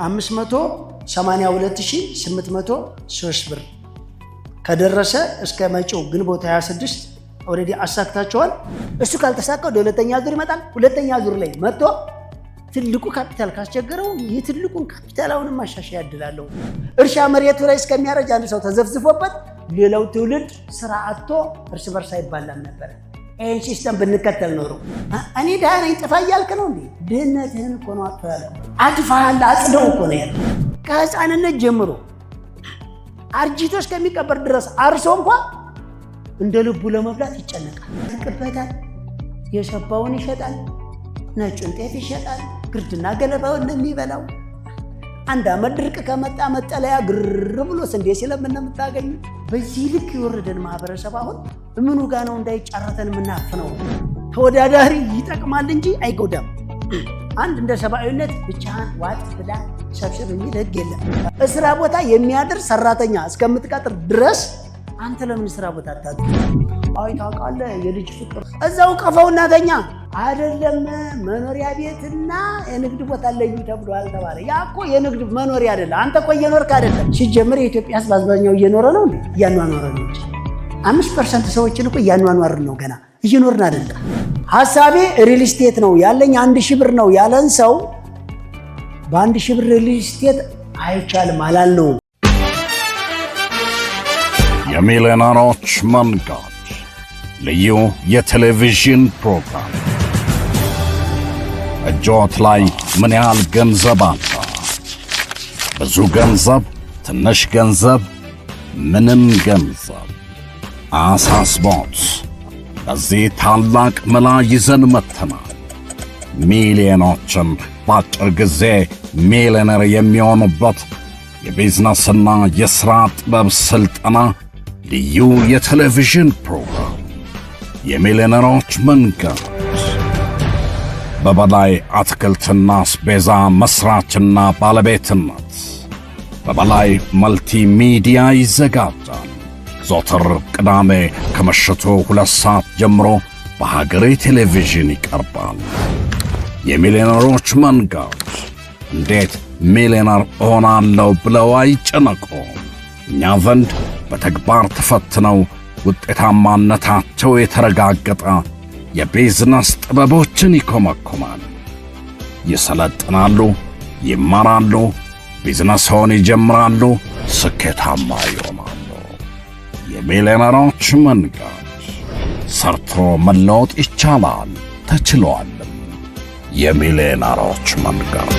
582803 ብር ከደረሰ እስከ መጪው ግንቦት 26 ኦሬዲ አሳክታቸዋል። እሱ ካልተሳካ ወደ ሁለተኛ ዙር ይመጣል። ሁለተኛ ዙር ላይ መጥቶ ትልቁ ካፒታል ካስቸገረው የትልቁን ካፒታል አሁንም ማሻሻያ ያድላለው። እርሻ መሬቱ ላይ እስከሚያረጅ አንድ ሰው ተዘፍዝፎበት ሌላው ትውልድ ስራ አጥቶ እርስ በርስ አይባላም ነበር። ይህን ሲስተም ብንከተል ኖሮ እኔ ደሃ ነኝ ጥፋ እያልክ ነው እንዴ? ድህነትህን እኮ ነው አጥፋ ያልከው። አጥፋሃል፣ አጽደው እኮ ነው ያልከው። ከህፃንነት ጀምሮ አርጅቶ እስከሚቀበር ድረስ አርሶ እንኳን እንደ ልቡ ለመብላት ይጨነቃል። ይቅበታል፣ የሰባውን ይሸጣል፣ ነጩን ጤፍ ይሸጣል፣ ግርድና ገለባውን እንደሚበላው። አንድ አመት ድርቅ ከመጣ መጠለያ ግር ብሎ ስንዴ ሲለምን ነው የምታገኙ። በዚህ ልክ የወረደን ማህበረሰብ አሁን ምኑ ጋር ነው እንዳይጫረተን የምናፍነው? ተወዳዳሪ ይጠቅማል እንጂ አይጎዳም። አንድ እንደ ሰብአዊነት ብቻህን ዋጥ ብላ ሰብስብ የሚል ህግ የለም። እስራ ቦታ የሚያድር ሰራተኛ እስከምትቀጥር ድረስ አንተ ለምን ስራ ቦታ አታድር? አይ ታውቃለህ፣ የልጅ ፍቅር እዛው ቀፈውና ተኛ። አይደለም መኖሪያ ቤትና የንግድ ቦታ ለዩ ተብሎ አልተባለ። ያ እኮ የንግድ መኖሪያ አይደለም። አንተ እኮ እየኖርክ አይደለም። ሲጀምር የኢትዮጵያ ህዝብ አብዛኛው እየኖረ ነው እንዴ? እያኗኗረ ነው እንጂ 5% ሰዎችን እኮ እያኗኗርን ነው። ገና እየኖርን አይደለም። ሐሳቤ ሪል ስቴት ነው ያለኝ 1000 ብር ነው ያለን ሰው በ1000 ብር ሪል ስቴት አይቻልም አላልነውም። የሚሊዮነሮች መንገድ ልዩ የቴሌቪዥን ፕሮግራም። እጆት ላይ ምን ያህል ገንዘብ አለ? ብዙ ገንዘብ፣ ትንሽ ገንዘብ፣ ምንም ገንዘብ አሳስቦት በዚህ ታላቅ መላ ይዘን መጥተናል። ሚሊዮኖችን በአጭር ጊዜ ሚሊዮነር የሚሆኑበት የቢዝነስና የሥራ ጥበብ ሥልጠና ልዩ የቴሌቪዥን ፕሮግራም የሚሊዮነሮች መንገድ በበላይ አትክልትና አስቤዛ መሥራችና ባለቤትነት በበላይ መልቲ ሚዲያ ይዘጋጃል። ዘወትር ቅዳሜ ከምሽቱ 2 ሰዓት ጀምሮ በሀገሬ ቴሌቪዥን ይቀርባል። የሚሊዮነሮች መንገድ እንዴት ሚሊዮነር እሆናለሁ ብለው አይጨነቁ። እኛ ዘንድ በተግባር ተፈትነው ውጤታማነታቸው የተረጋገጠ የቢዝነስ ጥበቦችን ይኮመኩማል። ይሰለጥናሉ፣ ይማራሉ፣ ቢዝነስን ይጀምራሉ፣ ስኬታማ ይሆናሉ። የሚሊዮነሮች መንገድ ሰርቶ መለወጥ ይቻላል፣ ተችሏልም። የሚሊዮነሮች መንገድ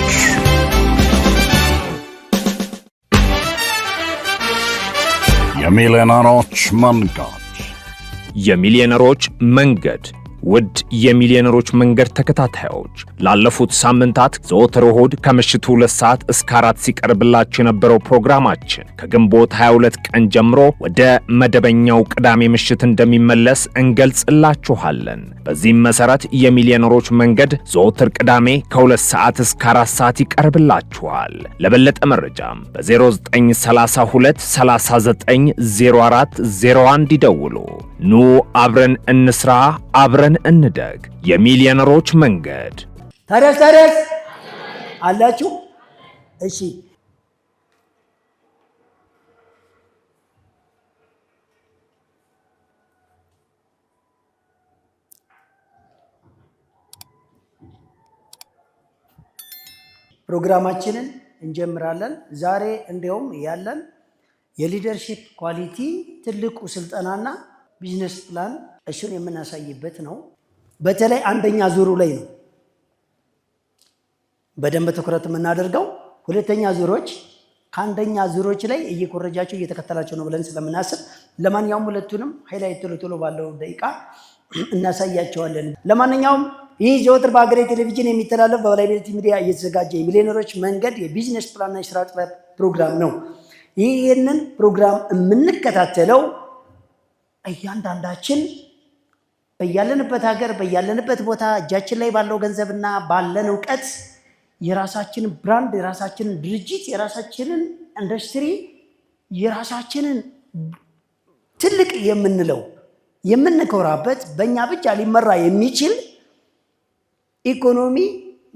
የሚሊዮነሮች መንገድ የሚሊዮነሮች መንገድ። ውድ የሚሊዮነሮች መንገድ ተከታታዮች ላለፉት ሳምንታት ዘወትር እሁድ ከምሽቱ 2 ሰዓት እስከ 4 ሲቀርብላችሁ የነበረው ፕሮግራማችን ከግንቦት 22 ቀን ጀምሮ ወደ መደበኛው ቅዳሜ ምሽት እንደሚመለስ እንገልጽላችኋለን። በዚህም መሰረት የሚሊዮነሮች መንገድ ዘወትር ቅዳሜ ከ2 ሰዓት እስከ 4 ሰዓት ይቀርብላችኋል። ለበለጠ መረጃም በ0932 390401 ይደውሉ። ኑ አብረን እንስራ፣ አብረን እንደግ። የሚሊዮነሮች መንገድ። ታዲያስ አላችሁ? እሺ ፕሮግራማችንን እንጀምራለን። ዛሬ እንዲያውም ያለን የሊደርሺፕ ኳሊቲ ትልቁ ስልጠናና ቢዝነስ ፕላን እሱን የምናሳይበት ነው። በተለይ አንደኛ ዙሩ ላይ ነው በደንብ ትኩረት የምናደርገው። ሁለተኛ ዙሮች ከአንደኛ ዙሮች ላይ እየኮረጃቸው እየተከተላቸው ነው ብለን ስለምናስብ ለማንኛውም ሁለቱንም ሃይላይት ቶሎ ባለው ደቂቃ እናሳያቸዋለን። ለማንኛውም ይህ ዘወትር በሀገሬ ቴሌቪዥን የሚተላለፍ በበላይ መልቲ ሚዲያ እየተዘጋጀ የሚሊዮነሮች መንገድ የቢዝነስ ፕላንና የሥራ ጥበብ ፕሮግራም ነው። ይህንን ፕሮግራም የምንከታተለው እያንዳንዳችን በያለንበት ሀገር በያለንበት ቦታ እጃችን ላይ ባለው ገንዘብና ባለን እውቀት የራሳችንን ብራንድ፣ የራሳችንን ድርጅት፣ የራሳችንን ኢንዱስትሪ፣ የራሳችንን ትልቅ የምንለው የምንኮራበት በእኛ ብቻ ሊመራ የሚችል ኢኮኖሚ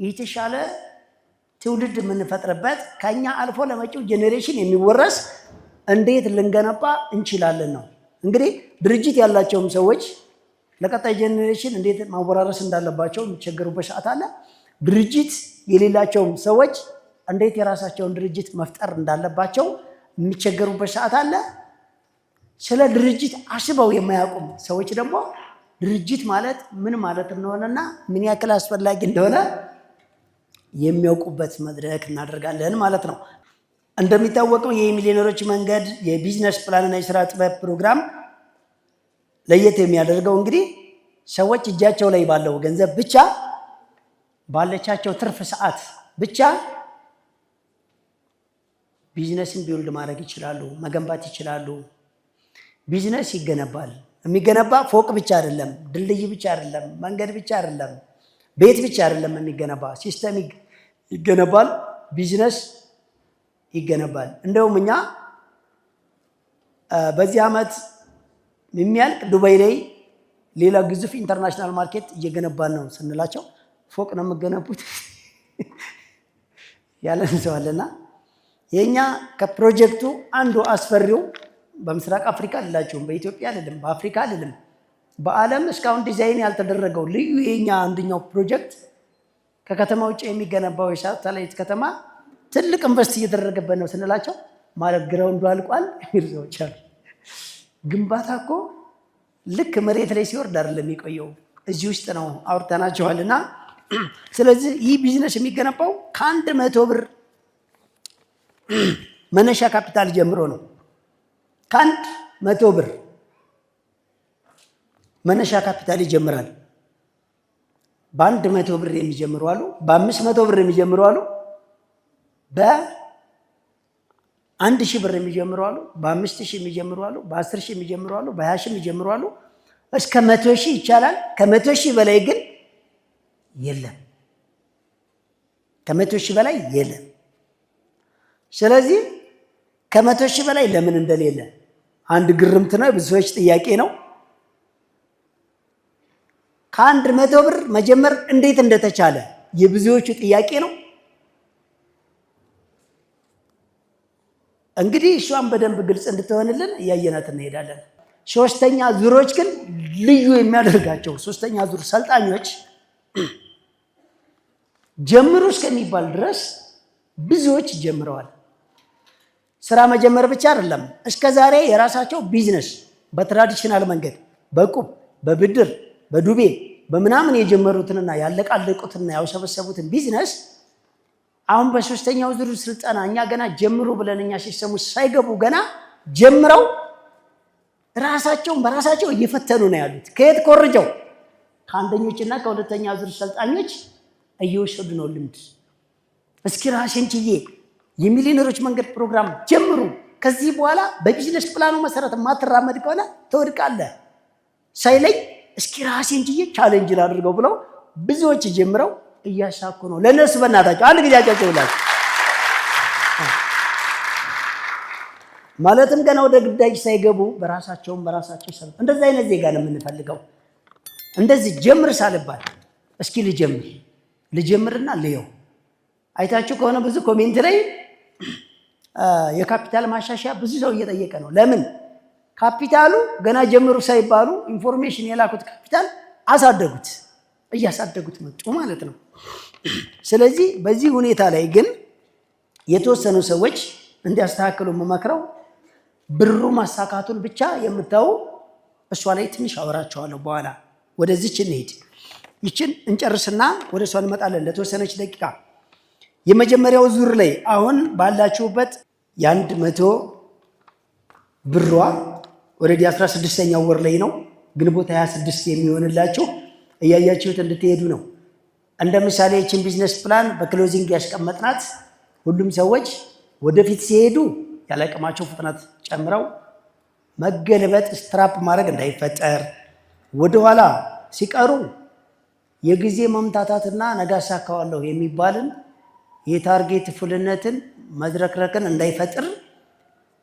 የተሻለ ትውልድ የምንፈጥርበት ከኛ አልፎ ለመጪው ጄኔሬሽን የሚወረስ እንዴት ልንገነባ እንችላለን ነው። እንግዲህ ድርጅት ያላቸውም ሰዎች ለቀጣይ ጄኔሬሽን እንዴት ማወራረስ እንዳለባቸው የሚቸገሩበት ሰዓት አለ። ድርጅት የሌላቸውም ሰዎች እንዴት የራሳቸውን ድርጅት መፍጠር እንዳለባቸው የሚቸገሩበት ሰዓት አለ። ስለ ድርጅት አስበው የማያውቁም ሰዎች ደግሞ ድርጅት ማለት ምን ማለት እንደሆነና ምን ያክል አስፈላጊ እንደሆነ የሚያውቁበት መድረክ እናደርጋለን ማለት ነው። እንደሚታወቀው የሚሊዮነሮች መንገድ የቢዝነስ ፕላንና የስራ ጥበብ ፕሮግራም ለየት የሚያደርገው እንግዲህ ሰዎች እጃቸው ላይ ባለው ገንዘብ ብቻ ባለቻቸው ትርፍ ሰዓት ብቻ ቢዝነስን ቢውልድ ማድረግ ይችላሉ፣ መገንባት ይችላሉ። ቢዝነስ ይገነባል። የሚገነባ ፎቅ ብቻ አይደለም፣ ድልድይ ብቻ አይደለም፣ መንገድ ብቻ አይደለም፣ ቤት ብቻ አይደለም የሚገነባ፣ ሲስተም ይገነባል፣ ቢዝነስ ይገነባል። እንደውም እኛ በዚህ ዓመት የሚያልቅ ዱባይ ላይ ሌላ ግዙፍ ኢንተርናሽናል ማርኬት እየገነባን ነው ስንላቸው ፎቅ ነው የምገነቡት ያለን ሰው አለና የኛ ከፕሮጀክቱ አንዱ አስፈሪው በምስራቅ አፍሪካ አይደላችሁም፣ በኢትዮጵያ አይደለም፣ በአፍሪካ አይደለም፣ በዓለም እስካሁን ዲዛይን ያልተደረገው ልዩ የኛ አንደኛው ፕሮጀክት ከከተማ ውጭ የሚገነባው የሳተላይት ከተማ ትልቅ ኢንቨስት እየተደረገበት ነው ስንላቸው ማለት ግራውንዱ አልቋል የሚሉ ሰዎች አሉ። ግንባታ እኮ ልክ መሬት ላይ ሲወርድ አይደለም የሚቆየው፣ እዚህ ውስጥ ነው አውርተናቸዋልና። ስለዚህ ይህ ቢዝነስ የሚገነባው ከ100 ብር መነሻ ካፒታል ጀምሮ ነው። ከ100 ብር መነሻ ካፒታል ይጀምራል። በ100 ብር የሚጀምሩ አሉ፣ በ500 ብር የሚጀምሩ አሉ፣ በ1000 ብር የሚጀምሩ አሉ፣ በ5000 የሚጀምሩ አሉ፣ በ10000 የሚጀምሩ አሉ፣ በ20000 የሚጀምሩ አሉ። እስከ 100000 ይቻላል። ከ100000 በላይ ግን የለም። ከ100000 በላይ የለም። ስለዚህ ከ100000 በላይ ለምን እንደሌለ አንድ ግርምት ነው፣ ብዙ ሰዎች ጥያቄ ነው። ከ100 ብር መጀመር እንዴት እንደተቻለ የብዙዎቹ ጥያቄ ነው። እንግዲህ እሷን በደንብ ግልጽ እንድትሆንልን እያየናት እንሄዳለን። ሶስተኛ ዙሮች ግን ልዩ የሚያደርጋቸው ሶስተኛ ዙር ሰልጣኞች ጀምሩ እስከሚባል ድረስ ብዙዎች ጀምረዋል። ስራ መጀመር ብቻ አይደለም፣ እስከ ዛሬ የራሳቸው ቢዝነስ በትራዲሽናል መንገድ በቁብ በብድር በዱቤ በምናምን የጀመሩትንና ያለቃለቁትና ያውሰበሰቡትን ቢዝነስ አሁን በሶስተኛው ዙር ስልጠና እኛ ገና ጀምሩ ብለን እኛ ሲስተሙ ሳይገቡ ገና ጀምረው ራሳቸውን በራሳቸው እየፈተኑ ነው ያሉት። ከየት ኮርጀው? ከአንደኞችና ከሁለተኛ ዙር ሰልጣኞች እየወሰዱ ነው ልምድ። እስኪ ራስን ችዬ የሚሊዮነሮች መንገድ ፕሮግራም ጀምሩ፣ ከዚህ በኋላ በቢዝነስ ፕላኑ መሰረት ማትራመድ ከሆነ ትወድቃለህ ሳይለኝ እስኪ ራሴን ችዬ ቻሌንጅ ላድርገው ብለው ብዙዎች ጀምረው እያሳኩ ነው። ለነሱ በእናታቸው አንድ ጊዜ አጨብጭቡላቸው። ማለትም ገና ወደ ግዳጅ ሳይገቡ በራሳቸው ሰሩ። እንደዚህ አይነት ዜጋ ነው የምንፈልገው። እንደዚህ ጀምር ሳልባል እስኪ ልጀምርና ልየው። አይታችሁ ከሆነ ብዙ ኮሜንት ላይ የካፒታል ማሻሻያ ብዙ ሰው እየጠየቀ ነው። ለምን? ካፒታሉ ገና ጀምሩ ሳይባሉ ኢንፎርሜሽን የላኩት ካፒታል እያሳደጉት መጡ ማለት ነው። ስለዚህ በዚህ ሁኔታ ላይ ግን የተወሰኑ ሰዎች እንዲያስተካክሉ የምመክረው ብሩ ማሳካቱን ብቻ የምታዩ እሷ ላይ ትንሽ አወራቸዋለሁ። በኋላ ወደዚች እንሄድ። ይችን እንጨርስና ወደ እሷ እንመጣለን ለተወሰነች ደቂቃ። የመጀመሪያው ዙር ላይ አሁን ባላችሁበት የ100 ብሯ ኦልሬዲ 16ኛው ወር ላይ ነው። ግንቦት 26 የሚሆንላችሁ እያያችሁት እንድትሄዱ ነው። እንደ ምሳሌ ይችን ቢዝነስ ፕላን በክሎዚንግ ያስቀመጥናት ሁሉም ሰዎች ወደፊት ሲሄዱ ያለቅማቸው ፍጥነት ጨምረው መገልበጥ ስትራፕ ማድረግ እንዳይፈጠር፣ ወደኋላ ሲቀሩ የጊዜ መምታታትና ነገ አሳካዋለሁ የሚባልን የታርጌት ፉልነትን መድረክረክን እንዳይፈጥር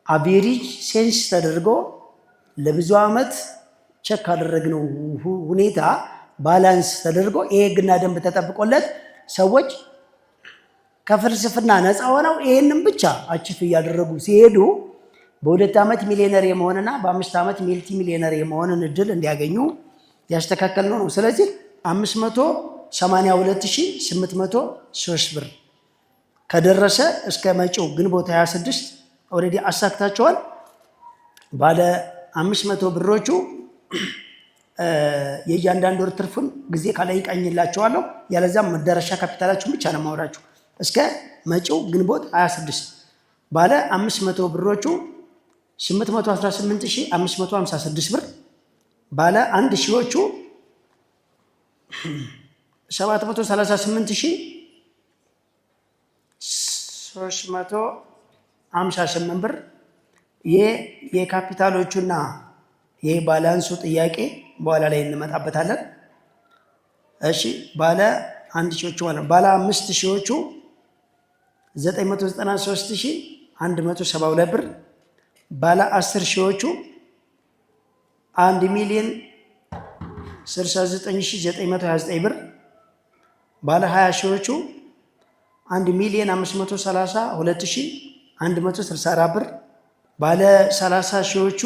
አቬሬጅ ሴንስ ተደርጎ ለብዙ ዓመት ቸክ ካደረግነው ሁኔታ ባላንስ ተደርጎ ይሄ ህግና ደንብ ተጠብቆለት ሰዎች ከፍልስፍና ነፃ ሆነው ይሄንን ብቻ አቺፍ እያደረጉ ሲሄዱ በ2 ዓመት ሚሊዮነር የመሆንና በ5 ዓመት መልቲ ሚሊዮነር የመሆንን እድል እንዲያገኙ ያስተካከልነው ነው። ስለዚህ 582803 ብር ከደረሰ እስከ መጪው ግንቦት 26 ኦልሬዲ አሳክታቸዋል። ባለ 500 ብሮቹ የእያንዳንዱ ወር ትርፉን ጊዜ ካላይ ይቃኝላቸዋለሁ። ያለዛም መዳረሻ ካፒታላችሁ ብቻ ነው ማውራችሁ። እስከ መጪው ግንቦት 26 ባለ 500 ብሮቹ 818556 ብር፣ ባለ 1000 ሺዎቹ 738358 ብር። የካፒታሎቹና የባላንሱ ጥያቄ በኋላ ላይ እንመጣበታለን። እሺ ባለ 1000 ሺዎቹ ማለት ባለ 5000 ሺዎቹ 993172 ብር፣ ባለ 10 ሺዎቹ 1,069,929 ብር፣ ባለ 20 ሺዎቹ 1,532,164 ብር፣ ባለ 30 ሺዎቹ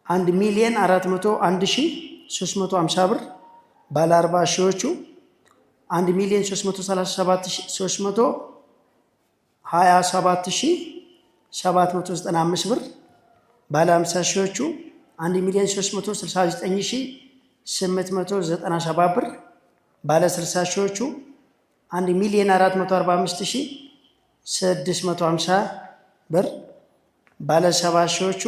1,401,350 ብር፣ ባለ 40 ሺዎቹ 1,327,795 ብር፣ ባለ 50 ሺዎቹ 1,369,897 ብር፣ ባለ 60 ሺዎቹ 1,445,650 ብር፣ ባለ 70 ሺዎቹ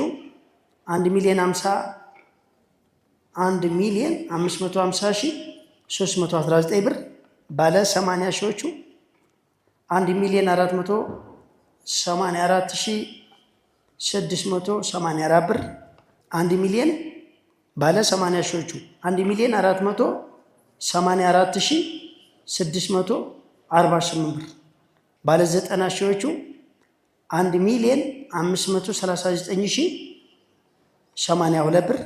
1,550,319 ብር፣ ባለ 80 ሺዎቹ 1,484,684 ብር፣ 1 ሚሊዮን ባለ 80 ሺዎቹ 1,484,648 ብር፣ ባለ 90 ሺዎቹ 1,539,082 ብር፣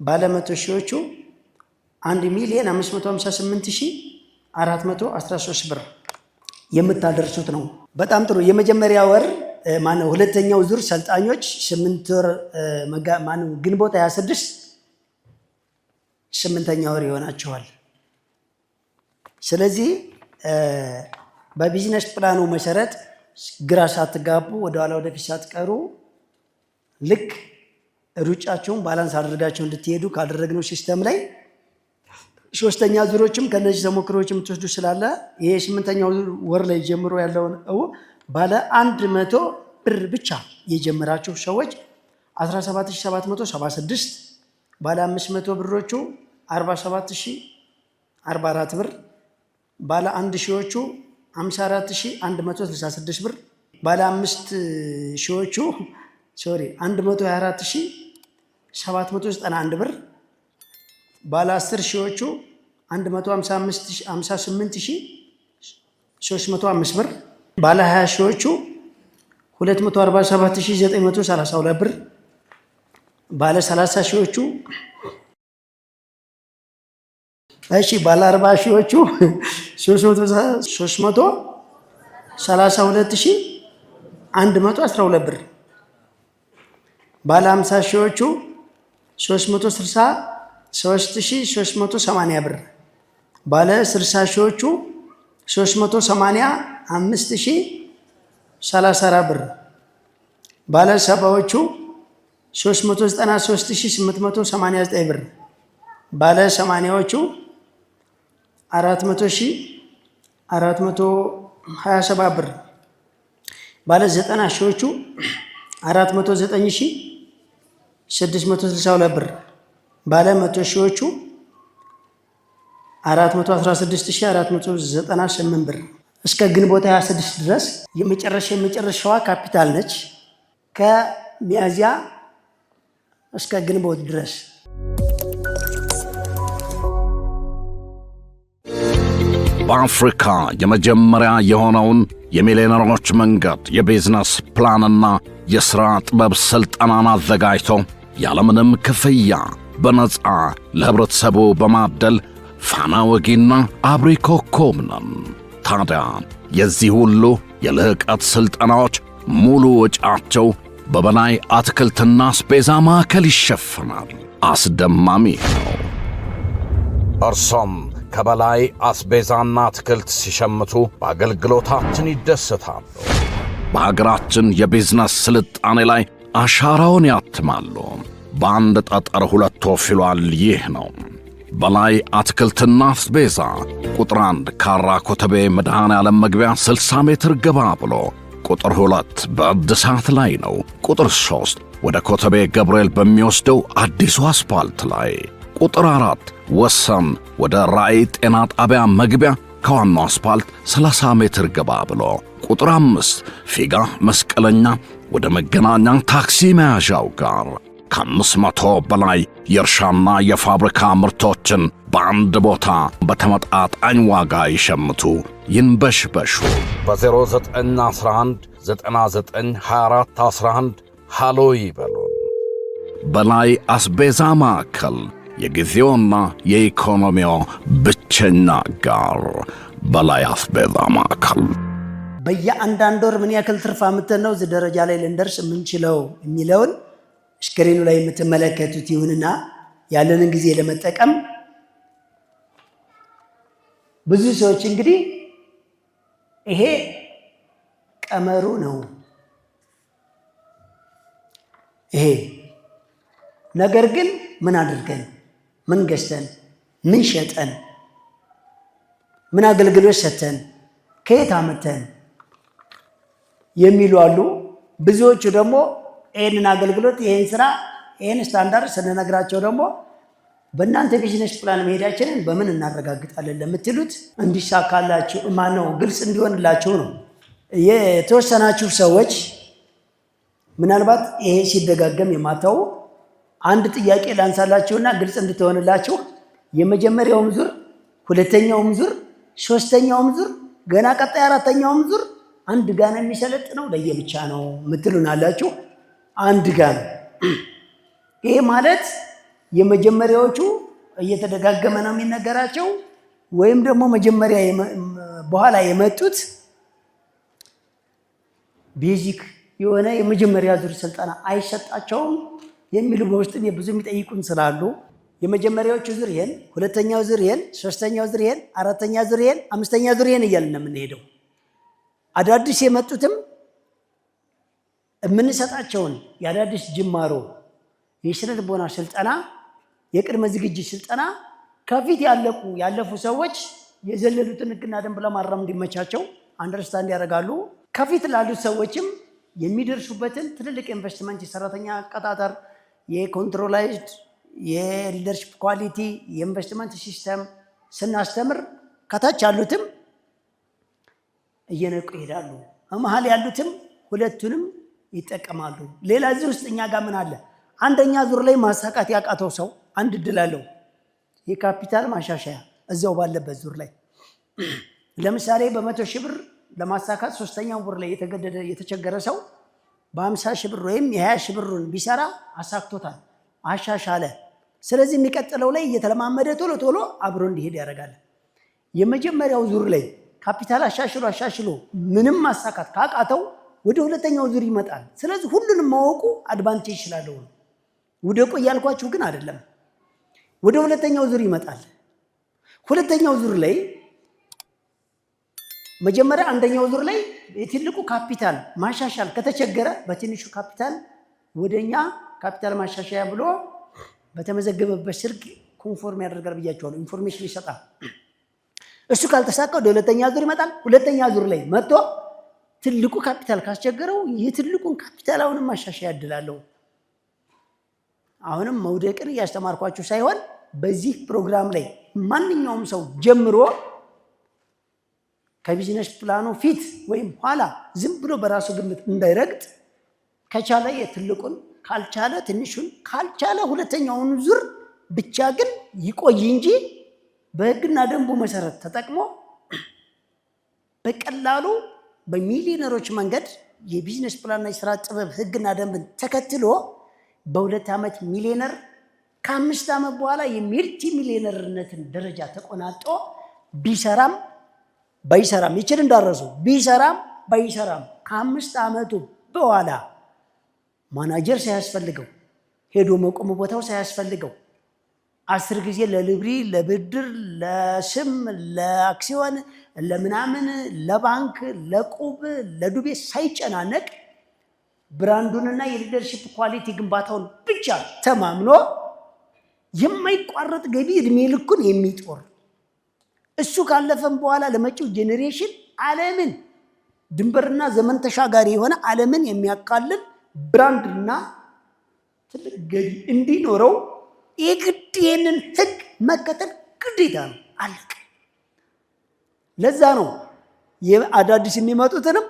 ባለ 100 ሺዎቹ 1,558,413 ብር የምታደርሱት ነው። በጣም ጥሩ። የመጀመሪያ ወር ማነው ሁለተኛው ዙር ሰልጣኞች 8 ወር ማነው ግንቦት 26 8ኛ ወር ይሆናቸዋል። ስለዚህ በቢዝነስ ፕላኑ መሰረት ግራ ሳትጋቡ ወደኋላ ወደፊት ሳትቀሩ ልክ ሩጫቸውን ባላንስ አድርጋቸው እንድትሄዱ ካደረግነው ሲስተም ላይ ሶስተኛ ዙሮችም ከነዚህ ተሞክሮች የምትወስዱ ስላለ ይሄ 8ኛው ወር ላይ ጀምሮ ያለውን ባለ 100 ብር ብቻ የጀመራችሁ ሰዎች 17776፣ ባለ 500 ብሮቹ 47044 ብር፣ ባለ 1000 ሺዎቹ 54166 ብር፣ ባለ 5000 ሺዎቹ 124791 ብር፣ ባለ 10 ሺዎቹ 158305 ብር፣ ባለ 20 ሺዎቹ 247932 ብር፣ ባለ 30 ሺዎቹ እሺ ባለ 40 ሺዎቹ 332112 ብር፣ ባለ 50 ሺዎቹ 363380 ብር፣ ባለ 60 ሺዎቹ 385034 ብር፣ ባለ 70ዎቹ 393889 ብር፣ ባለ 80ዎቹ 400,427 ብር፣ ባለ 90 ሺዎቹ 409,662 ብር፣ ባለ 100 ሺዎቹ 416498 ብር። እስከ ግንቦት 26 ድረስ የመጨረሻዋ ካፒታል ነች። ከሚያዚያ እስከ ግንቦት ድረስ በአፍሪካ የመጀመሪያ የሆነውን የሚሊዮነሮች መንገድ የቢዝነስ ፕላንና የሥራ ጥበብ ሥልጠናን አዘጋጅቶ ያለምንም ክፍያ በነፃ ለህብረተሰቡ በማደል ፋና ወጊና አብሪ ኮከብ ነን። ታዲያ የዚህ ሁሉ የልህቀት ሥልጠናዎች ሙሉ ወጪያቸው በበላይ አትክልትና አስቤዛ ማዕከል ይሸፈናል። አስደማሚ ነው። እርሶም ከበላይ አስቤዛና አትክልት ሲሸምቱ በአገልግሎታችን ይደሰታሉ። በሀገራችን የቢዝነስ ስልጣኔ ላይ አሻራውን ያትማሉ። በአንድ ጠጠር ሁለት ወፍ ይሏል። ይህ ነው በላይ አትክልትና አስቤዛ። ቁጥር 1 ካራ ኮተቤ መድኃኔ ዓለም መግቢያ 60 ሜትር ገባ ብሎ፣ ቁጥር 2 በእድሳት ላይ ነው። ቁጥር 3 ወደ ኮተቤ ገብርኤል በሚወስደው አዲሱ አስፓልት ላይ፣ ቁጥር 4 ወሰን ወደ ራእይ ጤና ጣቢያ መግቢያ ከዋናው አስፓልት 30 ሜትር ገባ ብሎ፣ ቁጥር 5 ፊጋ መስቀለኛ ወደ መገናኛ ታክሲ መያዣው ጋር ከ500 በላይ የእርሻና የፋብሪካ ምርቶችን በአንድ ቦታ በተመጣጣኝ ዋጋ ይሸምቱ፣ ይንበሽበሹ። በ0911 9924 11 ሃሎ ይበሉ። በላይ አስቤዛ ማዕከል የጊዜውና የኢኮኖሚው ብቸኛ ጋር። በላይ አስቤዛ ማዕከል በየአንዳንድ ወር ምን ያክል ትርፍ አምጥተን ነው እዚህ ደረጃ ላይ ልንደርስ የምንችለው የሚለውን ስክሪኑ ላይ የምትመለከቱት ይሁንና ያለንን ጊዜ ለመጠቀም ብዙ ሰዎች እንግዲህ ይሄ ቀመሩ ነው ይሄ ነገር ግን ምን አድርገን ምን ገዝተን ምን ሸጠን ምን አገልግሎት ሰጥተን ከየት አመተን የሚሉ አሉ። ብዙዎቹ ደግሞ ይህንን አገልግሎት ይህን ስራ ይህን ስታንዳርድ ስንነግራቸው ደግሞ በእናንተ ቢዝነስ ፕላን መሄዳችንን በምን እናረጋግጣለን ለምትሉት እንዲሳካላችሁ ማነው ግልጽ እንዲሆንላችሁ ነው። የተወሰናችሁ ሰዎች ምናልባት ይሄ ሲደጋገም የማታው አንድ ጥያቄ ላንሳላችሁና ግልጽ እንድትሆንላችሁ የመጀመሪያውም ዙር ሁለተኛውም ዙር ሶስተኛውም ዙር ገና ቀጣይ አራተኛውም ዙር አንድ ጋር ነው የሚሰለጥነው ለየብቻ ነው ምትሉን አላችሁ። አንድ ጋር ነው። ይሄ ማለት የመጀመሪያዎቹ እየተደጋገመ ነው የሚነገራቸው ወይም ደግሞ መጀመሪያ በኋላ የመጡት ቤዚክ የሆነ የመጀመሪያ ዙር ስልጠና አይሰጣቸውም የሚሉ በውስጥም ብዙ የሚጠይቁን ስላሉ የመጀመሪያዎቹ ዙር ይሄን፣ ሁለተኛው ዙር ይሄን፣ ሶስተኛው ዙር ይሄን፣ አራተኛ ዙር ይሄን፣ አምስተኛ ዙር ይሄን እያልን ነው የምንሄደው። አዳዲስ የመጡትም የምንሰጣቸውን የአዳዲስ ጅማሮ የስነ ልቦና ስልጠና የቅድመ ዝግጅት ስልጠና ከፊት ያለፉ ሰዎች የዘለሉትን ሕግና ደንብ ለማረም እንዲመቻቸው አንደርስታንድ ያደርጋሉ። ከፊት ላሉት ሰዎችም የሚደርሱበትን ትልልቅ ኢንቨስትመንት የሰራተኛ አቀጣጠር የኮንትሮላይዝድ የሊደርሺፕ ኳሊቲ የኢንቨስትመንት ሲስተም ስናስተምር ከታች ያሉትም እየነቁ ይሄዳሉ። መሀል ያሉትም ሁለቱንም ይጠቀማሉ። ሌላ እዚህ ውስጥ እኛ ጋር ምን አለ? አንደኛ ዙር ላይ ማሳካት ያቃተው ሰው አንድ እድል አለው። የካፒታል ማሻሻያ እዚያው ባለበት ዙር ላይ ለምሳሌ በ100 ሺህ ብር ለማሳካት ሶስተኛው ዙር ላይ የተቸገረ ሰው በ50 ሺህ ብር ወይም የ20 ሺህ ብሩን ቢሰራ አሳክቶታል፣ አሻሻለ። ስለዚህ የሚቀጥለው ላይ እየተለማመደ ቶሎ ቶሎ አብሮ እንዲሄድ ያደርጋል። የመጀመሪያው ዙር ላይ ካፒታል አሻሽሎ ምንም ማሳካት ካቃተው ወደ ሁለተኛው ዙር ይመጣል። ስለዚህ ሁሉንም ማወቁ አድቫንቴጅ ስላለው ነው። ውደቁ እያልኳችሁ ግን አይደለም። ወደ ሁለተኛው ዙር ይመጣል። ሁለተኛው ዙር ላይ መጀመሪያ አንደኛው ዙር ላይ የትልቁ ካፒታል ማሻሻል ከተቸገረ በትንሹ ካፒታል ወደኛ ካፒታል ማሻሻያ ብሎ በተመዘገበበት ስልክ ኮንፎርም ያደርጋል ብያቸዋለሁ። ኢንፎርሜሽን ይሰጣል። እሱ ካልተሳካ ወደ ሁለተኛ ዙር ይመጣል። ሁለተኛ ዙር ላይ መጥቶ ትልቁ ካፒታል ካስቸገረው የትልቁን ካፒታል አሁንም ማሻሻያ ያድላለሁ። አሁንም መውደቅን እያስተማርኳችሁ ሳይሆን በዚህ ፕሮግራም ላይ ማንኛውም ሰው ጀምሮ ከቢዝነስ ፕላኑ ፊት ወይም ኋላ ዝም ብሎ በራሱ ግምት እንዳይረግጥ ከቻለ የትልቁን ካልቻለ ትንሹን ካልቻለ ሁለተኛውን ዙር ብቻ ግን ይቆይ እንጂ በሕግና ደንቡ መሰረት ተጠቅሞ በቀላሉ በሚሊዮነሮች መንገድ የቢዝነስ ፕላንና የስራ ጥበብ ሕግና ደንብን ተከትሎ በ2 ዓመት ሚሊዮነር ከ5 ዓመት በኋላ የሚልቲ ሚሊዮነርነትን ደረጃ ተቆናጦ ቢሰራም ባይሰራም ይችል እንዳረሱ ቢሰራም ባይሰራም ከ5 ዓመቱ በኋላ ማናጀር ሳያስፈልገው ሄዶ መቆም ቦታው ሳያስፈልገው 10 ጊዜ ለልብሪ ለብድር ለስም ለአክሲዮን ለምናምን ለባንክ ለቁብ ለዱቤ ሳይጨናነቅ ብራንዱንና የሊደርሺፕ ኳሊቲ ግንባታውን ብቻ ተማምኖ የማይቋረጥ ገቢ እድሜ ልኩን የሚጦር እሱ ካለፈም በኋላ ለመጪው ጄኔሬሽን ዓለምን ድንበርና ዘመን ተሻጋሪ የሆነ ዓለምን የሚያካልል ብራንድና ትልቅ ገቢ እንዲኖረው የግድ ይህንን ህግ መከተል ግዴታ ነው። አለቀ። ለዛ ነው አዳዲስ የሚመጡትንም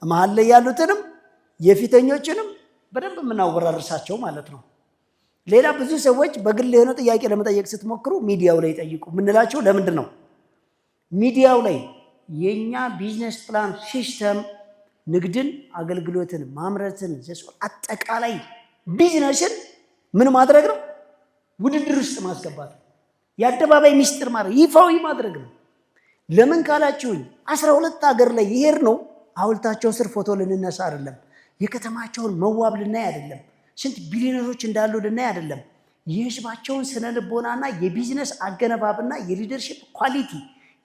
መሀል ላይ ያሉትንም የፊተኞችንም በደንብ የምናወራርሳቸው ማለት ነው። ሌላ ብዙ ሰዎች በግል የሆነ ጥያቄ ለመጠየቅ ስትሞክሩ ሚዲያው ላይ ጠይቁ ምንላቸው ለምንድን ነው? ሚዲያው ላይ የኛ ቢዝነስ ፕላን ሲስተም ንግድን፣ አገልግሎትን፣ ማምረትን አጠቃላይ ቢዝነስን ምን ማድረግ ነው? ውድድር ውስጥ ማስገባት ነው። የአደባባይ ሚስጥር ማድረግ ይፋዊ ማድረግ ነው። ለምን ካላችሁኝ 12 ሀገር ላይ ይሄር ነው ሐውልታቸው ስር ፎቶ ልንነሳ አይደለም። የከተማቸውን መዋብ ልናይ አይደለም። ስንት ቢሊዮነሮች እንዳሉ ልናይ አይደለም። የህዝባቸውን ስነ ልቦናና የቢዝነስ አገነባብና የሊደርሺፕ ኳሊቲ፣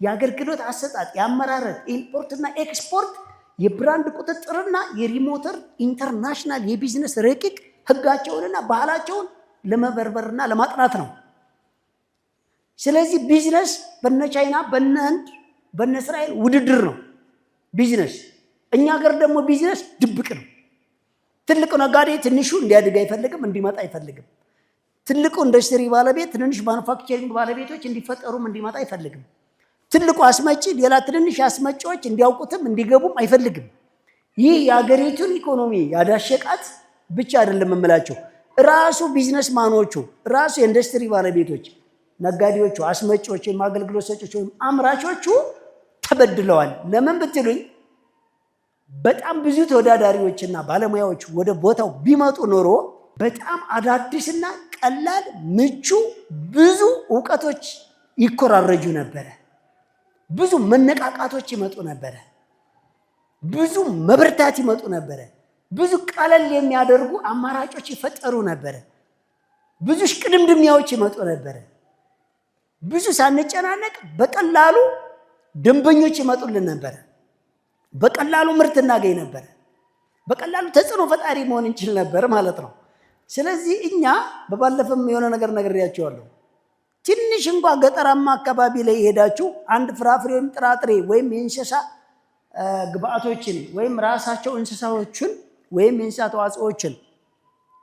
የአገልግሎት አሰጣጥ፣ የአመራረት፣ ኢምፖርትና ኤክስፖርት፣ የብራንድ ቁጥጥርና የሪሞተር ኢንተርናሽናል የቢዝነስ ረቂቅ ህጋቸውንና ባህላቸውን ለመበርበርና ለማጥናት ነው። ስለዚህ ቢዝነስ በነ ቻይና በነ ህንድ በነ እስራኤል ውድድር ነው ቢዝነስ። እኛ ሀገር ደግሞ ቢዝነስ ድብቅ ነው። ትልቁ ነጋዴ ትንሹ እንዲያድግ አይፈልግም፣ እንዲመጣ አይፈልግም። ትልቁ ኢንዱስትሪ ባለቤት ትንንሽ ማኑፋክቸሪንግ ባለቤቶች እንዲፈጠሩም እንዲመጣ አይፈልግም። ትልቁ አስመጪ ሌላ ትንንሽ አስመጪዎች እንዲያውቁትም እንዲገቡም አይፈልግም። ይህ የሀገሪቱን ኢኮኖሚ ያዳሸቃት ብቻ አይደለም የምላቸው ራሱ ቢዝነስ ማኖቹ ራሱ የኢንዱስትሪ ባለቤቶች ነጋዴዎቹ፣ አስመጪዎች ወይም አገልግሎት ሰጪዎች ወይም አምራቾቹ ተበድለዋል። ለምን ብትሉኝ በጣም ብዙ ተወዳዳሪዎችና ባለሙያዎች ወደ ቦታው ቢመጡ ኖሮ በጣም አዳዲስና ቀላል ምቹ ብዙ እውቀቶች ይኮራረጁ ነበረ። ብዙ መነቃቃቶች ይመጡ ነበረ። ብዙ መብርታት ይመጡ ነበረ። ብዙ ቀለል የሚያደርጉ አማራጮች ይፈጠሩ ነበረ። ብዙ ሽቅድምድሚያዎች ይመጡ ነበረ። ብዙ ሳንጨናነቅ በቀላሉ ደንበኞች ይመጡልን ነበረ። በቀላሉ ምርት እናገኝ ነበረ። በቀላሉ ተጽዕኖ ፈጣሪ መሆን እንችል ነበር ማለት ነው። ስለዚህ እኛ በባለፈም የሆነ ነገር ነግሬያቸዋለሁ። ትንሽ እንኳ ገጠራማ አካባቢ ላይ ሄዳችሁ አንድ ፍራፍሬ ወይም ጥራጥሬ ወይም የእንስሳ ግብአቶችን ወይም ራሳቸው እንስሳዎችን ወይም የእንስሳ ተዋጽኦችን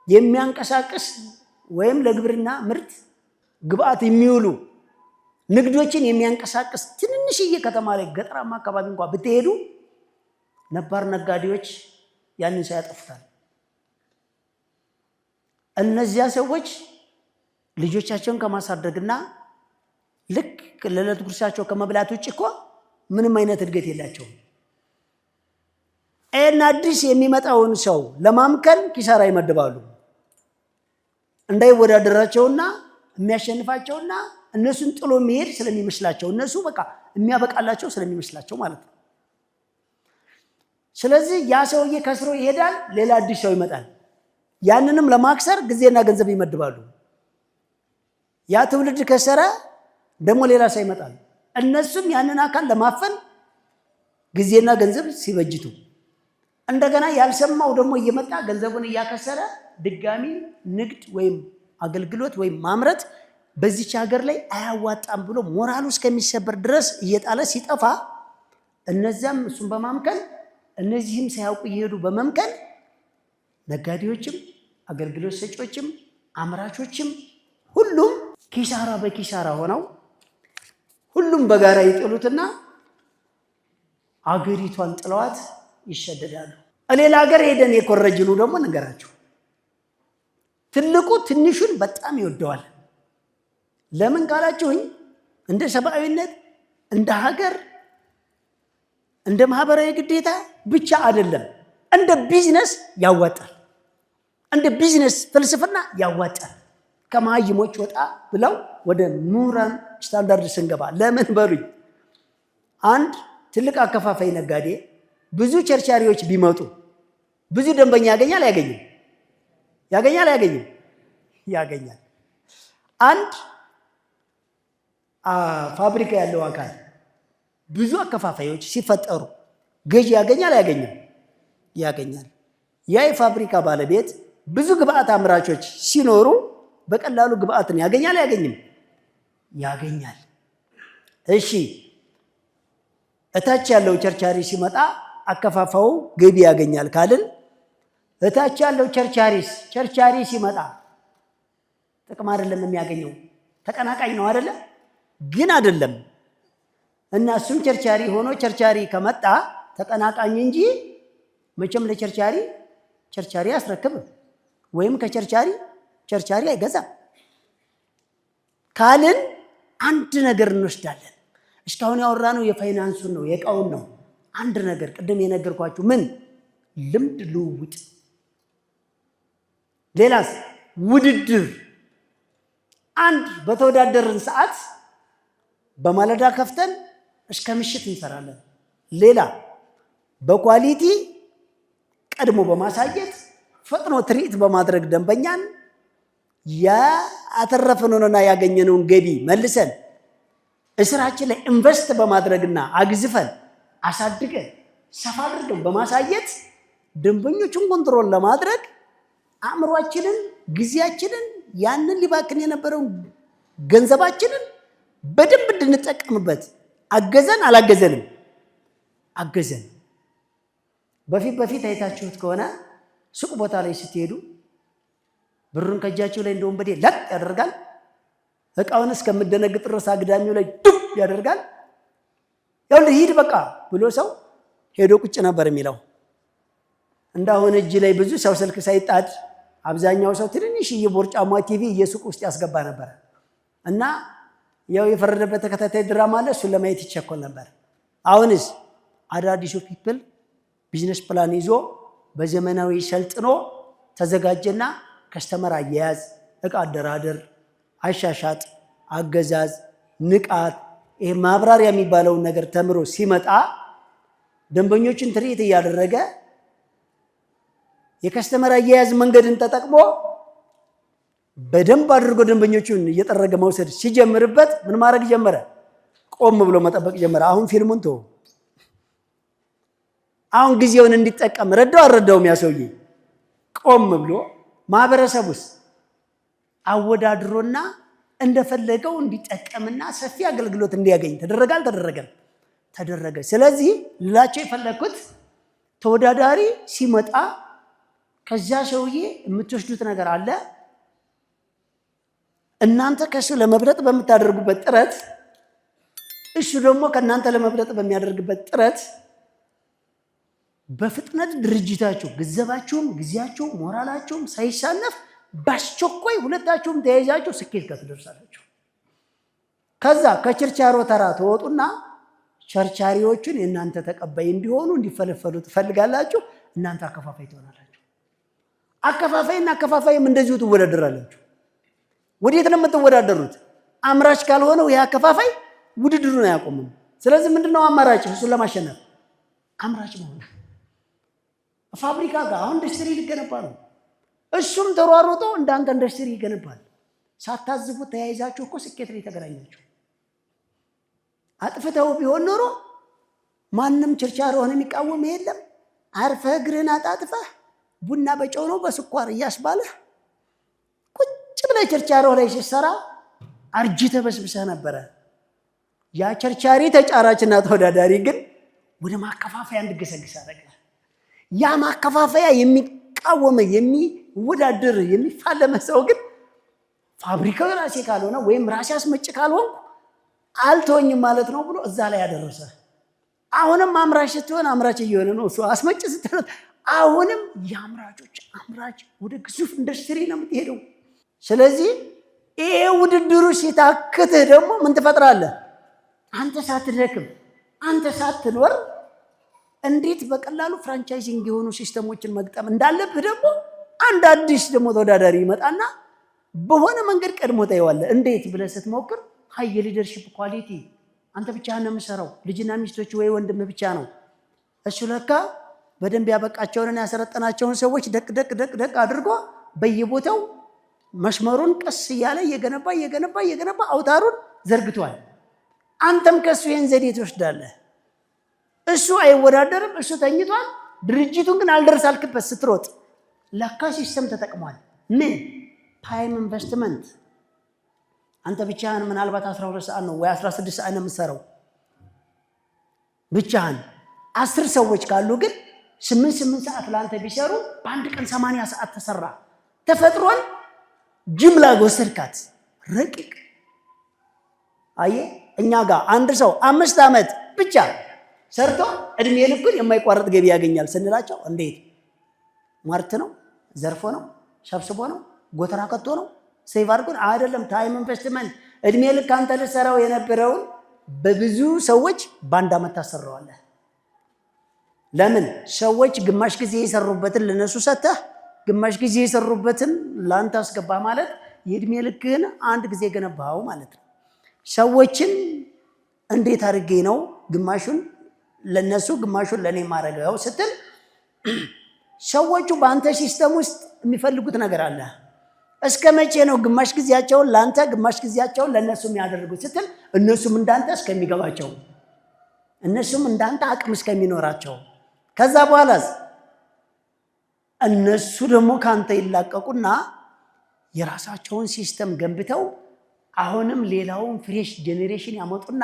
የሚያንቀሳቅስ ወይም ለግብርና ምርት ግብአት የሚውሉ ንግዶችን የሚያንቀሳቅስ ትንንሽዬ ከተማ ላይ ገጠራማ አካባቢ እንኳ ብትሄዱ ነባር ነጋዴዎች ያንን ሳያጠፉታል። እነዚያ ሰዎች ልጆቻቸውን ከማሳደግና ልክ ለዕለት ጉርሳቸው ከመብላት ውጭ እኮ ምንም አይነት እድገት የላቸውም። እና አዲስ የሚመጣውን ሰው ለማምከን ኪሳራ ይመድባሉ። እንዳይወዳደራቸውና የሚያሸንፋቸውና እነሱን ጥሎ የሚሄድ ስለሚመስላቸው እነሱ በቃ የሚያበቃላቸው ስለሚመስላቸው ማለት ነው። ስለዚህ ያ ሰውዬ ከስሮ ይሄዳል፣ ሌላ አዲስ ሰው ይመጣል። ያንንም ለማክሰር ጊዜና ገንዘብ ይመድባሉ። ያ ትውልድ ከሰረ ደግሞ ሌላ ሰው ይመጣል። እነሱም ያንን አካል ለማፈን ጊዜና ገንዘብ ሲበጅቱ እንደገና ያልሰማው ደግሞ እየመጣ ገንዘቡን እያከሰረ ድጋሚ ንግድ ወይም አገልግሎት ወይም ማምረት በዚች ሀገር ላይ አያዋጣም ብሎ ሞራሉ እስከሚሰበር ድረስ እየጣለ ሲጠፋ እነዚያም እሱን በማምከን እነዚህም ሳያውቁ እየሄዱ በመምከን ነጋዴዎችም አገልግሎት ሰጪዎችም አምራቾችም ሁሉም ኪሳራ በኪሳራ ሆነው ሁሉም በጋራ ይጥሉትና አገሪቷን ጥለዋት ይሸደዳሉ። ሌላ ሀገር ሄደን የኮረጅኑ ደግሞ ነገራቸው። ትልቁ ትንሹን በጣም ይወደዋል። ለምን ካላችሁኝ እንደ ሰብአዊነት እንደ ሀገር እንደ ማህበራዊ ግዴታ ብቻ አይደለም፣ እንደ ቢዝነስ ያዋጣል። እንደ ቢዝነስ ፍልስፍና ያዋጣል። ከመሃይሞች ወጣ ብለው ወደ ምሁራን ስታንዳርድ ስንገባ ለምን በሉኝ፣ አንድ ትልቅ አከፋፋይ ነጋዴ ብዙ ቸርቻሪዎች ቢመጡ ብዙ ደንበኛ ያገኛል አያገኝም? ያገኛል አያገኝም? ያገኛል። አንድ ፋብሪካ ያለው አካል ብዙ አከፋፋዮች ሲፈጠሩ ገዢ ያገኛል አያገኝም? ያገኛል። ያ የፋብሪካ ባለቤት ብዙ ግብአት አምራቾች ሲኖሩ በቀላሉ ግብአትን ያገኛል አያገኝም? ያገኛል። እሺ እታች ያለው ቸርቻሪ ሲመጣ አከፋፋው ገቢ ያገኛል ካልን እታች ያለው ቸርቻሪ ሲመጣ ጥቅም አይደለም የሚያገኘው፣ ተቀናቃኝ ነው አይደለ? ግን አይደለም። እና እሱም ቸርቻሪ ሆኖ ቸርቻሪ ከመጣ ተቀናቃኝ እንጂ መቼም ለቸርቻሪ አስረክብም ወይም ከቸርቻሪ አይገዛም ካልን አንድ ነገር እንወስዳለን። እስካሁን ያወራነው የፋይናንሱን ነው፣ የእቃውን ነው። አንድ ነገር ቅድም የነገርኳችሁ ምን ልምድ ልውውጥ፣ ሌላስ ውድድር። አንድ በተወዳደርን ሰዓት በማለዳ ከፍተን እስከ ምሽት እንሰራለን። ሌላ በኳሊቲ ቀድሞ በማሳየት ፈጥኖ ትርኢት በማድረግ ደንበኛን ያተረፍነውንና ያገኘነውን ገቢ መልሰን እስራችን ላይ ኢንቨስት በማድረግና አግዝፈን አሳድገን ሰፋ አድርገን በማሳየት ደንበኞችን ኮንትሮል ለማድረግ አእምሯችንን፣ ጊዜያችንን፣ ያንን ሊባክን የነበረውን ገንዘባችንን በደንብ እንድንጠቀምበት አገዘን አላገዘንም? አገዘን። በፊት አይታችሁት ከሆነ ሱቅ ቦታ ላይ ስትሄዱ ብሩን ከእጃቸው ላይ እንደ ወንበዴ ለጥ ያደርጋል። እቃውን እስከምደነግጥ ድረስ አግዳሚው ላይ ዱብ ያደርጋል። ይኸውልህ ሂድ በቃ ብሎ ሰው ሄዶ ቁጭ ነበር የሚለው። እንዳሁን እጅ ላይ ብዙ ሰው ስልክ ሳይጣድ አብዛኛው ሰው ትንንሽዬ ቦርጫማ ቲቪ የሱቅ ውስጥ ያስገባ ነበር እና ያው የፈረደበት ተከታታይ ድራማ አለ፣ እሱን ለማየት ይቸኮል ነበር። አሁንስ አዳዲሱ ፒፕል ቢዝነስ ፕላን ይዞ በዘመናዊ ሰልጥኖ ተዘጋጀና ከስተመር አያያዝ፣ እቃ አደራደር፣ አሻሻጥ፣ አገዛዝ፣ ንቃት፣ ይሄ ማብራሪያ የሚባለውን ነገር ተምሮ ሲመጣ ደንበኞችን ትርኢት እያደረገ የከስተመር አያያዝ መንገድን ተጠቅሞ በደንብ አድርጎ ደንበኞቹን እየጠረገ መውሰድ ሲጀምርበት ምን ማድረግ ጀመረ? ቆም ብሎ መጠበቅ ጀመረ። አሁን ፊልሙን ተው። አሁን ጊዜውን እንዲጠቀም ረዳው አልረዳውም? ያ ሰውዬ ቆም ብሎ ማህበረሰቡስ አወዳድሮና እንደፈለገው እንዲጠቀምና ሰፊ አገልግሎት እንዲያገኝ ተደረገ አልተደረገም? ተደረገ። ስለዚህ ልላቸው የፈለኩት ተወዳዳሪ ሲመጣ ከዛ ሰውዬ የምትወስዱት ነገር አለ። እናንተ ከሱ ለመብለጥ በምታደርጉበት ጥረት፣ እሱ ደግሞ ከእናንተ ለመብለጥ በሚያደርግበት ጥረት በፍጥነት ድርጅታችሁ ገንዘባችሁም ጊዜያችሁም ሞራላችሁም ሳይሳነፍ በአስቸኳይ ሁለታችሁም ተያይዛችሁ ስኬት ጋር ትደርሳላችሁ። ከዛ ከችርቻሮ ተራ ተወጡና ቸርቻሪዎቹን የእናንተ ተቀባይ እንዲሆኑ እንዲፈለፈሉ ትፈልጋላችሁ። እናንተ አከፋፋይ ትሆናላችሁ። አከፋፋይና አከፋፋይም እንደዚሁ ትወዳደራላችሁ። ወዴት ነው የምትወዳደሩት? አምራች ካልሆነው ይህ አከፋፋይ ውድድሩን አያቆምም። ስለዚህ ምንድነው አማራጭ? እሱን ለማሸነፍ አምራች መሆን። ፋብሪካ ጋር አሁን ኢንዱስትሪ ሊገነባ ነው። እሱም ተሯሩጦ እንዳንተ ኢንዱስትሪ ይገነባል። ሳታዝቡት ተያይዛችሁ እኮ ስኬት ላይ ተገናኛችሁ። አጥፍተው ቢሆን ኖሮ ማንም ችርቻሮህን የሚቃወም የለም። አርፈህ እግርህን አጣጥፈህ ቡና በጨው ነው በስኳር እያስባለህ ቁጭ ብለህ ችርቻሮህ ላይ ስትሰራ አርጅተህ በስብሰህ ነበረ። ያ ቸርቻሪ ተጫራችና ተወዳዳሪ ግን ወደ ማከፋፈያ እንድገሰግስ አደረገ። ያ ማከፋፈያ የሚቃወመ የሚወዳደር የሚፋለመ ሰው ግን ፋብሪካው ራሴ ካልሆነ ወይም ራሴ አስመጭ ካልሆንኩ አልተወኝም ማለት ነው ብሎ እዛ ላይ ያደረሰ። አሁንም አምራች ስትሆን አምራች እየሆነ ነው እሱ። አስመጭ ስትሆን አሁንም የአምራቾች አምራች ወደ ግዙፍ ኢንዱስትሪ ነው የምትሄደው። ስለዚህ ይሄ ውድድሩ ሲታክትህ ደግሞ ምን ትፈጥራለህ? አንተ ሳትደክም አንተ ሳትኖር እንዴት በቀላሉ ፍራንቻይዚንግ የሆኑ ሲስተሞችን መግጠም እንዳለብህ ደግሞ አንድ አዲስ ደግሞ ተወዳዳሪ ይመጣና በሆነ መንገድ ቀድሞ ታየዋለህ። እንዴት ብለህ ስትሞክር ሃይ የሊደርሺፕ ኳሊቲ አንተ ብቻህን ነው የምትሰራው፣ ልጅና ሚስቶች ወይ ወንድም ብቻ ነው። እሱ ለካ በደንብ ያበቃቸውንና ያሰለጠናቸውን ሰዎች ደቅ አድርጎ በየቦታው መስመሩን ቀስ እያለ እየገነባ አውታሩን ዘርግቷል። አንተም ከሱ ይህን ዘዴ ትወስዳለህ። እሱ አይወዳደርም፣ እሱ ተኝቷል። ድርጅቱን ግን አልደርስ አልክበት ስትሮጥ ለካ ሲስተም ተጠቅሟል። ምን ታይም ኢንቨስትመንት። አንተ ብቻህን ምናልባት 12 ሰዓት ነው ወይ 16 ሰዓት ነው የምትሰራው ብቻህን። 10 ሰዎች ካሉ ግን 8 ሰዓት ለአንተ ቢሰሩ በአንድ ቀን 80 ሰዓት ተሰራ። ተፈጥሯል። ጅምላ ወሰድካት። ረቂቅ አየህ። እኛ ጋር አንድ ሰው 5 ዓመት ብቻ ሰርቶ እድሜ ልኩን የማይቋረጥ ገቢ ያገኛል ስንላቸው እንዴት ማርት ነው፣ ዘርፎ ነው፣ ሰብስቦ ነው፣ ጎተራ ከቶ ነው፣ ሴቭ አድርጎ አይደለም። ታይም ኢንቨስትመንት። እድሜ ልክ አንተ ልትሰራው የነበረውን በብዙ ሰዎች በአንድ ዓመት ታሰራዋለህ። ለምን? ሰዎች ግማሽ ጊዜ የሰሩበትን ለነሱ ሰጥተህ ግማሽ ጊዜ የሰሩበትን ለአንተ አስገባ ማለት የእድሜ ልክህን አንድ ጊዜ ገነባው ማለት ነው። ሰዎችን እንዴት አድርጌ ነው ግማሹን ለነሱ ግማሹን ለኔ ማረገው ስትል ሰዎቹ በአንተ ሲስተም ውስጥ የሚፈልጉት ነገር አለ። እስከ መቼ ነው ግማሽ ጊዜያቸውን ለአንተ ግማሽ ጊዜያቸውን ለነሱ የሚያደርጉት ስትል እነሱም እንዳንተ እስከሚገባቸው እነሱም እንዳንተ አቅም እስከሚኖራቸው ከዛ በኋላስ እነሱ ደግሞ ካንተ ይላቀቁና የራሳቸውን ሲስተም ገንብተው አሁንም ሌላውን ፍሬሽ ጄኔሬሽን ያመጡና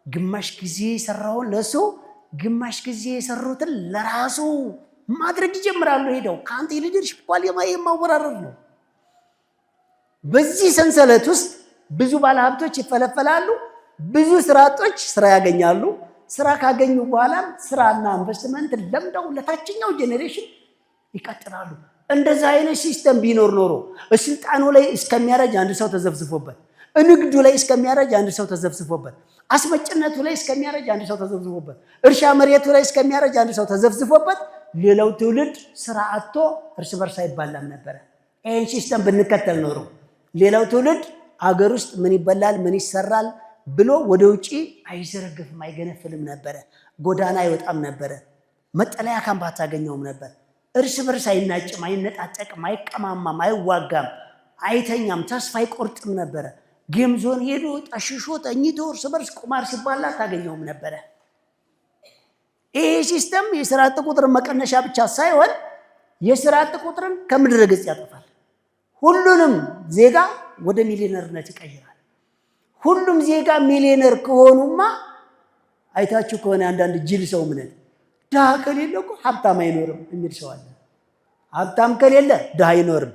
ግማሽ ጊዜ የሰራውን ለሱ ግማሽ ጊዜ የሰሩትን ለራሱ ማድረግ ይጀምራሉ። ሄደው ካንተ ሊደርሺፕ ኳሊቲ የማወራረድ ነው። በዚህ ሰንሰለት ውስጥ ብዙ ባለሀብቶች ይፈለፈላሉ። ብዙ ስራ አጦች ስራ ያገኛሉ። ስራ ካገኙ በኋላ ስራና ኢንቨስትመንት ለምደው ለታችኛው ጄኔሬሽን ይቀጥላሉ። እንደዛ አይነት ሲስተም ቢኖር ኖሮ ስልጣኑ ላይ እስከሚያረጅ አንድ ሰው ተዘብዝፎበት፣ ንግዱ ላይ እስከሚያረጅ አንድ ሰው ተዘብዝፎበት፣ አስመጭነቱ ላይ እስከሚያረጅ አንድ ሰው ተዘብዝፎበት፣ እርሻ መሬቱ ላይ እስከሚያረጅ አንድ ሰው ተዘብዝፎበት፣ ሌላው ትውልድ ስራ አጥቶ እርስ በርስ አይባላም ነበረ። ይህን ሲስተም ብንከተል ኖሮ ሌላው ትውልድ አገር ውስጥ ምን ይበላል ምን ይሰራል ብሎ ወደ ውጪ አይዘረግፍም አይገነፍልም ነበረ። ጎዳና አይወጣም ነበረ። መጠለያ ካምፕ አታገኘውም ነበር። እርስ በርስ አይናጭም፣ አይነጣጠቅም፣ አይቀማማም፣ አይዋጋም፣ አይተኛም፣ ተስፋ አይቆርጥም ነበረ። ጌም ዞን ሄዶ ጠሽሾ ተኝቶ እርስ በርስ ቁማር ሲባላ አታገኘውም ነበረ። ይሄ ሲስተም የስራ አጥ ቁጥርን መቀነሻ ብቻ ሳይሆን የስራ አጥ ቁጥርን ከምድረ ገጽ ያጠፋል። ሁሉንም ዜጋ ወደ ሚሊዮነርነት ይቀይራል። ሁሉም ዜጋ ሚሊዮነር ከሆኑማ አይታችሁ ከሆነ አንዳንድ ጅል ሰው ምነት ድሃ ከሌለ እኮ ሀብታም አይኖርም የሚል ሰው አለ። ሀብታም ከሌለ ድሃ አይኖርም፣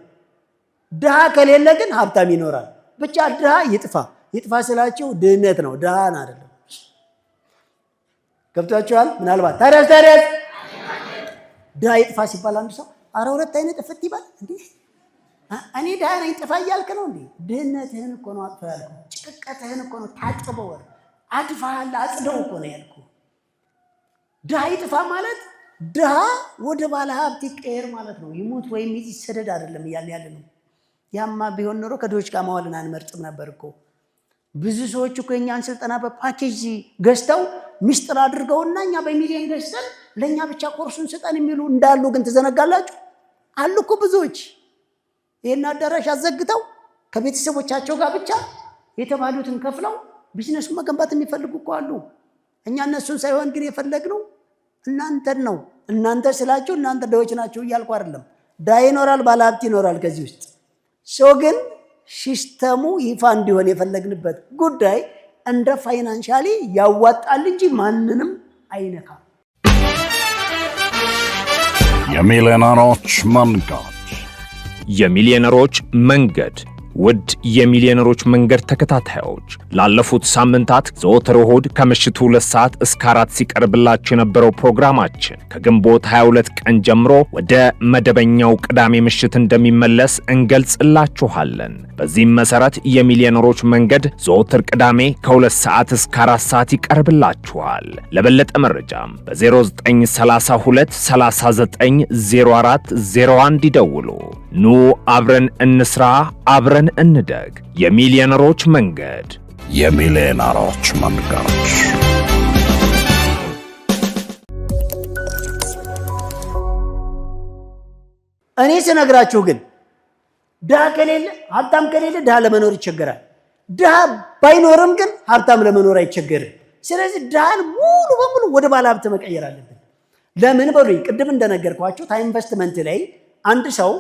ድሃ ከሌለ ግን ሀብታም ይኖራል። ብቻ ድሃ ይጥፋ ስላችሁ ድህነት ነው፣ ድሃን አይደለም። ገብቷችኋል? ምናልባት ታዲያ ድሃ ይጥፋ ሲባል አንድ ሰው አረ ሁለት አይነት ጥፍት ይባል እንዴ? እኔ ድሃ ነኝ ጥፋ እያልክ ነው እንዴ? ድህነትህን እኮ ነው አጥፋ ያልኩህ። ጭቅቀትህን እኮ ነው ታጥበው አጥፋሃል፣ አጽደው እኮ ነው ያልኩህ። ድሃ ይጥፋ ማለት ድሃ ወደ ባለ ሀብት ይቀየር ማለት ነው። ይሙት ወይም ይሰደድ አይደለም እያልን ያለ ነው። ያማ ቢሆን ኖሮ ከድሆች ጋር ማዋልን አንመርጥም ነበር እኮ። ብዙ ሰዎች እኮ የኛን ስልጠና በፓኬጅ ገዝተው ሚስጥር አድርገውና እኛ በሚሊዮን ገዝተን ለእኛ ብቻ ኮርሱን ስጠን የሚሉ እንዳሉ ግን ትዘነጋላችሁ። አሉ እኮ ብዙዎች ይህን አዳራሽ አዘግተው ከቤተሰቦቻቸው ጋር ብቻ የተባሉትን ከፍለው ቢዝነሱን መገንባት የሚፈልጉ እኮ አሉ። እኛ እነሱን ሳይሆን ግን የፈለግነው እናንተን ነው። እናንተ ስላችሁ እናንተ ድሆች ናችሁ እያልኩ አይደለም። ድሃ ይኖራል፣ ባለሀብት ይኖራል ከዚህ ውስጥ ሰው ግን ሲስተሙ ይፋ እንዲሆን የፈለግንበት ጉዳይ እንደ ፋይናንሻሊ ያዋጣል እንጂ ማንንም አይነካም። የሚሊዮነሮች መንገድ የሚሊዮነሮች መንገድ። ውድ የሚሊዮነሮች መንገድ ተከታታዮች ላለፉት ሳምንታት ዘወትር እሁድ ከምሽቱ 2 ሰዓት እስከ 4 ሲቀርብላችሁ የነበረው ፕሮግራማችን ከግንቦት 22 ቀን ጀምሮ ወደ መደበኛው ቅዳሜ ምሽት እንደሚመለስ እንገልጽላችኋለን። በዚህም መሰረት የሚሊዮነሮች መንገድ ዘወትር ቅዳሜ ከ2 ሰዓት እስከ 4 ሰዓት ይቀርብላችኋል። ለበለጠ መረጃም በ0932 39 04 01 ይደውሉ። ኑ አብረን እንስራ፣ አብረን እንደግ። የሚሊዮነሮች መንገድ የሚሊዮነሮች መንገድ። እኔ ስነግራችሁ ግን ድሃ ከሌለ ሀብታም ከሌለ ድሃ ለመኖር ይቸገራል። ድሃ ባይኖርም ግን ሀብታም ለመኖር አይቸገርም። ስለዚህ ድሃን ሙሉ በሙሉ ወደ ባለ ሀብት መቀየር አለብን። ለምን በሉኝ፣ ቅድም እንደነገርኳችሁ ታይም ኢንቨስትመንት ላይ አንድ ሰው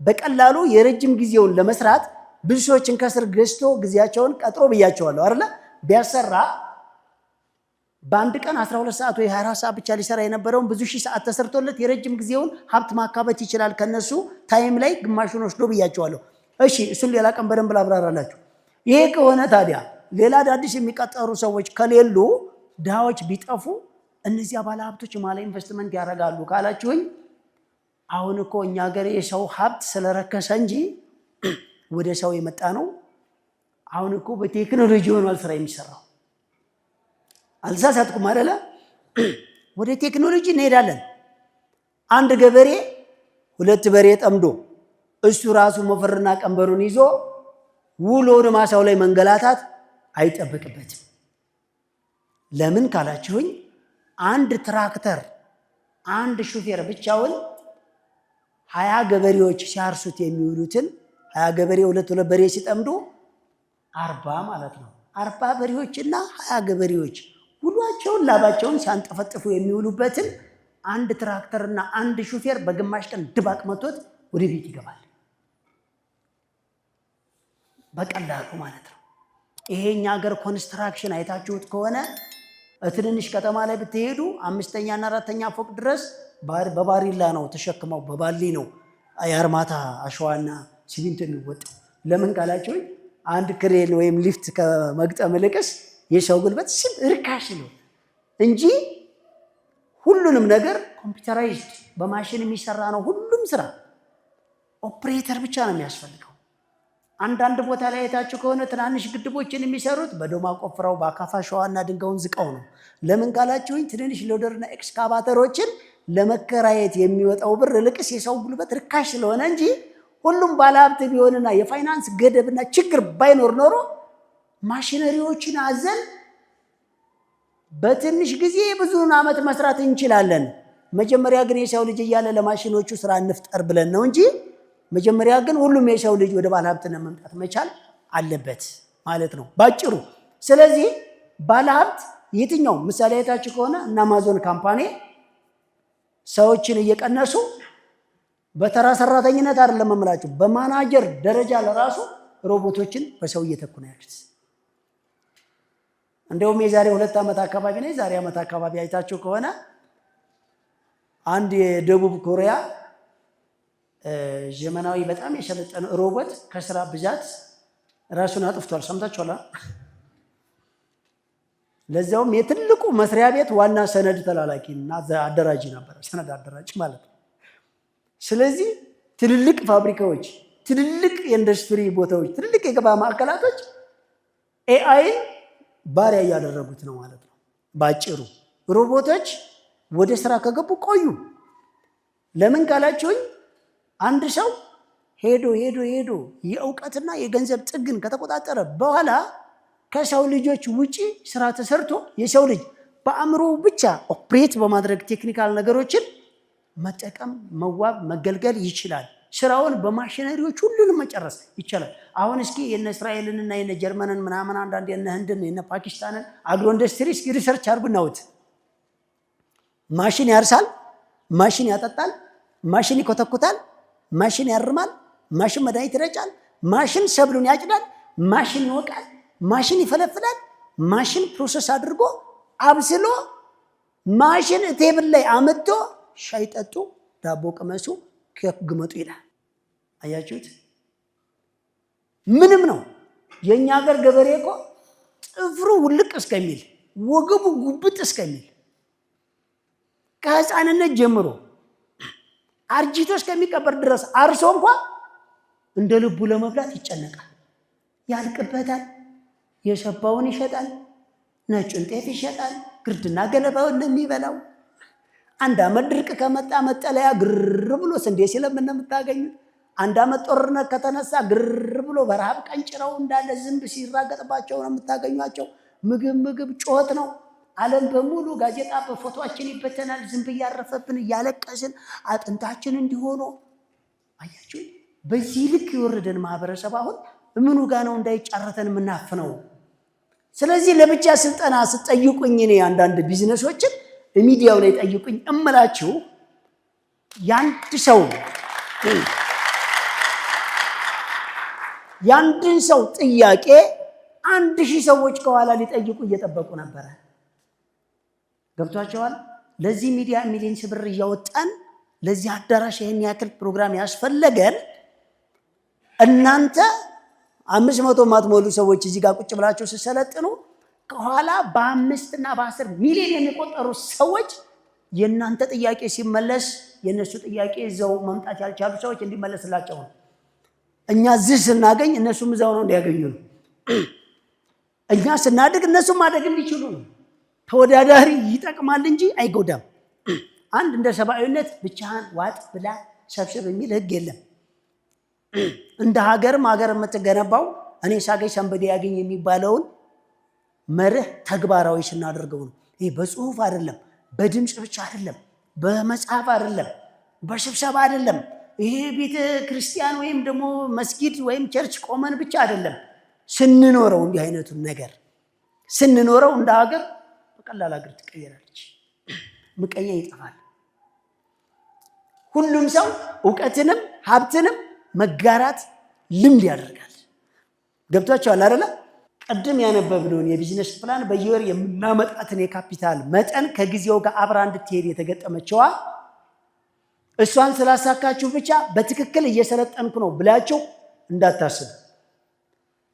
በቀላሉ የረጅም ጊዜውን ለመስራት ብዙ ሰዎችን ከስር ገዝቶ ጊዜያቸውን ቀጥሮ ብያቸዋለሁ አይደለ? ቢያሰራ በአንድ ቀን 12 ሰዓት ወይ 24 ሰዓት ብቻ ሊሰራ የነበረውን ብዙ ሺህ ሰዓት ተሰርቶለት የረጅም ጊዜውን ሀብት ማካበት ይችላል ከነሱ ታይም ላይ ግማሹን ወስዶ ብያቸዋለሁ። እሺ እሱን ሌላ ቀን በደንብ ላብራራላችሁ። ይሄ ከሆነ ታዲያ ሌላ አዳዲስ የሚቀጠሩ ሰዎች ከሌሉ ድሃዎች ቢጠፉ እነዚያ ባለ ሀብቶች ማለ ኢንቨስትመንት ያደርጋሉ ካላችሁኝ፣ አሁን እኮ እኛ ሀገር የሰው ሀብት ስለረከሰ እንጂ ወደ ሰው የመጣ ነው። አሁን እኮ በቴክኖሎጂ ሆኗል ስራ የሚሰራው። አልሳሳትኩም አይደለ? ወደ ቴክኖሎጂ እንሄዳለን። አንድ ገበሬ 2 በሬ ጠምዶ እሱ ራሱ ሞፈርና ቀንበሩን ይዞ ውሎውን ማሳው ላይ መንገላታት አይጠበቅበትም። ለምን ካላችሁኝ፣ አንድ ትራክተር አንድ ሹፌር ብቻውን 20 ገበሬዎች ሲያርሱት የሚውሉትን 20 ገበሬ 2 በሬ ሲጠምዱ 40 ማለት ነው። 40 በሬዎችና 20 ገበሬዎች ውሏቸውን ላባቸውን ሲያንጠፈጥፉ የሚውሉበትን አንድ ትራክተርና አንድ ሹፌር በግማሽ ቀን ድባቅ መቶት ወደ ቤት ይገባል። በቀላሉ ማለት ነው። ይሄኛ ሀገር ኮንስትራክሽን አይታችሁት ከሆነ ትንንሽ ከተማ ላይ ብትሄዱ 5ኛና 4ኛ ፎቅ ድረስ በባሪላ ነው ተሸክመው በባሊ ነው የአርማታ አሸዋና ሲሚንቶ የሚወጣው። ለምን ካላችሁ አንድ ክሬን ወይም ሊፍት ከመግጠም ልቅስ የሰው ጉልበት ስም ርካሽ ነው እንጂ ሁሉንም ነገር ኮምፒውተራይዝድ በማሽን የሚሰራ ነው። ሁሉም ስራ ኦፕሬተር ብቻ ነው የሚያስፈልገው። አንዳንድ ቦታ ላይ አይታችሁ ከሆነ ትናንሽ ግድቦችን የሚሰሩት በዶማ ቆፍረው በአካፋ ሸዋና ድንጋዩን ዝቀው ነው። ለምን ካላችሁኝ ትንንሽ ሎደርና ኤክስካቫተሮችን ለመከራየት የሚወጣው ብር ልቅስ የሰው ጉልበት ርካሽ ስለሆነ እንጂ ሁሉም ባለሀብት ቢሆንና የፋይናንስ ገደብና ችግር ባይኖር ኖሮ ማሽነሪዎችን አዘን በትንሽ ጊዜ ብዙውን ዓመት መስራት እንችላለን። መጀመሪያ ግን የሰው ልጅ እያለ ለማሽኖቹ ስራ እንፍጠር ብለን ነው እንጂ መጀመሪያ ግን ሁሉም የሰው ልጅ ወደ ባለሀብትነት መምጣት መቻል አለበት ማለት ነው ባጭሩ። ስለዚህ ባለሀብት የትኛው ምሳሌ አይታችሁ ከሆነ እና አማዞን ካምፓኒ ሰዎችን እየቀነሱ በተራ ሰራተኝነት አይደለም የምላችሁ፣ በማናጀር ደረጃ ለራሱ ሮቦቶችን በሰው እየተኩ ነው ያሉት። እንደውም የዛሬ 2 ዓመት አካባቢ ነው የዛሬ ዓመት አካባቢ አይታችሁ ከሆነ አንድ የደቡብ ኮሪያ ዘመናዊ በጣም የሰለጠነ ሮቦት ከስራ ብዛት ራሱን አጥፍቷል። ሰምታችኋል? ለዛውም የትልቁ መስሪያ ቤት ዋና ሰነድ ተላላኪና አደራጅ ነበር፣ ሰነድ አደራጅ ማለት ነው። ስለዚህ ትልልቅ ፋብሪካዎች፣ ትልልቅ የኢንዱስትሪ ቦታዎች፣ ትልልቅ የገበያ ማዕከላቶች ኤአይን ባሪያ እያደረጉት ነው ማለት ነው ባጭሩ። ሮቦቶች ወደ ስራ ከገቡ ቆዩ። ለምን ካላችሁኝ አንድ ሰው ሄዶ የእውቀትና የገንዘብ ጥግን ከተቆጣጠረ በኋላ ከሰው ልጆች ውጪ ስራ ተሰርቶ የሰው ልጅ በአእምሮ ብቻ ኦፕሬት በማድረግ ቴክኒካል ነገሮችን መጠቀም፣ መዋብ፣ መገልገል ይችላል። ስራውን በማሽነሪዎች ሁሉንም መጨረስ ይቻላል። አሁን እስኪ የነ እስራኤልንና የነ ጀርመንን ምናምን አንዳንድ የነ ህንድን የነ ፓኪስታንን አግሮ ኢንዱስትሪ እስኪ ሪሰርች አድርጉናውት። ማሽን ያርሳል፣ ማሽን ያጠጣል፣ ማሽን ይኮተኩታል፣ ማሽን ያርማል፣ ማሽን መድኃኒት ይረጫል፣ ማሽን ሰብሉን ያጭዳል፣ ማሽን ይወቃል፣ ማሽን ይፈለፍላል፣ ማሽን ፕሮሰስ አድርጎ አብስሎ ማሽን ቴብል ላይ አመጥቶ ሻይ ጠጡ፣ ዳቦ ቅመሱ፣ ኬክ ግመጡ ይላል። አያችሁት? ምንም ነው። የኛ ሀገር ገበሬ እኮ ጥፍሩ ውልቅ እስከሚል ወገቡ ጉብጥ እስከሚል ከህፃንነት ጀምሮ አርጅቶ እስከሚቀበር ድረስ አርሶ እንኳን እንደ ልቡ ለመብላት ይጨነቃል፣ ያልቅበታል። የሰባውን ይሸጣል፣ ነጩን ጤፍ ይሸጣል፣ ግርድና ገለባውን ነው የሚበላው። አንድ ዓመት ድርቅ ከመጣ መጠለያ ግር ብሎ ስንዴ ሲለምን ነው የምታገኙት። አንድ ዓመት ጦርነት ከተነሳ ግር ብሎ ብሎ በረሃብ ቀንጭረው እንዳለ ዝንብ ሲራገጥባቸው ነው የምታገኟቸው። ምግብ ጩኸት ነው። ዓለም በሙሉ ጋዜጣ በፎቶአችን ይበተናል። ዝንብ እያረፈብን እያለቀስን አጥንታችን እንዲሆኑ አያችሁ። በዚህ ልክ የወረደን ማህበረሰብ አሁን ምኑ ጋር ነው እንዳይጫረተን የምናፍነው? ስለዚህ ለብቻ ስልጠና ስጠይቁኝ እኔ አንዳንድ ቢዝነሶችን ሚዲያው ላይ ጠይቁኝ እምላችሁ ያንድን ሰው ጥያቄ 1000 ሰዎች ከኋላ ሊጠይቁ እየጠበቁ ነበረ። ገብቷቸዋል። ለዚህ ሚዲያ ሚሊዮን ብር እያወጣን ለዚህ አዳራሽ ይሄን ያክል ፕሮግራም ያስፈለገን እናንተ 500 ማትሞሉ ሰዎች እዚህ ጋር ቁጭ ብላችሁ ሲሰለጥኑ ከኋላ በ5 እና በ10 ሚሊዮን የሚቆጠሩ ሰዎች የእናንተ ጥያቄ ሲመለስ የነሱ ጥያቄ እዛው መምጣት ያልቻሉ ሰዎች እንዲመለስላቸው ነው። እኛ እዚህ ስናገኝ እነሱም እዛው ነው እንዲያገኙ ነው። እኛ ስናድግ እነሱም ማደግ እንዲችሉ ነው። ተወዳዳሪ ይጠቅማል እንጂ አይጎዳም። አንድ እንደ ሰብአዊነት ብቻህን ዋጥ ብላ ሰብስብ የሚል ህግ የለም። እንደ ሀገርም ሀገር የምትገነባው እኔ ሳገኝ ሰንበዴ ያገኝ የሚባለውን መርህ ተግባራዊ ስናደርገው ነው። ይሄ በጽሁፍ አይደለም፣ በድምፅ ብቻ አይደለም፣ በመጽሐፍ አይደለም፣ በስብሰባ አይደለም። ይሄ ቤተ ክርስቲያን ወይም ደግሞ መስጊድ ወይም ቸርች ቆመን ብቻ አይደለም። ስንኖረው እንዲህ አይነቱን ነገር ስንኖረው እንደ ሀገር በቀላል ሀገር ትቀየራለች። ምቀኛ ይጠፋል። ሁሉም ሰው እውቀትንም ሀብትንም መጋራት ልምድ ያደርጋል። ገብቷቸዋል አይደለ? ቀደም ያነበብነውን የቢዝነስ ፕላን በየወር የምናመጣትን የካፒታል መጠን ከጊዜው ጋር አብራ እንድትሄድ የተገጠመችዋ እሷን ስላሳካችሁ ብቻ በትክክል እየሰለጠንኩ ነው ብላችሁ እንዳታስቡ።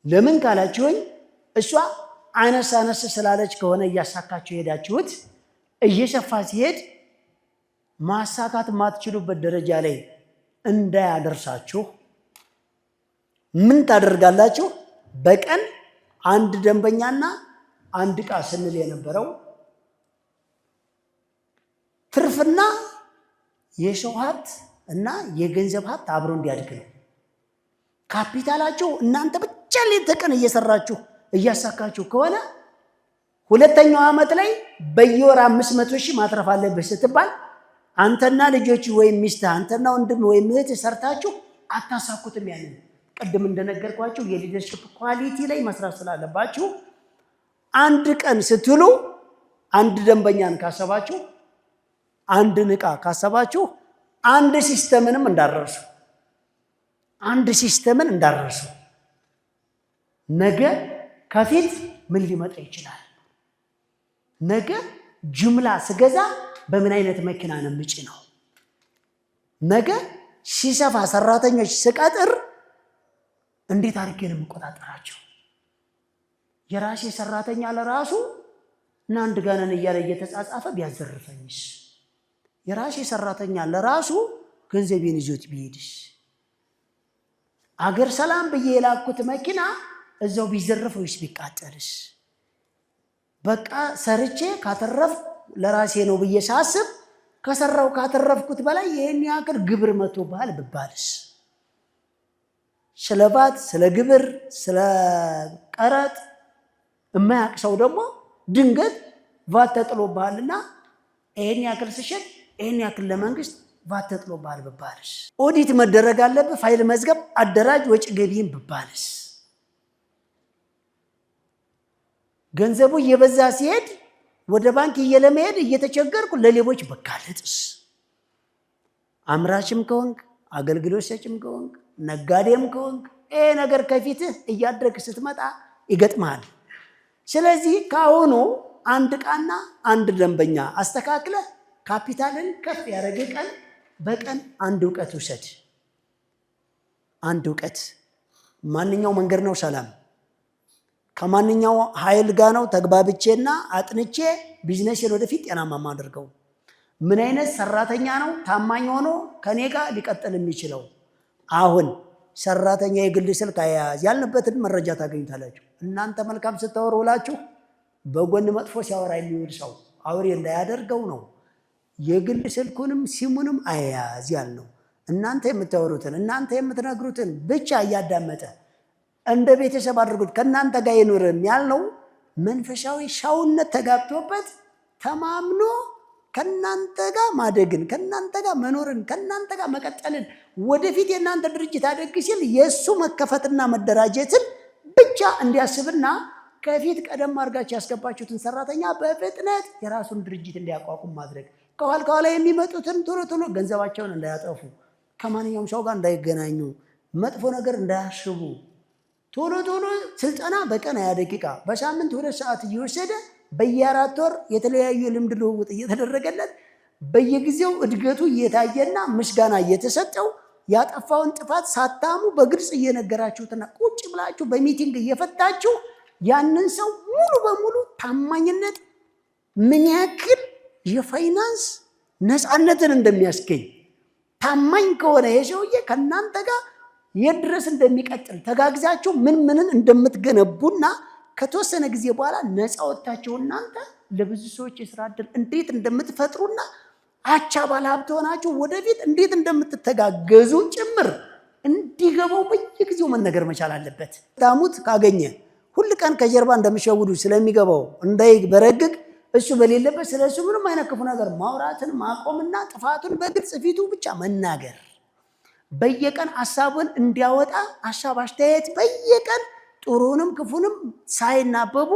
ለምን ካላችሁኝ እሷ አነስ ስላለች ከሆነ እያሳካችሁ ሄዳችሁት እየሰፋ ሲሄድ ማሳካት ማትችሉበት ደረጃ ላይ እንዳያደርሳችሁ ምን ታደርጋላችሁ? በቀን አንድ ደንበኛና አንድ ዕቃ ስንል የነበረው ትርፍና የሰው ሀብት እና የገንዘብ ሀብት አብሮ እንዲያድግ ነው። ካፒታላችሁ እናንተ ብቻ ሌት ተቀን እየሰራችሁ እያሳካችሁ ከሆነ ሁለተኛው ዓመት ላይ በየወር 500,000 ማትረፍ አለብህ ስትባል አንተና ልጆች ወይም ሚስት አንተና ወንድም ወይም እህት ሰርታችሁ አታሳኩትም። ያንን ቅድም እንደነገርኳችሁ የሊደርሺፕ ኳሊቲ ላይ መስራት ስላለባችሁ አንድ ቀን ስትሉ አንድ ደንበኛን ካሰባችሁ አንድን ዕቃ ካሰባችሁ አንድ ሲስተምንም እንዳረሱ ነገ ከፊት ምን ሊመጣ ይችላል? ነገ ጅምላ ስገዛ በምን አይነት መኪና ነው የምጭነው? ነገ ሲሰፋ ሰራተኞች ስቀጥር እንዴት አድርጌ ነው የምቆጣጠራቸው? የራሴ ሰራተኛ ለራሱ እና አንድ ጋነን እያለ እየተጻጻፈ ቢያዘርፈኝስ? የራሴ ሰራተኛ ለራሱ ገንዘቤን ይዞት ቢሄድስ? አገር ሰላም ብዬ የላኩት መኪና እዛው ቢዘረፍ ወይስ ቢቃጠልስ? በቃ ሰርቼ ካተረፍ ለራሴ ነው ብዬ ሳስብ ከሰራው ካተረፍኩት በላይ ይሄን ያክል ግብር መጥቶብሃል ብባልስ? ስለ ባት፣ ስለ ግብር፣ ስለ ቀረጥ የማያውቅ ሰው ደግሞ ድንገት ቫት ተጥሎብሃልና ይሄን ያክል ስሸጥ ይሄን ያክል ለመንግስት ቫት ተጥሎብሃል ብባልስ? ኦዲት መደረግ አለብህ፣ ፋይል መዝገብ አደራጅ፣ ወጪ ገቢን ብባልስ? ገንዘቡ እየበዛ ሲሄድ ወደ ባንክ እየለመሄድ እየተቸገርኩ ለሌቦች በጋለጥስ? አምራችም ከሆንክ አገልግሎት ሰጭም ከሆንክ ነጋዴም ከሆንክ ይሄ ነገር ከፊትህ እያደረግ ስትመጣ ይገጥማል። ስለዚህ ካሁኑ አንድ ዕቃና አንድ ደንበኛ አስተካክለህ ካፒታልን ከፍ ያደረገ ቀን በቀን አንድ እውቀት ውሰድ። አንድ እውቀት ማንኛው መንገድ ነው ሰላም? ከማንኛው ኃይል ጋር ነው ተግባብቼና አጥንቼ ቢዝነስን ወደፊት ጤናማ ማድርገው? ምን አይነት ሰራተኛ ነው ታማኝ ሆኖ ከኔ ጋር ሊቀጥል የሚችለው? አሁን ሰራተኛ የግል ስልክ አያያዝ ያልንበትን መረጃ ታገኙታላችሁ። እናንተ መልካም ስታወሩ ውላችሁ በጎን መጥፎ ሲያወራ የሚውል ሰው አውሬ እንዳያደርገው ነው የግል ስልኩንም ሲሙንም አያያዝ ያልነው። እናንተ የምታወሩትን እናንተ የምትነግሩትን ብቻ እያዳመጠ እንደ ቤተሰብ አድርጉት ከናንተ ጋር ይኑርም ያልነው መንፈሳዊ ሻውነት ተጋብቶበት ተማምኖ ከናንተ ጋር ማደግን ከናንተ ጋር መኖርን ከናንተ ጋር መቀጠልን ወደፊት የናንተ ድርጅት አደግ ሲል የሱ መከፈትና መደራጀትን ብቻ እንዲያስብና ከፊት ቀደም አድርጋችሁ ያስገባችሁትን ሰራተኛ በፍጥነት የራሱን ድርጅት እንዲያቋቁም ማድረግ ከኋላ የሚመጡትን ቶሎ ገንዘባቸውን እንዳያጠፉ ከማንኛውም ሰው ጋር እንዳይገናኙ መጥፎ ነገር እንዳያስቡ ቶሎ ስልጠና በቀን 20 ደቂቃ በሳምንት 2 ሰዓት እየወሰደ በየ4 ወር የተለያዩ ልምድ ልውውጥ እየተደረገለት በየጊዜው እድገቱ እየታየና ምስጋና እየተሰጠው ያጠፋውን ጥፋት ሳታሙ በግልጽ እየነገራችሁትና ቁጭ ብላችሁ በሚቲንግ እየፈታችሁ ያንን ሰው ሙሉ በሙሉ ታማኝነት ምን ያክል የፋይናንስ ነፃነትን እንደሚያስገኝ ታማኝ ከሆነ የሰውዬ ከናንተ ጋር የድረስ እንደሚቀጥል ተጋግዛችሁ ምንን እንደምትገነቡና ከተወሰነ ጊዜ በኋላ ነፃ ወጣችሁ እናንተ ለብዙ ሰዎች የሥራ ዕድል እንዴት እንደምትፈጥሩና አቻ ባለሀብት ሆናችሁ ወደፊት እንዴት እንደምትተጋገዙ ጭምር እንዲገባው በየጊዜው መነገር መቻል አለበት። ታሙት ካገኘ ሁሉ ቀን ከጀርባ እንደምሸውዱ ስለሚገባው እንዳይበረግግ እሱ በሌለበት ስለሱ ምንም አይነት ክፉ ነገር ማውራትን ማቆምና ጥፋቱን በግልጽ ፊቱ ብቻ መናገር በየቀን ሐሳቡን እንዲያወጣ ሐሳብ አስተያየት በየቀን ጥሩንም ክፉንም ሳይናበቡ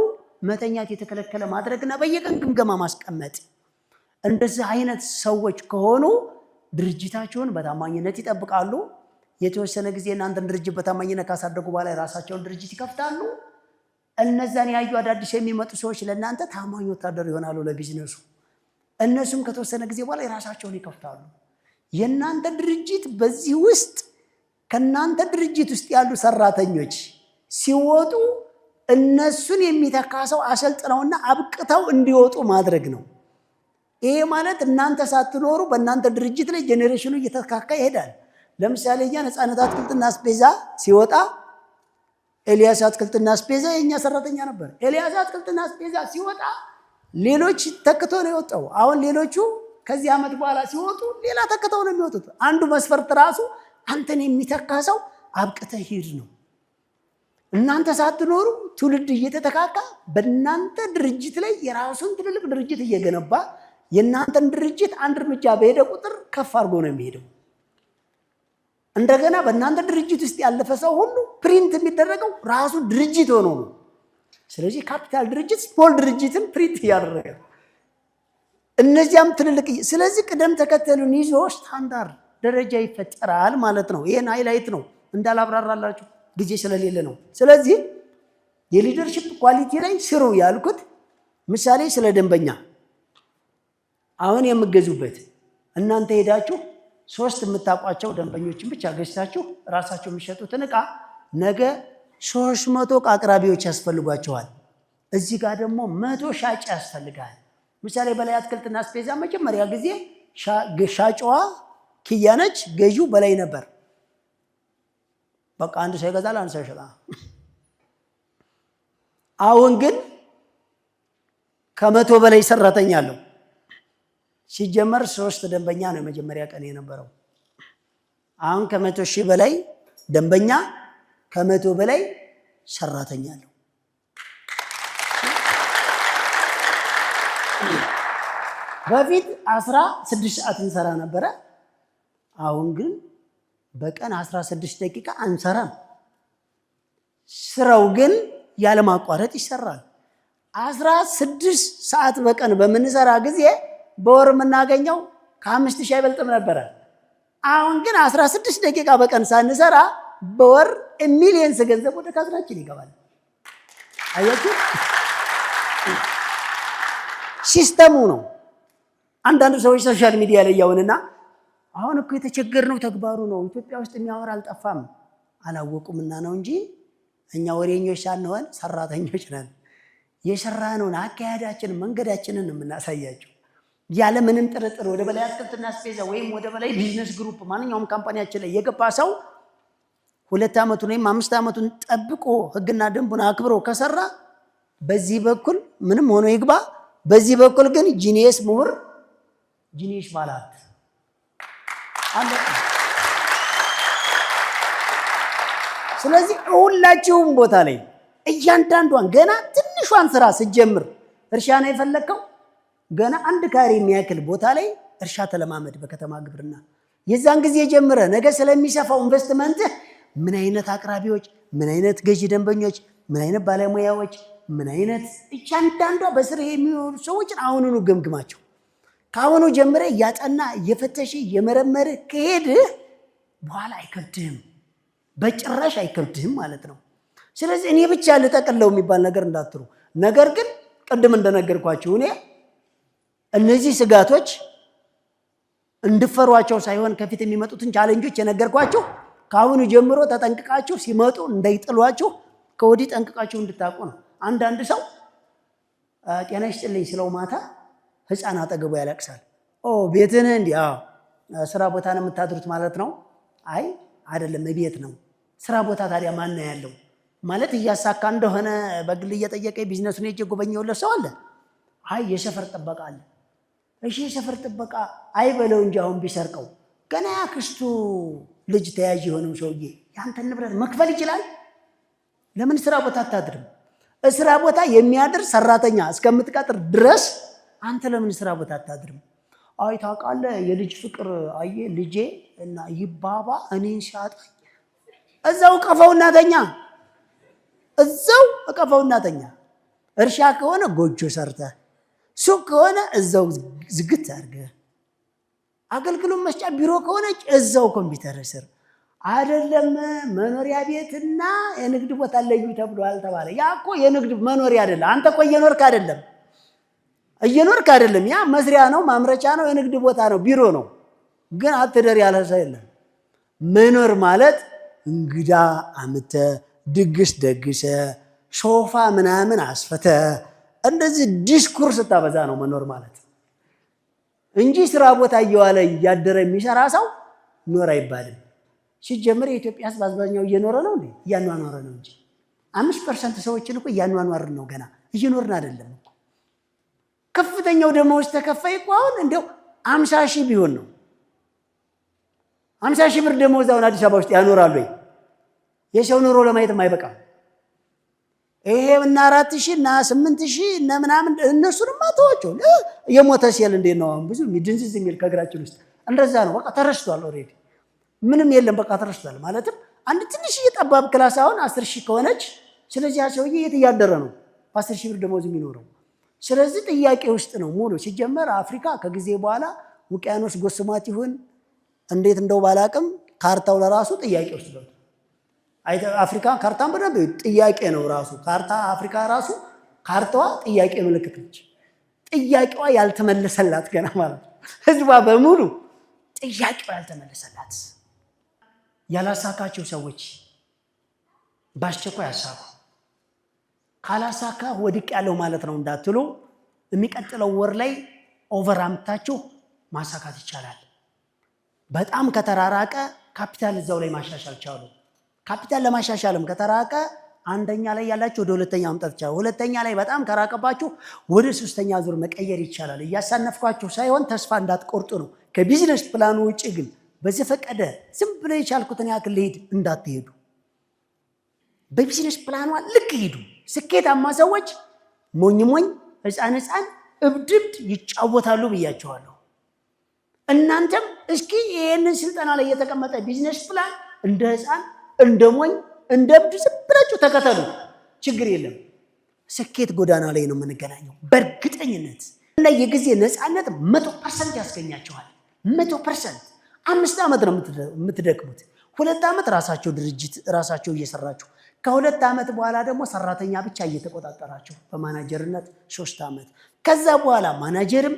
መተኛት የተከለከለ ማድረግና በየቀን ግምገማ ማስቀመጥ እንደዚህ አይነት ሰዎች ከሆኑ ድርጅታቸውን በታማኝነት ይጠብቃሉ። የተወሰነ ጊዜ እናንተን ድርጅት በታማኝነት ካሳደጉ በኋላ የራሳቸውን ድርጅት ይከፍታሉ። እነዛን ያዩ አዳዲስ የሚመጡ ሰዎች ለእናንተ ታማኝ ወታደር ይሆናሉ ለቢዝነሱ። እነሱም ከተወሰነ ጊዜ በኋላ የራሳቸውን ይከፍታሉ። የእናንተ ድርጅት በዚህ ውስጥ ከእናንተ ድርጅት ውስጥ ያሉ ሰራተኞች ሲወጡ እነሱን የሚተካ ሰው አሰልጥነውና አብቅተው እንዲወጡ ማድረግ ነው። ይሄ ማለት እናንተ ሳትኖሩ በእናንተ ድርጅት ላይ ጄኔሬሽኑ እየተካካ ይሄዳል። ለምሳሌ እኛ ነፃነት አትክልትና አስቤዛ ሲወጣ ኤልያስ አትክልትና አስቤዛ የኛ ሰራተኛ ነበር። ኤልያስ አትክልትና አስቤዛ ሲወጣ ሌሎች ተክተው ነው የወጣው። አሁን ሌሎቹ ከዚህ ዓመት በኋላ ሲወጡ ሌላ ተክተው ነው የሚወጡት። አንዱ መስፈርት ራሱ አንተን የሚተካ ሰው አብቅተህ ሂድ ነው። እናንተ ሳትኖሩ ትውልድ እየተተካካ በእናንተ ድርጅት ላይ የራሱን ትልልቅ ድርጅት እየገነባ የእናንተን ድርጅት አንድ እርምጃ በሄደ ቁጥር ከፍ አድርጎ ነው የሚሄደው። እንደገና በእናንተ ድርጅት ውስጥ ያለፈ ሰው ሁሉ ፕሪንት የሚደረገው ራሱ ድርጅት ሆኖ ነው። ስለዚህ ካፒታል ድርጅት ስሞል ድርጅትን ፕሪንት እያደረገ እነዚያም ትልልቅ። ስለዚህ ቅደም ተከተሉን ይዞ ስታንዳርድ ደረጃ ይፈጠራል ማለት ነው። ይሄን ሃይላይት ነው እንዳላብራራላችሁ ጊዜ ስለሌለ ነው። ስለዚህ የሊደርሺፕ ኳሊቲ ላይ ስሩ ያልኩት ምሳሌ ስለ ደንበኛ አሁን የምገዙበት እናንተ ሄዳችሁ 3 የምታውቋቸው ደንበኞችን ብቻ ገዝታችሁ ራሳቸው የሚሸጡትን ዕቃ ነገ 300 ዕቃ አቅራቢዎች ያስፈልጓቸዋል። እዚህ ጋር ደግሞ 100 ሻጭ ያስፈልጋል። ምሳሌ በላይ አትክልትና አስቤዛ መጀመሪያ ጊዜ ሻጭዋ ኪያ ነች፣ ገዢው በላይ ነበር። በቃ አንድ ሰው ይገዛል፣ አንድ ሰው ይሸጣል። አሁን ግን ከ100 በላይ ሰራተኛ አለው። ሲጀመር 3 ደንበኛ ነው የመጀመሪያ ቀን የነበረው። አሁን ከ100 ሺህ በላይ ደንበኛ ከ100 በላይ ሰራተኛ አለው። በፊት 16 ሰዓት እንሰራ ነበረ። አሁን ግን በቀን 16 ደቂቃ አንሰራም። ስራው ግን ያለማቋረጥ ይሰራል። 16 ሰዓት በቀን በምንሰራ ጊዜ በወር የምናገኘው ከ5000 አይበልጥም ነበረ። አሁን ግን 16 ደቂቃ በቀን ሳንሰራ በወር ሚሊየንስ ገንዘብ ወደ ካዝናችን ይገባል። አያችሁ፣ ሲስተሙ ነው። አንዳንድ ሰዎች ሶሻል ሚዲያ ላይ ያውንና አሁን እኮ የተቸገርነው ተግባሩ ነው፣ ኢትዮጵያ ውስጥ የሚያወራ አልጠፋም። አላወቁምና ነው እንጂ እኛ ወሬኞች ሳንሆን ሰራተኞች ነን። የሰራነውን አካሄዳችን መንገዳችንን የምናሳያቸው ያለ ምንም ጥርጥር። ወደ በላይ አትክልትና አስቤዛ ወይም ወደ በላይ ቢዝነስ ግሩፕ ማንኛውም ካምፓኒያችን ላይ የገባ ሰው 2 ዓመቱን ወይም 5 ዓመቱን ጠብቆ ህግና ደንቡን አክብሮ ከሰራ በዚህ በኩል ምንም ሆኖ ይግባ፣ በዚህ በኩል ግን ጂኒየስ ምሁር፣ ጂኒየስ ባለሀብት አለ። ስለዚህ ሁላችሁም ቦታ ላይ እያንዳንዷን ገና ትንሿን ስራ ስትጀምር እርሻ ነው የፈለግከው፣ ገና 1 ካሬ የሚያክል ቦታ ላይ እርሻ ተለማመድ በከተማ ግብርና። የዛን ጊዜ ጀምረ ነገ ስለሚሰፋው ኢንቨስትመንት ምን አይነት አቅራቢዎች፣ ምን አይነት ገዢ ደንበኞች፣ ምን አይነት ባለሙያዎች፣ ምን አይነት እያንዳንዷ በስር የሚሆኑ ሰዎችን አሁኑኑ ገምግማቸው። ከአሁኑ ጀምረ እያጠና እየፈተሽ እየመረመር ከሄድህ በኋላ አይከብድህም፣ በጭራሽ አይከብድህም ማለት ነው። ስለዚህ እኔ ብቻ ልጠቅለው የሚባል ነገር እንዳትሩ። ነገር ግን ቅድም እንደነገርኳችሁ እኔ እነዚህ ስጋቶች እንድፈሯቸው ሳይሆን ከፊት የሚመጡትን ቻሌንጆች የነገርኳችሁ ከአሁኑ ጀምሮ ተጠንቅቃችሁ ሲመጡ እንዳይጥሏችሁ ከወዲህ ጠንቅቃችሁ እንድታውቁ ነው። አንዳንድ ሰው ጤና ይስጥልኝ ስለው ማታ ህፃን አጠገቡ ያለቅሳል። ቤትህ እንዲህ? ስራ ቦታ ነው የምታድሩት ማለት ነው? አይ አይደለም፣ ቤት ነው። ስራ ቦታ ታዲያ ማን ነው ያለው? ማለት እያሳካ እንደሆነ በግል እየጠየቀ ቢዝነሱን ሄጄ ጎበኘሁለት ሰው አለ። አይ የሰፈር ጥበቃ አለ። እሺ የሰፈር ጥበቃ አይበለው እንጂ አሁን ቢሰርቀው ገና ያክስቱ ልጅ ተያዥ የሆነው ሰውዬ ያንተን ንብረት መክፈል ይችላል። ለምን ስራ ቦታ አታድርም? ስራ ቦታ የሚያድር ሰራተኛ እስከምትቀጥር ድረስ አንተ ለምን ስራ ቦታ አታድርም? አይ ታውቃለህ፣ የልጅ ፍቅር አየ ልጄ እና ይባባ እኔን ሲያጣኝ እዛው ቀፈውናተኛ እዛው እቀፈውናተኛ። እርሻ ከሆነ ጎጆ ሰርተህ፣ ሱቅ ከሆነ እዛው ዝግት አድርገህ፣ አገልግሎት መስጫ ቢሮ ከሆነች እዛው ኮምፒውተር ስር አይደለም። መኖሪያ ቤትና የንግድ ቦታ ለዩ ተብሎ አልተባለ። ያ እኮ የንግድ መኖሪያ አይደለም። አንተ እኮ እየኖርክ አይደለም። ያ መስሪያ ነው፣ ማምረቻ ነው፣ የንግድ ቦታ ነው፣ ቢሮ ነው። ግን አትደር ያለ ሰው የለም። መኖር ማለት እንግዳ አምተ ድግስ ደግሰ ሶፋ ምናምን አስፈተ እንደዚህ ዲስኩር ስታበዛ ነው መኖር ማለት እንጂ ስራ ቦታ እየዋለ እያደረ የሚሰራ ሰው ኖር አይባልም። ሲጀምር የኢትዮጵያ ሕዝብ አብዛኛው እየኖረ ነው እንዴ? እያኗኗረ ነው እንጂ 5% ሰዎችን እኮ እያኗኗርን ነው፣ ገና እየኖርን አይደለም እኮ። ከፍተኛው ደመወዝ ተከፋይ እኮ አሁን እንደው 50 ሺህ ቢሆን ነው። 50 ሺህ ብር ደመወዝ አሁን አዲስ አበባ ውስጥ ያኖራሉ ወይ? የሰው ኑሮ ለማየትም አይበቃም። ይሄ እና 4,000 እና 8,000 እና ምናምን እነሱንም አተዋቸው። የሞተ ሲል እንዴት ነው አሁን ብዙ ድንዝዝ የሚል ከእግራችን ውስጥ እንደዛ ነው። በቃ ተረስቷል። ኦልሬዲ ምንም የለም። በቃ ተረስቷል። ማለትም አንድ ትንሽ ጠባብ ክላስ አሁን 10,000 ከሆነች፣ ስለዚህ ያ ሰውዬ የት እያደረ ነው በ10,000 ብር ደመወዝ የሚኖረው? ስለዚህ ጥያቄ ውስጥ ነው ሙሉ። ሲጀመር አፍሪካ ከጊዜ በኋላ ውቅያኖስ ጎስሟት ይሁን እንዴት እንደው ባላቅም ካርታው ለራሱ ጥያቄ ውስጥ ነው። አፍሪካ ካርታን በደንብ ጥያቄ ነው ራሱ ካርታ። አፍሪካ ራሱ ካርታዋ ጥያቄ ምልክት ነች። ጥያቄዋ ያልተመለሰላት ገና ማለት ነው። ህዝቧ በሙሉ ጥያቄዋ ያልተመለሰላት። ያላሳካቸው ሰዎች በአስቸኳይ ያሳኩ። ካላሳካ ወድቅ ያለው ማለት ነው እንዳትሉ፣ የሚቀጥለው ወር ላይ ኦቨር አምጥታችሁ ማሳካት ይቻላል። በጣም ከተራራቀ ካፒታል እዛው ላይ ማሻሻል ቻሉ። ካፒታል ለማሻሻልም ከተራቀ አንደኛ ላይ ያላችሁ ወደ ሁለተኛ ማምጣት ይቻላል። ሁለተኛ ላይ በጣም ከራቀባችሁ ወደ ሶስተኛ ዙር መቀየር ይቻላል። እያሳነፍኳችሁ ሳይሆን ተስፋ እንዳትቆርጡ ነው። ከቢዝነስ ፕላኑ ውጭ ግን በዘፈቀደ ዝም ብለ የቻልኩትን ያክል ልሄድ እንዳትሄዱ። በቢዝነስ ፕላኗ ልክ ሄዱ። ስኬታማ ሰዎች ሞኝ ሞኝ፣ ህፃን ህፃን፣ እብድብድ ይጫወታሉ ብያቸዋለሁ። እናንተም እስኪ ይህንን ስልጠና ላይ የተቀመጠ ቢዝነስ ፕላን እንደ ህፃን እንደ ሞኝ እንደ እብድ ዝም ብላችሁ ተከተሉ። ችግር የለም። ስኬት ጎዳና ላይ ነው የምንገናኘው በእርግጠኝነት። እና የጊዜ ነፃነት 100% ያስገኛቸዋል። 100%። 5 ዓመት ነው የምትደክሙት። 2 ዓመት ራሳቸው ድርጅት ራሳቸው እየሰራችሁ፣ ከ2 ዓመት በኋላ ደግሞ ሰራተኛ ብቻ እየተቆጣጠራችሁ በማናጀርነት 3 ዓመት። ከዛ በኋላ ማናጀርም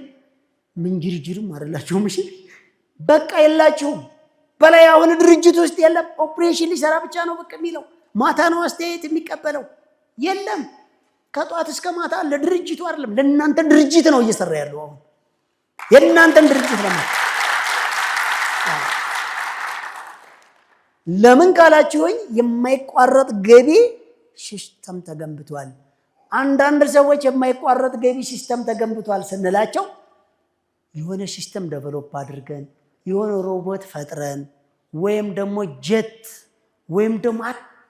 ምንጅርጅርም አይደላችሁም። እሺ በቃ የላችሁም። በላይ አሁን ድርጅት ውስጥ የለም። ኦፕሬሽን ሊሰራ ብቻ ነው በቃ የሚለው። ማታ ነው አስተያየት የሚቀበለው። የለም ከጧት እስከ ማታ ለድርጅቱ አይደለም ለእናንተ ድርጅት ነው እየሰራ ያለው። አሁን የእናንተን ድርጅት ለምን ካላችሁኝ የማይቋረጥ ገቢ ሲስተም ተገንብቷል። አንዳንድ ሰዎች የማይቋረጥ ገቢ ሲስተም ተገንብቷል ስንላቸው የሆነ ሲስተም ዴቨሎፕ አድርገን የሆነ ሮቦት ፈጥረን ወይም ደግሞ ጀት ወይም ደግሞ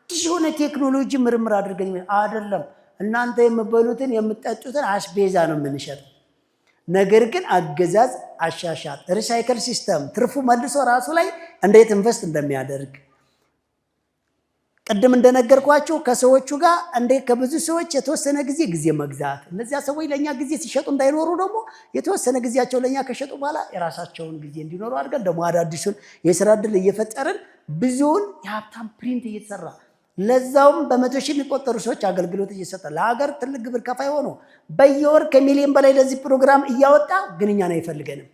አዲስ የሆነ ቴክኖሎጂ ምርምር አድርገን አይደለም። እናንተ የምትበሉትን የምትጠጡትን አስቤዛ ነው የምንሸጠው። ነገር ግን አገዛዝ አሻሻል ሪሳይክል ሲስተም ትርፉ መልሶ ራሱ ላይ እንዴት ኢንቨስት እንደሚያደርግ ቀደም እንደነገርኳችሁ ከሰዎቹ ጋር እንዴት ከብዙ ሰዎች የተወሰነ ጊዜ መግዛት እነዚያ ሰዎች ለኛ ጊዜ ሲሸጡ እንዳይኖሩ ደግሞ የተወሰነ ጊዜያቸው ለኛ ከሸጡ በኋላ የራሳቸውን ጊዜ እንዲኖሩ አድርገን ደግሞ አዳዲሱን የሥራ ዕድል እየፈጠርን ብዙውን የሀብታም ፕሪንት እየተሰራ ለዛውም በመቶ ሺህ የሚቆጠሩ ሰዎች አገልግሎት እየሰጠ ለሀገር ትልቅ ግብር ከፋይ ሆኖ በየወር ከሚሊዮን በላይ ለዚህ ፕሮግራም እያወጣ ግን እኛን አይፈልገንም።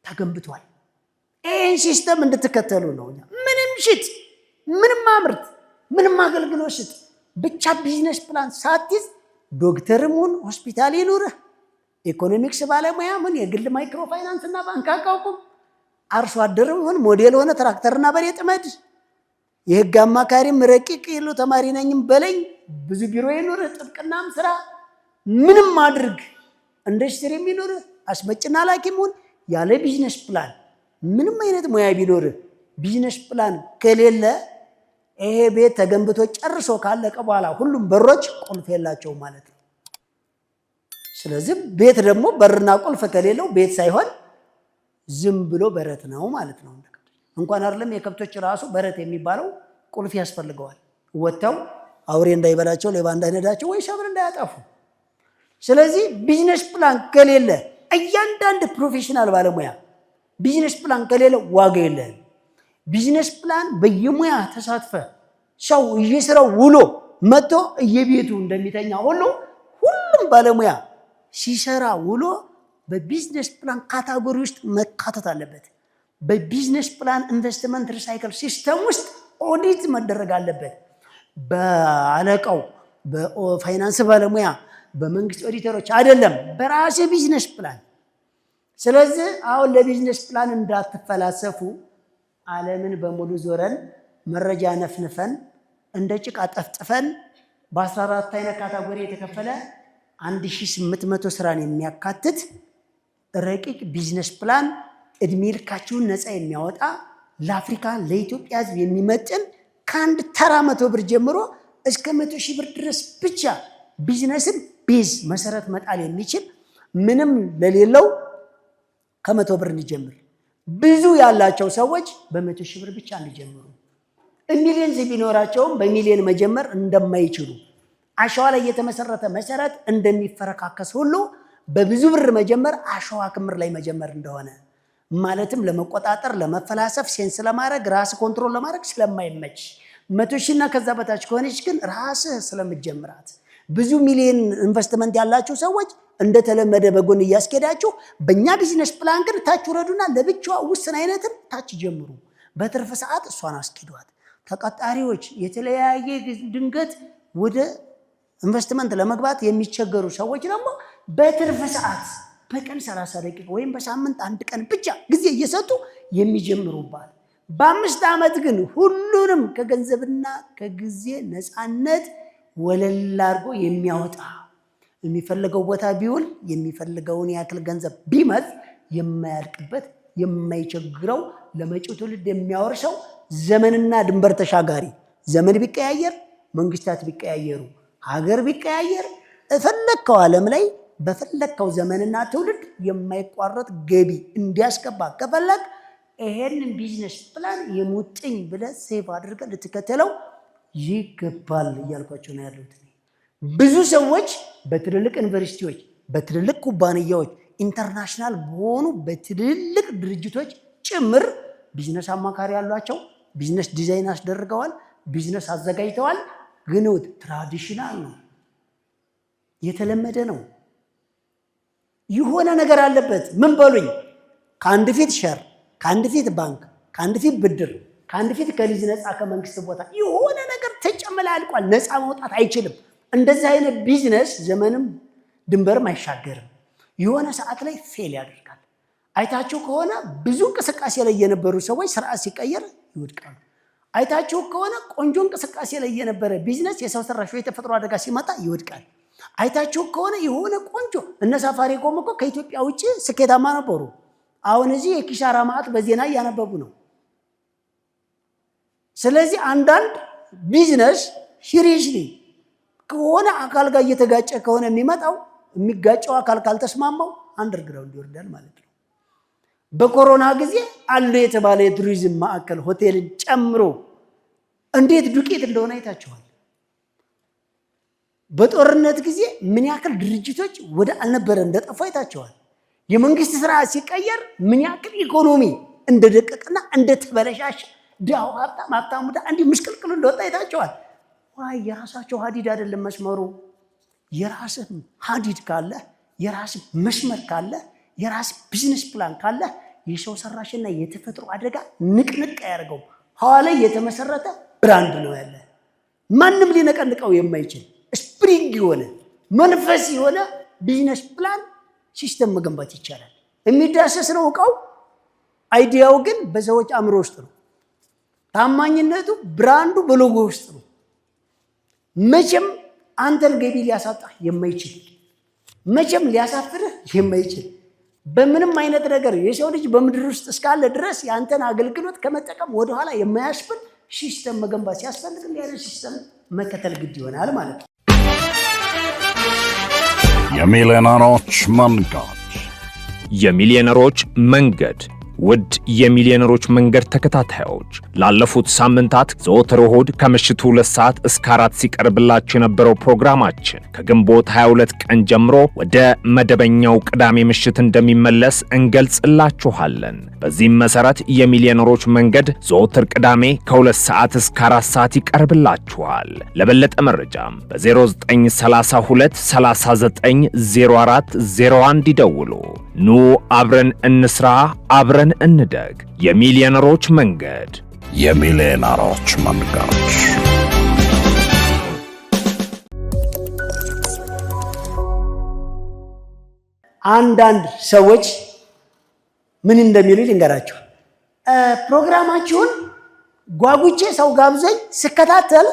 ተገንብቷል። ይህን ሲስተም እንድትከተሉ ነው። ምንም ሽጥ፣ ምንም አምርት፣ ምንም አገልግሎት ሽጥ፣ ብቻ ቢዝነስ ፕላን ሳትይዝ ዶክተርም ሁን ሆስፒታል ይኑርህ፣ ኢኮኖሚክስ ባለሙያ ሁን፣ የግል ማይክሮ ፋይናንስ እና ባንክ አቋቁም፣ አርሶ አደርም ሁን፣ ሞዴል ሆነ ትራክተርና በሬ ጥመድ፣ የህግ አማካሪም ረቂቅ የሉ ተማሪ ነኝም በለኝ፣ ብዙ ቢሮ ይኑር፣ ጥብቅናም ስራ፣ ምንም አድርግ፣ ኢንዱስትሪም ይኑር፣ አስመጭና ላኪም ሁን። ያለ ቢዝነስ ፕላን ምንም አይነት ሙያ ቢኖር ቢዝነስ ፕላን ከሌለ ይሄ ቤት ተገንብቶ ጨርሶ ካለቀ በኋላ ሁሉም በሮች ቁልፍ የላቸው ማለት ነው። ስለዚህ ቤት ደግሞ በርና ቁልፍ ከሌለው ቤት ሳይሆን ዝም ብሎ በረት ነው ማለት ነው። እንኳን አይደለም የከብቶች ራሱ በረት የሚባለው ቁልፍ ያስፈልገዋል። ወጥተው አውሬ እንዳይበላቸው፣ ሌባ እንዳይነዳቸው፣ ወይ ሸብር እንዳያጠፉ። ስለዚህ ቢዝነስ ፕላን ከሌለ እያንዳንድ ፕሮፌሽናል ባለሙያ ቢዝነስ ፕላን ከሌለ ዋጋ የለህም። ቢዝነስ ፕላን በየሙያ ተሳትፈ ሰው እየስራው ውሎ መጥቶ እየቤቱ እንደሚተኛ ሁሉ ሁሉም ባለሙያ ሲሰራ ውሎ በቢዝነስ ፕላን ካታጎሪ ውስጥ መካተት አለበት። በቢዝነስ ፕላን ኢንቨስትመንት ሪሳይክል ሲስተም ውስጥ ኦዲት መደረግ አለበት። በአለቃው በፋይናንስ ባለሙያ በመንግስት ኦዲተሮች አይደለም፣ በራሴ ቢዝነስ ፕላን። ስለዚህ አሁን ለቢዝነስ ፕላን እንዳትፈላሰፉ ዓለምን በሙሉ ዞረን መረጃ ነፍንፈን እንደ ጭቃ ጠፍጥፈን በ14 አይነት ካታጎሪ የተከፈለ 1800 ስራን የሚያካትት ረቂቅ ቢዝነስ ፕላን እድሜ ልካችሁን ነፃ የሚያወጣ ለአፍሪካ ለኢትዮጵያ ሕዝብ የሚመጥን ከአንድ ተራ 100 ብር ጀምሮ እስከ 100 ሺህ ብር ድረስ ብቻ ቢዝነስን ቤዝ መሰረት መጣል የሚችል ምንም ለሌለው ከ100 ብር እንጀምር። ብዙ ያላቸው ሰዎች በ100 ሺህ ብር ብቻ እንጀምሩ። ሚሊዮን ቢኖራቸውም በሚሊዮን መጀመር እንደማይችሉ አሸዋ ላይ የተመሰረተ መሰረት እንደሚፈረካከስ ሁሉ በብዙ ብር መጀመር አሸዋ ክምር ላይ መጀመር እንደሆነ ማለትም ለመቆጣጠር ለመፈላሰፍ ሴንስ ለማድረግ ራስ ኮንትሮል ለማድረግ ስለማይመች 100 ሺህና ከዛ በታች ከሆነች ግን ራስህ ስለምትጀምራት ብዙ ሚሊዮን ኢንቨስትመንት ያላችሁ ሰዎች እንደተለመደ በጎን እያስኬዳችሁ በእኛ ቢዝነስ ፕላን ግን ታች ወረዱና ለብቻዋ ውስን አይነትን ታች ጀምሩ። በትርፍ ሰዓት እሷን አስኬዷት። ተቀጣሪዎች የተለያየ ድንገት ወደ ኢንቨስትመንት ለመግባት የሚቸገሩ ሰዎች ደግሞ በትርፍ ሰዓት በቀን 30 ደቂቃ ወይም በሳምንት አንድ ቀን ብቻ ጊዜ እየሰጡ የሚጀምሩባት። በ5 ዓመት ግን ሁሉንም ከገንዘብና ከጊዜ ነፃነት ወለል አድርጎ የሚያወጣ የሚፈልገው ቦታ ቢውል የሚፈልገውን ያክል ገንዘብ ቢመዝ የማያልቅበት የማይቸግረው ለመጪው ትውልድ የሚያወርሰው ዘመንና ድንበር ተሻጋሪ ዘመን ቢቀያየር መንግስታት ቢቀያየሩ ሀገር ቢቀያየር እፈለከው ዓለም ላይ በፈለከው ዘመንና ትውልድ የማይቋረጥ ገቢ እንዲያስገባ ከፈለክ ይሄንን ቢዝነስ ፕላን የሙጥኝ ብለህ ሴቭ አድርገህ ልትከተለው ይገባል እያልኳቸው ነው ያሉት። ብዙ ሰዎች በትልልቅ ዩኒቨርሲቲዎች በትልልቅ ኩባንያዎች ኢንተርናሽናል በሆኑ በትልልቅ ድርጅቶች ጭምር ቢዝነስ አማካሪ ያሏቸው ቢዝነስ ዲዛይን አስደርገዋል፣ ቢዝነስ አዘጋጅተዋል። ግን ትራዲሽናል ነው፣ የተለመደ ነው። የሆነ ነገር አለበት። ምን በሉኝ? ከአንድ ፊት ሸር፣ ከአንድ ፊት ባንክ፣ ከአንድ ፊት ብድር፣ ከአንድ ፊት ከሊዝ ነፃ ከመንግስት ቦታ የሆነ ነገር ተጨመላልቋል። ነፃ መውጣት አይችልም። እንደዚህ አይነት ቢዝነስ ዘመንም ድንበርም አይሻገርም። የሆነ ሰዓት ላይ ፌል ያደርጋል። አይታችሁ ከሆነ ብዙ እንቅስቃሴ ላይ የነበሩ ሰዎች ስርዓት ሲቀየር ይወድቃሉ። አይታችሁ ከሆነ ቆንጆ እንቅስቃሴ ላይ የነበረ ቢዝነስ የሰው ሰራሽ የተፈጥሮ አደጋ ሲመጣ ይወድቃል። አይታችሁ ከሆነ የሆነ ቆንጆ እነ ሳፋሪኮም እኮ ከኢትዮጵያ ውጭ ስኬታማ ነበሩ። አሁን እዚህ የኪሳራ ማዕት በዜና እያነበቡ ነው። ስለዚህ አንዳንድ ቢዝነስ ሲሪየስሊ ከሆነ አካል ጋር እየተጋጨ ከሆነ የሚጋጨው አካል ካልተስማማው አንደርግራውንድ ይወርዳል ማለት ነው። በኮሮና ጊዜ አሉ የተባለ የቱሪዝም ማዕከል ሆቴልን ጨምሮ እንዴት ዱቄት እንደሆነ አይታችኋል። በጦርነት ጊዜ ምን ያክል ድርጅቶች ወደ አልነበረ እንደጠፋ አይታችኋል። የመንግስት ስራ ሲቀየር ምን ያክል ኢኮኖሚ እንደደቀቀና እንደተበለሻሽ ዳው ሀብታሙ እንዲህ ምስቅልቅሉ እንደወጣ አይታችኋል። ዋይ የራሳቸው ሀዲድ አይደለም መስመሩ። የራስህ ሀዲድ ካለ የራስህ መስመር ካለ የራስህ ቢዝነስ ፕላን ካለ የሰው ሰራሽና የተፈጥሮ አደጋ ንቅንቅ ያደርገው ሐዋላ የተመሰረተ ብራንድ ነው ያለ። ማንም ሊነቀንቀው የማይችል ስፕሪንግ የሆነ መንፈስ የሆነ ቢዝነስ ፕላን ሲስተም መገንባት ይቻላል። የሚዳሰስ ነው እቃው፣ አይዲያው ግን በሰዎች አእምሮ ውስጥ ነው። ታማኝነቱ ብራንዱ በሎጎ ውስጥ ነው። መቼም አንተን ገቢ ሊያሳጣህ የማይችል መቼም ሊያሳፍርህ የማይችል በምንም አይነት ነገር የሰው ልጅ በምድር ውስጥ እስካለ ድረስ የአንተን አገልግሎት ከመጠቀም ወደኋላ የማያስብል ሲስተም መገንባት ሲያስፈልግ ያለ ሲስተም መከተል ግድ ይሆናል ማለት ነው። የሚሊዮነሮች መንገድ። የሚሊዮነሮች መንገድ። ውድ የሚሊዮነሮች መንገድ ተከታታዮች ላለፉት ሳምንታት ዘወትር እሁድ ከምሽቱ 2 ሰዓት እስከ 4 ሲቀርብላችሁ የነበረው ፕሮግራማችን ከግንቦት 22 ቀን ጀምሮ ወደ መደበኛው ቅዳሜ ምሽት እንደሚመለስ እንገልጽላችኋለን። በዚህም መሰረት የሚሊዮነሮች መንገድ ዘወትር ቅዳሜ ከ2 ሰዓት እስከ 4 ሰዓት ይቀርብላችኋል። ለበለጠ መረጃም በ0932 39 04 01 ይደውሉ። ኑ አብረን እንስራ፣ አብረን እንደግ። የሚሊዮነሮች መንገድ። የሚሊዮነሮች መንገድ። አንዳንድ ሰዎች ምን እንደሚሉ ልንገራችሁ። ፕሮግራማችሁን ጓጉቼ ሰው ጋብዘኝ ስከታተል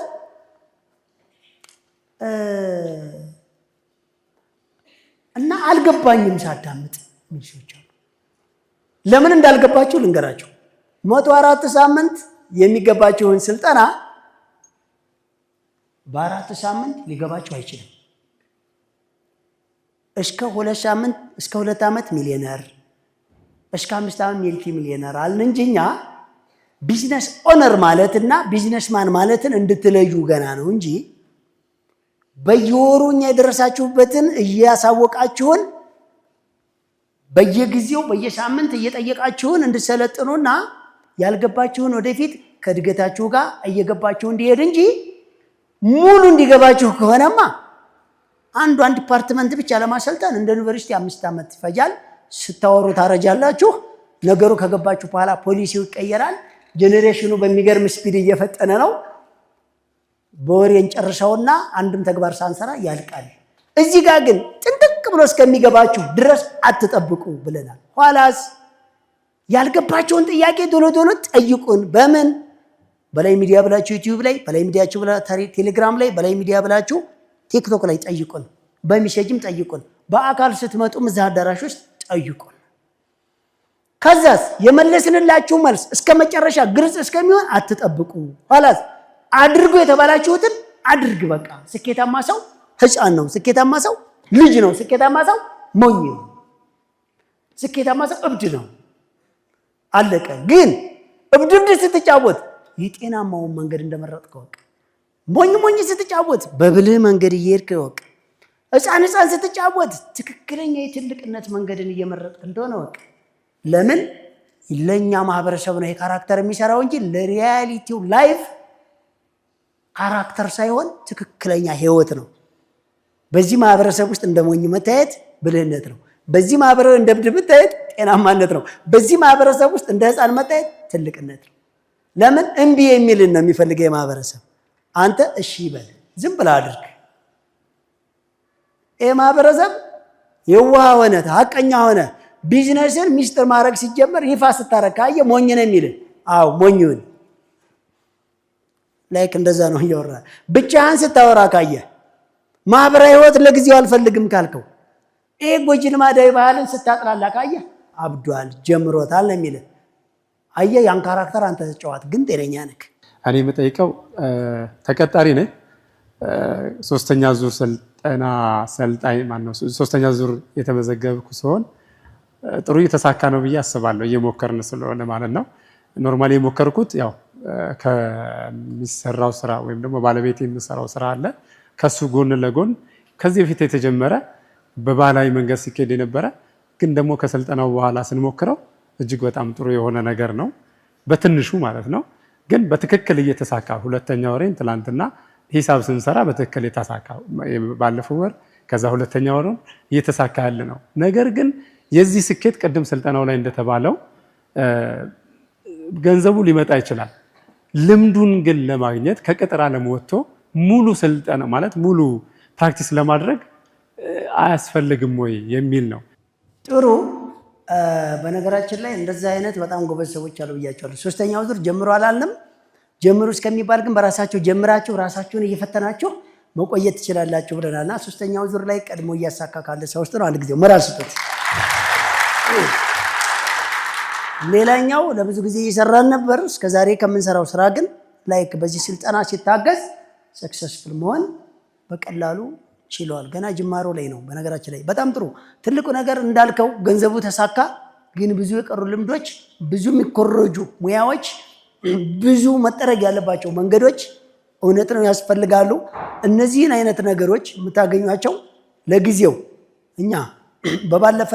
እና አልገባኝም ሳዳምጥ ሚሊዮኖች አሉ። ለምን እንዳልገባችሁ ልንገራችሁ። 104 ሳምንት የሚገባችሁን ስልጠና በ4 ሳምንት ሊገባችሁ አይችልም። እስከ 2 ሳምንት እስከ 2 ዓመት ሚሊዮነር እስከ 5 ዓመት ሚልቲ ሚሊዮነር አልን እንጂ እኛ ቢዝነስ ኦነር ማለትና ቢዝነስማን ማለትን እንድትለዩ ገና ነው እንጂ በየወሩ እኛ የደረሳችሁበትን እያሳወቃችሁን በየጊዜው በየሳምንት እየጠየቃችሁን እንድሰለጥኑና ያልገባችሁን ወደፊት ከእድገታችሁ ጋር እየገባችሁ እንዲሄድ እንጂ ሙሉ እንዲገባችሁ ከሆነማ አንዷን ዲፓርትመንት ብቻ ለማሰልጠን እንደ ዩኒቨርሲቲ 5 ዓመት ይፈጃል። ስታወሩ ታረጃላችሁ። ነገሩ ከገባችሁ በኋላ ፖሊሲው ይቀየራል። ጄኔሬሽኑ በሚገርም ስፒድ እየፈጠነ ነው። በወሬን ጨርሰውና አንድም ተግባር ሳንሰራ ያልቃል። እዚህ ጋር ግን ጥንቅቅ ብሎ እስከሚገባችሁ ድረስ አትጠብቁ ብለናል። ኋላስ ያልገባችሁን ጥያቄ ቶሎ ቶሎ ጠይቁን። በምን በላይ ሚዲያ ብላችሁ ዩቲዩብ ላይ፣ በላይ ሚዲያችሁ ብላችሁ ቴሌግራም ላይ፣ በላይ ሚዲያ ብላችሁ ቲክቶክ ላይ ጠይቁን። በሚሴጅም ጠይቁን። በአካል ስትመጡም እዛ አዳራሽ ውስጥ ጠይቁን። ከዛስ የመለስንላችሁ መልስ እስከ መጨረሻ ግልጽ እስከሚሆን አትጠብቁ። ኋላስ አድርጉ የተባላችሁትን አድርግ። በቃ ስኬታማ ሰው ህፃን ነው። ስኬታማ ሰው ልጅ ነው። ስኬታማ ሰው ሞኝ ነው። ስኬታማ ሰው እብድ ነው። አለቀ። ግን እብድ ስትጫወት የጤናማውን መንገድ እንደመረጥክ ወቅ። ሞኝ ስትጫወት በብልህ መንገድ እየሄድክ ወቅ። ህፃን ስትጫወት ትክክለኛ የትልቅነት መንገድን እየመረጥክ እንደሆነ ወቅ። ለምን ለኛ ማህበረሰብ ነው የካራክተር የሚሰራው እንጂ ለሪያሊቲው ላይፍ ካራክተር ሳይሆን ትክክለኛ ህይወት ነው። በዚህ ማህበረሰብ ውስጥ እንደሞኝ መታየት ብልህነት ነው። በዚህ ማህበረሰብ እንደ እብድ መታየት ጤናማነት ነው። በዚህ ማህበረሰብ ውስጥ እንደ ህፃን መታየት ትልቅነት ነው። ለምን እምቢ የሚልን ነው የሚፈልገው የማህበረሰብ። አንተ እሺ ይበል፣ ዝም ብለህ አድርግ። ይሄ ማህበረሰብ የዋህ ሆነ ሐቀኛ ሆነ ቢዝነስን ሚስጥር ማድረግ ሲጀመር ይፋ ስታረግ ካየ ሞኝ ነው የሚል። አዎ ሞኝውን ላይክ እንደዛ ነው እያወራ ብቻህን ስታወራ ካየ ማህበራዊ ህይወት ለጊዜው አልፈልግም ካልከው ይሄ ጎጂ ልማዳዊ ባህልን ስታጥላላ ካየ አብዷል ጀምሮታል ነው የሚል። አየህ ያን ካራክተር አንተ ተጫዋት ግን ጤነኛ ነህ። እኔ የምጠይቀው ተቀጣሪ ነኝ። ሶስተኛ ዙር ስልጠና ሰልጣኝ ማነው ሶስተኛ ዙር የተመዘገብኩ ሲሆን ጥሩ እየተሳካ ነው ብዬ አስባለሁ። እየሞከርን ስለሆነ ማለት ነው። ኖርማሊ የሞከርኩት ያው ከሚሰራው ስራ ወይም ደግሞ ባለቤት የሚሰራው ስራ አለ ከሱ ጎን ለጎን ከዚህ በፊት የተጀመረ በባህላዊ መንገድ ሲካሄድ የነበረ ግን ደግሞ ከስልጠናው በኋላ ስንሞክረው እጅግ በጣም ጥሩ የሆነ ነገር ነው። በትንሹ ማለት ነው። ግን በትክክል እየተሳካ ሁለተኛ ወሬን ትላንትና ሂሳብ ስንሰራ በትክክል የተሳካ ባለፈው ወር ከዛ ሁለተኛ ወሩን እየተሳካ ያለ ነው። ነገር ግን የዚህ ስኬት ቅድም ስልጠናው ላይ እንደተባለው ገንዘቡ ሊመጣ ይችላል። ልምዱን ግን ለማግኘት ከቅጥር ዓለም ወጥቶ ሙሉ ስልጠና ማለት ሙሉ ፕራክቲስ ለማድረግ አያስፈልግም ወይ የሚል ነው። ጥሩ። በነገራችን ላይ እንደዚህ አይነት በጣም ጎበዝ ሰዎች አሉ ብያቸዋለሁ። ሶስተኛው ዙር ጀምሮ አላልንም። ጀምሩ እስከሚባል ግን በራሳቸው ጀምራችሁ ራሳችሁን እየፈተናችሁ መቆየት ትችላላችሁ ብለናልና ሶስተኛው ዙር ላይ ቀድሞ እያሳካ ካለ ሰው ውስጥ ነው። አንድ ጊዜ ሞራል ስጡት። ሌላኛው ለብዙ ጊዜ እየሰራን ነበር እስከዛሬ ከምንሰራው ስራ ግን ላይክ በዚህ ስልጠና ሲታገዝ ሰክሰስፉል መሆን በቀላሉ ችሏል። ገና ጅማሮ ላይ ነው። በነገራችን ላይ በጣም ጥሩ። ትልቁ ነገር እንዳልከው ገንዘቡ ተሳካ፣ ግን ብዙ የቀሩ ልምዶች፣ ብዙ የሚኮረጁ ሙያዎች፣ ብዙ መጠረግ ያለባቸው መንገዶች እውነት ነው ያስፈልጋሉ። እነዚህን አይነት ነገሮች የምታገኟቸው ለጊዜው እኛ በባለፈ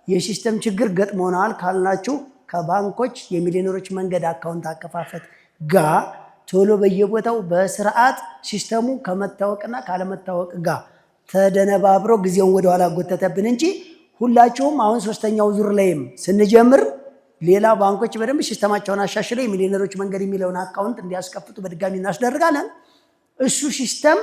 የሲስተም ችግር ገጥሞናል ካልናችሁ ከባንኮች የሚሊዮነሮች መንገድ አካውንት አከፋፈት ጋር ቶሎ በየቦታው በስርዓት ሲስተሙ ከመታወቅና ካለመታወቅ ጋር ተደነባብሮ ጊዜውን ወደኋላ ጎተተብን እንጂ ሁላችሁም አሁን ሶስተኛው ዙር ላይም ስንጀምር ሌላ ባንኮች በደንብ ሲስተማቸውን አሻሽለው የሚሊዮነሮች መንገድ የሚለውን አካውንት እንዲያስከፍቱ በድጋሚ እናስደርጋለን። እሱ ሲስተም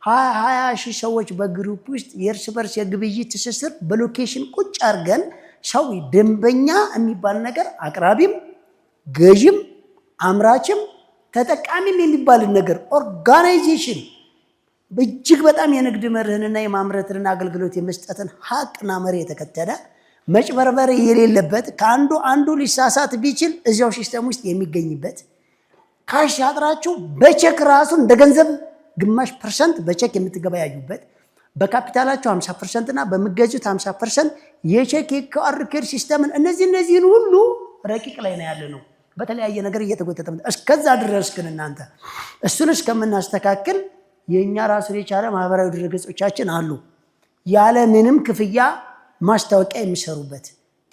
20 ሺህ ሰዎች በግሩፕ ውስጥ የእርስ በርስ የግብይት ትስስር በሎኬሽን ቁጭ አድርገን ሰው ደንበኛ የሚባል ነገር አቅራቢም ገዥም አምራችም ተጠቃሚም የሚባልን ነገር ኦርጋናይዜሽን እጅግ በጣም የንግድ መርህንና የማምረትንና አገልግሎት የመስጠትን ሀቅና መርህ የተከተለ መጭበርበር የሌለበት ከአንዱ አንዱ ሊሳሳት ቢችል እዚያው ሲስተም ውስጥ የሚገኝበት ካሽ ያጥራችሁ በቼክ ራሱ እንደ ገንዘብ ግማሽ ፐርሰንት በቼክ የምትገበያዩበት በካፒታላችሁ 50% እና በምገዙት 50% የቼክ የኪውአር ኮድ ሲስተምን እነዚህን ሁሉ ረቂቅ ላይ ነው ያለ ነው። በተለያየ ነገር እየተጎተተ እስከዛ ድረስ ግን እናንተ እሱን እስከምናስተካክል የኛ ራሱን የቻለ ማህበራዊ ድረገጾቻችን አሉ። ያለ ምንም ክፍያ ማስታወቂያ የሚሰሩበት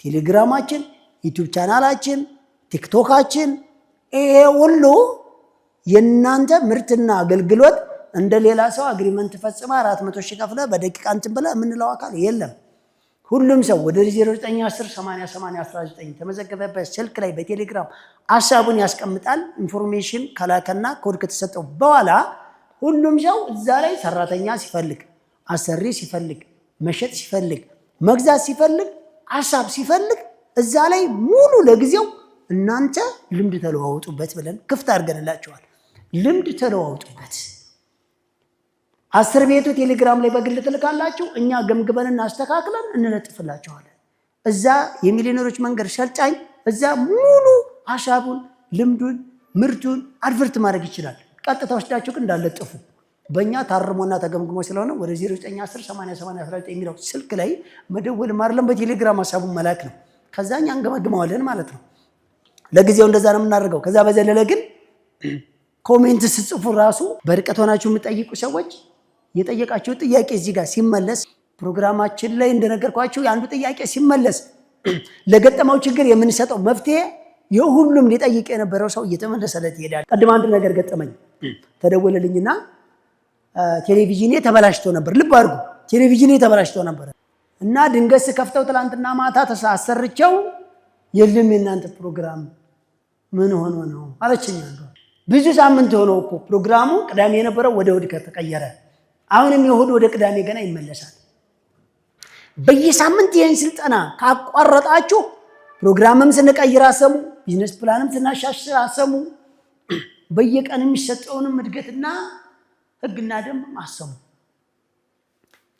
ቴሌግራማችን፣ ዩቲዩብ ቻናላችን፣ ቲክቶካችን ይሄ ሁሉ የናንተ ምርትና አገልግሎት እንደ ሌላ ሰው አግሪመንት ፈጽማ 400 ሺህ ከፍለ በደቂቃ እንትን ብለ የምንለው አካል የለም። ሁሉም ሰው ወደ 0910808019 ተመዘገበበት ስልክ ላይ በቴሌግራም ሐሳቡን ያስቀምጣል። ኢንፎርሜሽን ከላከና ኮድ ከተሰጠው በኋላ ሁሉም ሰው እዛ ላይ ሰራተኛ ሲፈልግ፣ አሰሪ ሲፈልግ፣ መሸጥ ሲፈልግ፣ መግዛት ሲፈልግ፣ ሐሳብ ሲፈልግ እዛ ላይ ሙሉ ለጊዜው እናንተ ልምድ ተለዋውጡበት ብለን ክፍት አድርገንላችኋል። ልምድ ተለዋውጡበት። 10 ቤቱ ቴሌግራም ላይ በግል ትልካላችሁ፣ እኛ ገምግበንና አስተካክለን እንለጥፍላችኋለን። እዛ የሚሊዮነሮች መንገድ ሰልጣኝ እዛ ሙሉ ሐሳቡን፣ ልምዱን፣ ምርቱን አድቨርት ማድረግ ይችላል። ቀጥታ ወስዳችሁ ግን እንዳለጥፉ በእኛ ታርሞና ተገምግሞ ስለሆነ ወደ 0910808019 የሚለው ስልክ ላይ መደወል ማርለም በቴሌግራም ሐሳቡን መላክ ነው። ከዛ እኛ እንገመግመዋለን ማለት ነው። ለጊዜው እንደዛ ነው የምናደርገው። ከዛ በዘለለ ግን ኮሜንት ስጽፉ ራሱ በርቀት ሆናችሁ የምትጠይቁ ሰዎች የጠየቃችሁ ጥያቄ እዚህ ጋር ሲመለስ ፕሮግራማችን ላይ እንደነገርኳችሁ የአንዱ ጥያቄ ሲመለስ ለገጠመው ችግር የምንሰጠው መፍትሄ የሁሉም ሊጠይቅ የነበረው ሰው እየተመለሰለት ይሄዳል። ቀድም አንድ ነገር ገጠመኝ። ተደወለልኝና ቴሌቪዥኔ ተበላሽቶ ነበር። ልብ አድርጉ፣ ቴሌቪዥኔ ተበላሽቶ ነበር እና ድንገት ስከፍተው ትላንትና ማታ ተሳሰርቸው የለም የእናንተ ፕሮግራም ምን ሆኖ ነው አለችኝ። ብዙ ሳምንት ሆነው እኮ ፕሮግራሙ ቅዳሜ የነበረው ወደ እሑድ ከተቀየረ አሁንም የእሑድ ወደ ቅዳሜ ገና ይመለሳል። በየሳምንት ይህን ስልጠና ካቋረጣችሁ ፕሮግራምም ስንቀይር አሰሙ፣ ቢዝነስ ፕላንም ስናሻሽል አሰሙ፣ በየቀን የሚሰጠውንም እድገትና ህግና ደንብ አሰሙ።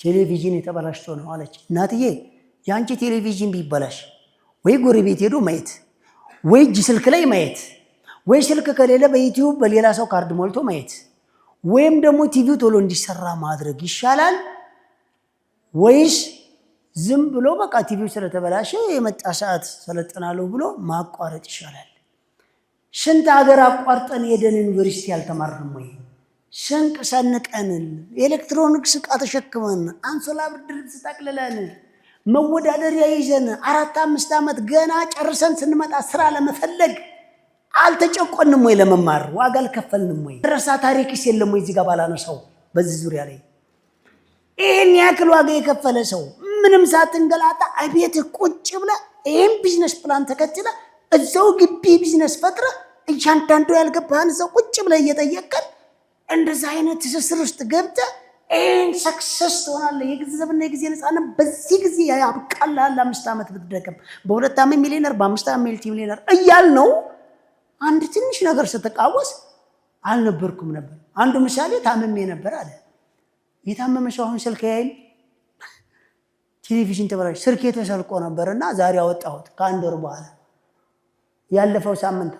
ቴሌቪዥን የተበላሽቶ ነው አለች። እናትዬ የአንቺ ቴሌቪዥን ቢበላሽ ወይ ጎረቤት ሄዶ ማየት፣ ወይ እጅ ስልክ ላይ ማየት፣ ወይ ስልክ ከሌለ በዩቲዩብ በሌላ ሰው ካርድ ሞልቶ ማየት ወይም ደግሞ ቲቪው ቶሎ እንዲሰራ ማድረግ ይሻላል ወይስ ዝም ብሎ በቃ ቲቪው ስለተበላሸ የመጣ ሰዓት ሰለጥናለሁ ብሎ ማቋረጥ ይሻላል? ስንት ሀገር አቋርጠን ሄደን ዩኒቨርሲቲ ያልተማርንም ወይ? ስንቅ ሰንቀን ኤሌክትሮኒክስ ዕቃ ተሸክመን አንሶላ ብርድ ልብስ ጠቅልለን መወዳደሪያ ይዘን 4-5 ዓመት ገና ጨርሰን ስንመጣ ስራ ለመፈለግ አልተጨቆንም ወይ? ለመማር ዋጋ አልከፈልንም ወይ? ረሳ ታሪክስ የለም ወይ? እዚህ ጋር ባላነሳው በዚህ ዙሪያ ላይ ይህን ያክል ዋጋ የከፈለ ሰው ምንም ሳትንገላታ አቤት ቁጭ ብለ ይህን ቢዝነስ ፕላን ተከትለ እዛው ግቢ ቢዝነስ ፈጥረ እያንዳንዱ ያልገባህን እዛው ቁጭ ብለ እየጠየቀን እንደዛ አይነት ትስስር ውስጥ ገብተ ይህን ሰክሰስ ትሆናለህ። የገንዘብና የጊዜ ነፃነት በዚህ ጊዜ ያብቃልሃል። 5 ዓመት ብትደቅም በ2 ዓመት ሚሊዮነር በ5 ዓመት መልቲ ሚሊዮነር እያል ነው። አንድ ትንሽ ነገር ስትቃወስ አልነበርኩም ነበር። አንዱ ምሳሌ ታመሜ ነበር አለ። የታመመ ሰው አሁን ስልክ ያይል ቴሌቪዥን ተበላሽ ስልኬ ተሰርቆ ነበርና ዛሬ አወጣሁት ከአንድ ወር በኋላ ያለፈው ሳምንት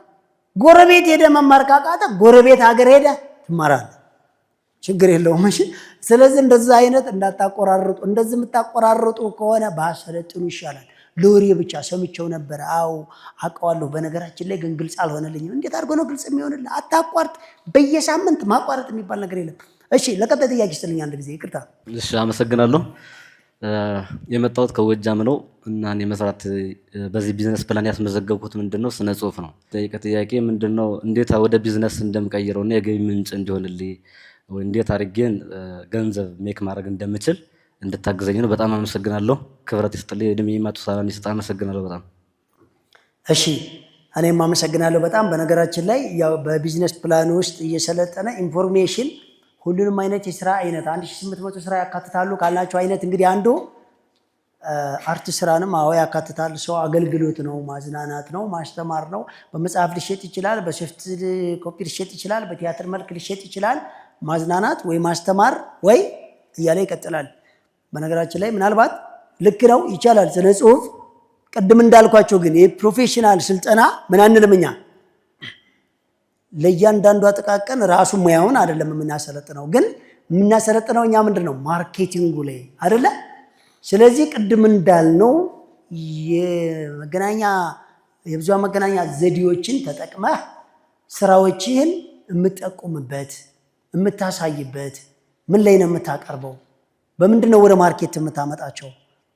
ጎረቤት ሄደ መማር ካቃተ ጎረቤት ሀገር ሄደ ትማራለህ። ችግር የለውም። እሺ ስለዚህ እንደዛ አይነት እንዳታቆራርጡ። እንደዚህ የምታቆራርጡ ከሆነ ባሰለጥኑ ይሻላል። ሎሪ ብቻ ሰምቼው ነበር። አው አውቀዋለሁ። በነገራችን ላይ ግን ግልጽ አልሆነልኝም። እንዴት አድርጎ ነው ግልጽ የሚሆንልህ? አታቋርጥ። በየሳምንት ማቋረጥ የሚባል ነገር የለም። እሺ ለቀጣይ ጥያቄ ስትልኝ አንድ ጊዜ ይቅርታ። እሺ አመሰግናለሁ። የመጣሁት ከጎጃም ነው እና እኔ መስራት በዚህ ቢዝነስ ፕላን ያስመዘገብኩት ምንድነው ስነ ጽሁፍ ነው። ጥያቄ ምንድነው እንዴት ወደ ቢዝነስ እንደምቀይረውና የገቢ ምንጭ እንዲሆንልኝ ወይ እንዴት አድርጌን ገንዘብ ሜክ ማድረግ እንደምችል እንድታግዘኝ ነው። በጣም አመሰግናለሁ። ክብረት ይስጥልኝ። እድሜ ማቱ ሰላም ይስጥ። አመሰግናለሁ በጣም። እሺ እኔም አመሰግናለሁ በጣም። በነገራችን ላይ ያው በቢዝነስ ፕላን ውስጥ እየሰለጠነ ኢንፎርሜሽን ሁሉንም አይነት የስራ አይነት 1800 ስራ ያካትታሉ ካልናቸው አይነት እንግዲህ አንዱ አርት ስራንም አዎ ያካትታል። ሰው አገልግሎት ነው፣ ማዝናናት ነው፣ ማስተማር ነው። በመጽሐፍ ሊሸጥ ይችላል፣ በሶፍት ኮፒ ሊሸጥ ይችላል፣ በቲያትር መልክ ሊሸጥ ይችላል። ማዝናናት ወይ ማስተማር ወይ እያለ ይቀጥላል። በነገራችን ላይ ምናልባት ልክ ነው ይቻላል ስነ ጽሁፍ። ቅድም እንዳልኳቸው ግን የፕሮፌሽናል ስልጠና ምን አንልም እኛ ለእያንዳንዱ አጠቃቀን ራሱ ሙያውን አይደለም የምናሰለጥነው፣ ግን የምናሰለጥነው እኛ ምንድነው ማርኬቲንጉ ላይ አይደለ? ስለዚህ ቅድም እንዳልነው የብዙሃን መገናኛ ዘዴዎችን ተጠቅመህ ስራዎችህን የምትጠቁምበት የምታሳይበት፣ ምን ላይ ነው የምታቀርበው፣ በምንድነው ወደ ማርኬት የምታመጣቸው፣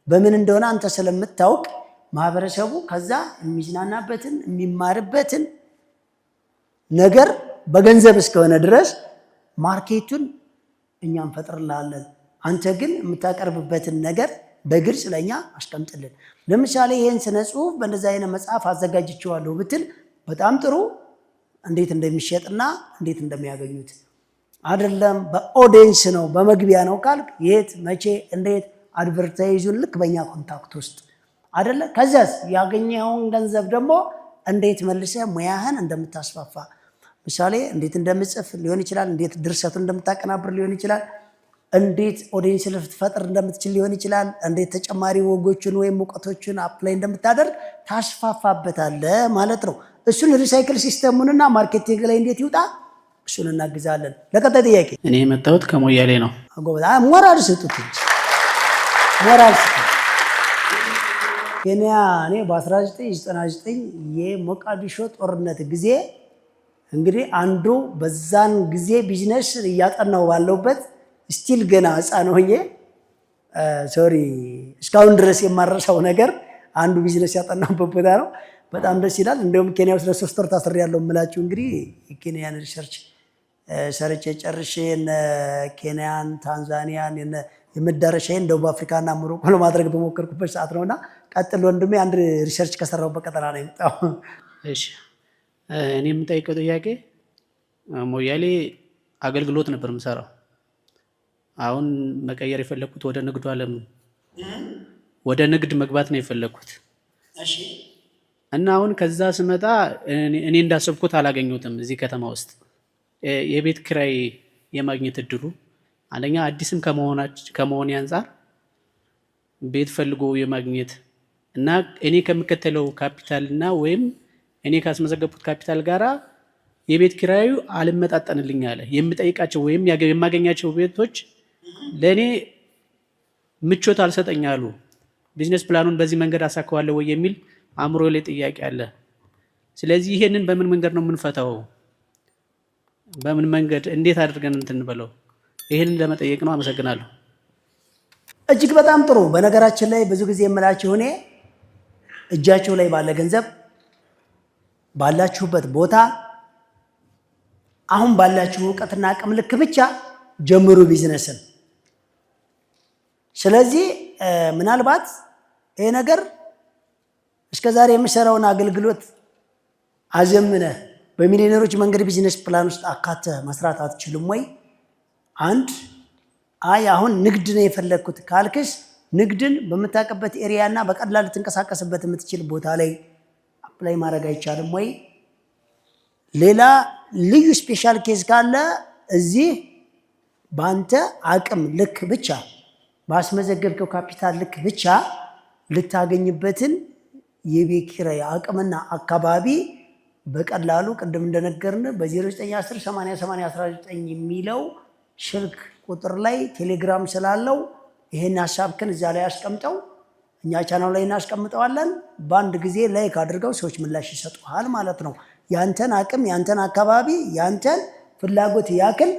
በምን እንደሆነ አንተ ስለምታውቅ ማህበረሰቡ ከዛ የሚዝናናበትን የሚማርበትን ነገር በገንዘብ እስከሆነ ድረስ ማርኬቱን እኛ እንፈጥርልሃለን። አንተ ግን የምታቀርብበትን ነገር በግልጽ ለኛ አስቀምጥልን። ለምሳሌ ይሄን ስነ ጽሁፍ በእንደዛ አይነት መጽሐፍ አዘጋጅቼዋለሁ ብትል በጣም ጥሩ። እንዴት እንደሚሸጥና እንዴት እንደሚያገኙት አይደለም በኦዲየንስ ነው በመግቢያ ነው ካልክ የት መቼ እንዴት አድቨርታይዙን ልክ በእኛ ኮንታክት ውስጥ አይደለ? ከዛስ ያገኘኸውን ገንዘብ ደግሞ እንዴት መልሰህ ሙያህን እንደምታስፋፋ ምሳሌ እንዴት እንደምጽፍ ሊሆን ይችላል፣ እንዴት ድርሰቱን እንደምታቀናብር ሊሆን ይችላል፣ እንዴት ኦዲየንስ ልትፈጥር እንደምትችል ሊሆን ይችላል፣ እንዴት ተጨማሪ ወጎችን ወይም እውቀቶችን አፕላይ እንደምታደርግ ታስፋፋበታለህ ማለት ነው። እሱን ሪሳይክል ሲስተሙንና ማርኬቲንግ ላይ እንዴት ይውጣ እሱን እናግዛለን። ለቀጣይ ጥያቄ እኔ የመጣሁት ከሞያሌ ነው። ሞራል ስጡት እንጂ ሞራል ስጡት። ኬንያ እኔ በ1999 የሞቃዲሾ ጦርነት ጊዜ እንግዲህ አንዱ በዛን ጊዜ ቢዝነስ እያጠናው ባለውበት ስቲል ገና ህፃን ሆኜ ሶሪ እስካሁን ድረስ የማረሳው ነገር አንዱ ቢዝነስ ያጠናውበት ቦታ ነው። በጣም ደስ ይላል። እንደውም ኬንያ ውስጥ ለ3 ወር ታስሬያለሁ የምላችሁ እንግዲህ የኬንያን ሪሰርች ሰርቼ ጨርሼ ኬንያን፣ ታንዛኒያን የመዳረሻዬን ደቡብ አፍሪካና ሞሮኮ ለማድረግ በሞከርኩበት ሰዓት ነውና ቀጥሎ ወንድሜ አንድ ሪሰርች ከሰራሁበት ቀጠና ነው የመጣው። እሺ እኔ የምጠይቀው ጥያቄ ሞያሌ አገልግሎት ነበር የምሰራው። አሁን መቀየር የፈለኩት ወደ ንግዱ ዓለም ነው። ወደ ንግድ መግባት ነው የፈለኩት። እሺ እና አሁን ከዛ ስመጣ እኔ እንዳሰብኩት አላገኘሁትም። እዚህ ከተማ ውስጥ የቤት ኪራይ የማግኘት እድሉ አንደኛ አዲስም ከመሆን አንፃር ቤት ፈልጎ የማግኘት እና እኔ ከምከተለው ካፒታል እና ወይም እኔ ካስመዘገብኩት ካፒታል ጋራ የቤት ኪራዩ አልመጣጠንልኝ አለ። የምጠይቃቸው ወይም የማገኛቸው ቤቶች ለእኔ ምቾት አልሰጠኝ አሉ። ቢዝነስ ፕላኑን በዚህ መንገድ አሳካዋለሁ ወይ የሚል አእምሮ ላይ ጥያቄ አለ። ስለዚህ ይሄንን በምን መንገድ ነው የምንፈታው? በምን መንገድ እንዴት አድርገን እንትን በለው? ይሄንን ለመጠየቅ ነው። አመሰግናለሁ። እጅግ በጣም ጥሩ። በነገራችን ላይ ብዙ ጊዜ የምላችሁ እኔ እጃችሁ ላይ ባለ ገንዘብ ባላችሁበት ቦታ አሁን ባላችሁ እውቀትና አቅም ልክ ብቻ ጀምሩ ቢዝነስን። ስለዚህ ምናልባት ይሄ ነገር እስከዛሬ የምሰራውን አገልግሎት አዘምነህ በሚሊዮነሮች መንገድ ቢዝነስ ፕላን ውስጥ አካተህ መስራት አትችልም ወይ? አንድ አሁን ንግድ ነው የፈለግኩት ካልክስ ንግድን በምታውቅበት ኤሪያ እና በቀላል ልትንቀሳቀስበት የምትችል ቦታ ላይ አፕላይ ማድረግ አይቻልም ወይ? ሌላ ልዩ ስፔሻል ኬዝ ካለ እዚህ በአንተ አቅም ልክ ብቻ ባስመዘገብከው ካፒታል ልክ ብቻ ልታገኝበትን የቤት ኪራይ አቅምና አካባቢ በቀላሉ ቅድም እንደነገርን በ09108819 የሚለው ስልክ ቁጥር ላይ ቴሌግራም ስላለው ይሄን ሐሳብክን እዛ ላይ አስቀምጠው፣ እኛ ቻናል ላይ እናስቀምጠዋለን። በአንድ ጊዜ ላይክ አድርገው ሰዎች ምላሽ ይሰጡሃል ማለት ነው። ያንተን አቅም፣ ያንተን አካባቢ፣ ያንተን ፍላጎት ያክል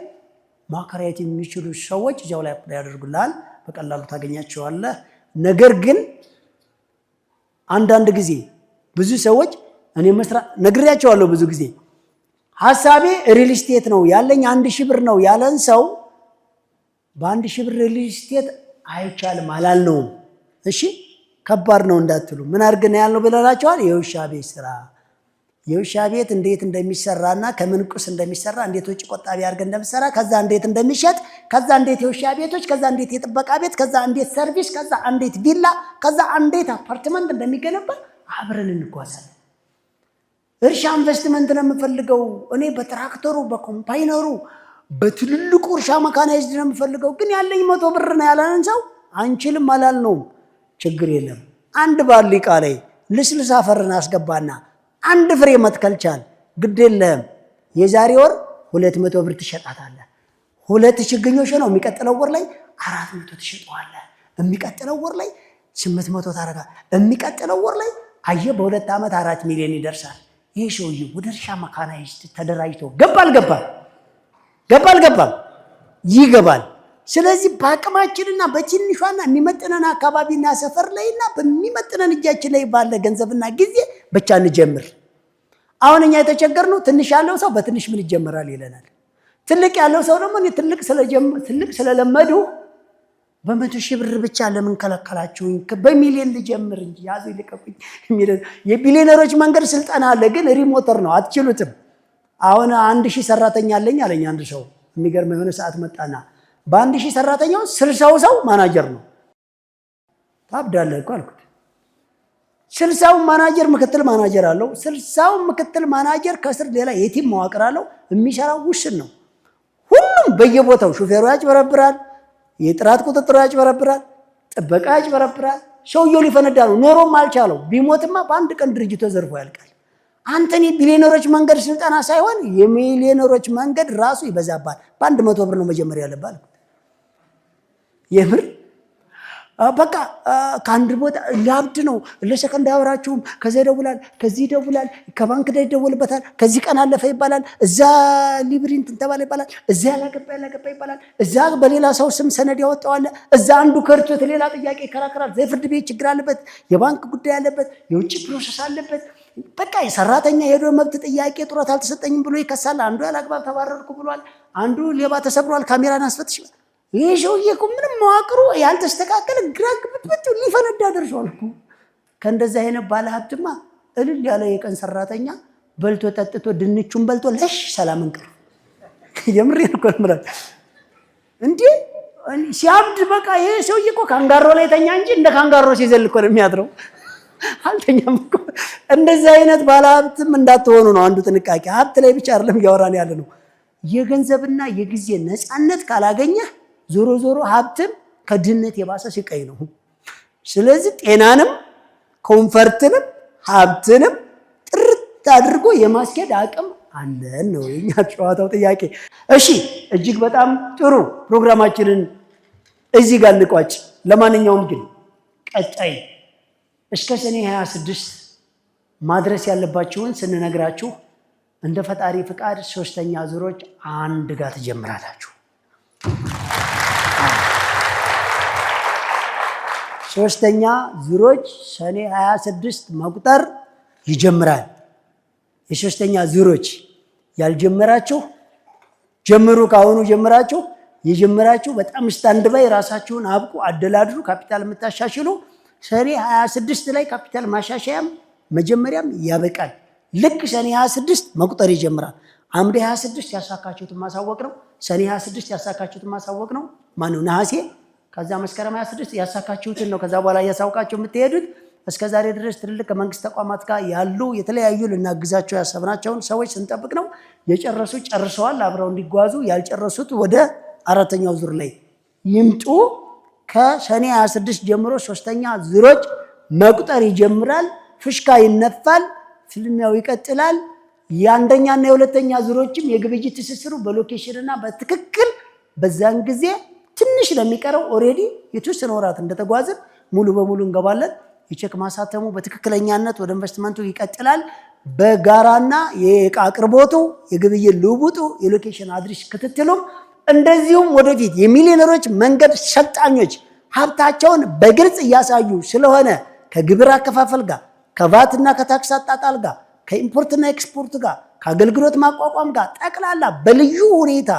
ማከራየት የሚችሉ ሰዎች እዛው ላይ አፕላይ ያደርጉልሃል። በቀላሉ ታገኛቸዋለህ። ነገር ግን አንዳንድ ጊዜ ብዙ ሰዎች እኔ መስራት ነግሬያቸዋለሁ። ብዙ ጊዜ ሐሳቤ ሪል ስቴት ነው ያለኝ 1000 ብር ነው ያለን ሰው በ1000 ብር ሪል ስቴት አይቻልም አላልነውም። እሺ ከባድ ነው እንዳትሉ ምን አድርገን ያልነው ብለናቸዋል። የውሻ ቤት ስራ፣ የውሻ ቤት እንዴት እንደሚሰራና ከምን ቁስ እንደሚሰራ እንዴት ወጪ ቆጣቢ አድርገን እንደምሰራ፣ ከዛ እንዴት እንደሚሸጥ፣ ከዛ እንዴት የውሻ ቤቶች፣ ከዛ እንዴት የጥበቃ ቤት፣ ከዛ እንዴት ሰርቪስ፣ ከዛ እንዴት ቪላ፣ ከዛ እንዴት አፓርትመንት እንደሚገነባ አብረን እንጓዛለን። እርሻ ኢንቨስትመንት ነው የምፈልገው እኔ በትራክተሩ በኮምፓይነሩ በትልልቁ እርሻ መካናይዝድ ነው የምፈልገው ግን ያለኝ 100 ብር ነው ያለን ሰው አንችልም አላልነውም። ችግር የለም። አንድ ባሊ ዕቃ ላይ ልስልስ አፈርን አስገባና አንድ ፍሬ መትከል ቻል፣ ግድ የለህም የዛሬ ወር 200 ብር ትሸጣታለህ። 2 ችግኞች ነው የሚቀጥለው ወር ላይ 400 ትሸጠዋለህ። የሚቀጥለው ወር ላይ 800 ታረጋለህ። የሚቀጥለው ወር ላይ አየህ በ2 ዓመት 4 ሚሊዮን ይደርሳል። ይህ ሰውዬ ወደ እርሻ መካናይዝድ ተደራጅቶ ገባል ይገባል። ስለዚህ በአቅማችንና በትንሿና የሚመጥነን አካባቢና ሰፈር ላይና በሚመጥነን እጃችን ላይ ባለ ገንዘብና ጊዜ ብቻ እንጀምር። አሁን እኛ የተቸገርነው ትንሽ ያለው ሰው በትንሽ ምን ይጀምራል ይለናል። ትልቅ ያለው ሰው ደግሞ ትልቅ ስለለመዱ በ100,000 ብር ብቻ ለምን ከለከላችሁኝ? በሚሊዮን ልጀምር እንጂ ያዙ ይልቀቁኝ የሚል የቢሊዮነሮች መንገድ ስልጠና አለ፣ ግን ሪሞተር ነው አትችሉትም። አሁን 1000 ሰራተኛ አለኝ አለኝ አንድ ሰው። የሚገርም የሆነ ሰዓት መጣና በ1000 ሰራተኛው 60 ሰው ማናጀር ነው። ታብዳለህ እኮ አልኩት። 60 ማናጀር ምክትል ማናጀር አለው። 60 ምክትል ማናጀር ከስር ሌላ የቲም መዋቅር አለው። የሚሰራው ውስን ነው። ሁሉም በየቦታው ሹፌሩ ያጭበረብራል፣ የጥራት ቁጥጥሩ ያጭበረብራል፣ ጥበቃ ያጭበረብራል። ሰውየው ሊፈነዳ ነው። ኖሮም አልቻለው። ቢሞትማ በአንድ ቀን ድርጅቱ ዘርፎ ያልቃል። አንተን የቢሊዮነሮች መንገድ ስልጠና ሳይሆን የሚሊዮነሮች መንገድ ራሱ ይበዛባል። በ100 ብር ነው መጀመሪያ ያለባል። የምር በቃ ከአንድ ቦታ ለአብድ ነው ለሰከንድ አወራችሁም። ከዛ ይደውላል፣ ከዚህ ይደውላል፣ ከባንክ ላይ ይደውልበታል። ከዚህ ቀን አለፈ ይባላል፣ እዛ ሊብሪንት ተባለ ይባላል፣ እዛ ያላገባ ይባላል፣ እዛ በሌላ ሰው ስም ሰነድ ያወጣዋል፣ እዛ አንዱ ከርቶት ሌላ ጥያቄ ይከራከራል። ፍርድ ቤት ችግር አለበት፣ የባንክ ጉዳይ አለበት፣ የውጭ ፕሮሰስ አለበት። በቃ የሰራተኛ ሄዶ መብት ጥያቄ ጡረታ አልተሰጠኝም ብሎ ይከሳል። አንዱ ያላግባብ ተባረርኩ ብሏል፣ አንዱ ሌባ ተሰብሯል፣ ካሜራን አስፈትሽ። ይሄ ሰውዬ እኮ ምንም መዋቅሩ ያልተስተካከለ ግራ ግብት ሊፈነዳ ደርሷል እኮ። ከእንደዛ አይነት ባለሀብትማ እልል ያለ የቀን ሰራተኛ በልቶ ጠጥቶ ድንቹን በልቶ ለሽ ሰላም እንቅር። የምሬን እኮ ምራ እንዴ ሲያብድ በቃ ይሄ ሰውዬ እኮ ካንጋሮ ላይ ተኛ እንጂ እንደ ካንጋሮ ሲዘል እኮ ነው የሚያድረው። አልተኛም እኮ። እንደዚህ አይነት ባለሀብትም እንዳትሆኑ ነው አንዱ ጥንቃቄ። ሀብት ላይ ብቻ አይደለም እያወራን ያለ ነው። የገንዘብና የጊዜ ነፃነት ካላገኘህ ዞሮ ዞሮ ሀብትም ከድህነት የባሰ ሲቀይ ነው። ስለዚህ ጤናንም ኮንፈርትንም ሀብትንም ጥርት አድርጎ የማስኬድ አቅም አለን ነው የኛ ጨዋታው ጥያቄ። እሺ እጅግ በጣም ጥሩ ፕሮግራማችንን እዚህ ጋር እንቋጭ። ለማንኛውም ግን ቀጣይ እስከ ሰኔ 26 ማድረስ ያለባችሁን ስንነግራችሁ እንደ ፈጣሪ ፍቃድ 3ኛ ዙሮች አንድ ጋር ትጀምራላችሁ። 3ኛ ዙሮች ሰኔ 26 መቁጠር ይጀምራል። የ3ኛ ዙሮች ያልጀመራችሁ ጀምሩ። ካሁኑ ጀምራችሁ የጀመራችሁ በጣም ስታንድ ባይ ራሳችሁን አብቁ፣ አደላድሩ። ካፒታል የምታሻሽሉ ሰኔ 26 ላይ ካፒታል ማሻሻያም መጀመሪያም ያበቃል። ልክ ሰኔ 26 መቁጠር ይጀምራል። ሐምሌ 26 ያሳካችሁትን ማሳወቅ ነው። ሰኔ 26 ያሳካችሁትን ማሳወቅ ነው። ማነው ነሐሴ፣ ከዛ መስከረም 26 ያሳካችሁትን ነው። ከዛ በኋላ እያሳውቃችሁ የምትሄዱት። እስከ ዛሬ ድረስ ትልልቅ ከመንግስት ተቋማት ጋር ያሉ የተለያዩ ልናግዛቸው ያሰብናቸውን ሰዎች ስንጠብቅ ነው። የጨረሱ ጨርሰዋል፣ አብረው እንዲጓዙ። ያልጨረሱት ወደ 4ኛው ዙር ላይ ይምጡ። ከሰኔ 26 ጀምሮ 3ኛ ዙሮች መቁጠር ይጀምራል። ፍሽካ ይነፋል። ፍልሚያው ይቀጥላል። የአንደኛና የሁለተኛ ዙሮችም የግብይት ትስስሩ በሎኬሽንና በትክክል በዛን ጊዜ ትንሽ ለሚቀረው ኦሬዲ የተወሰነ ወራት እንደተጓዝን ሙሉ በሙሉ እንገባለን። የቼክ ማሳተሙ በትክክለኛነት ወደ ኢንቨስትመንቱ ይቀጥላል። በጋራና የዕቃ አቅርቦቱ፣ የግብይት ልውውጡ፣ የሎኬሽን አድሬስ ክትትሉም እንደዚሁም ወደፊት የሚሊዮነሮች መንገድ ሰልጣኞች ሀብታቸውን በግልጽ እያሳዩ ስለሆነ ከግብር አከፋፈል ጋር ከቫትና ከታክስ አጣጣል ጋር ከኢምፖርትና ኤክስፖርት ጋር ከአገልግሎት ማቋቋም ጋር ጠቅላላ በልዩ ሁኔታ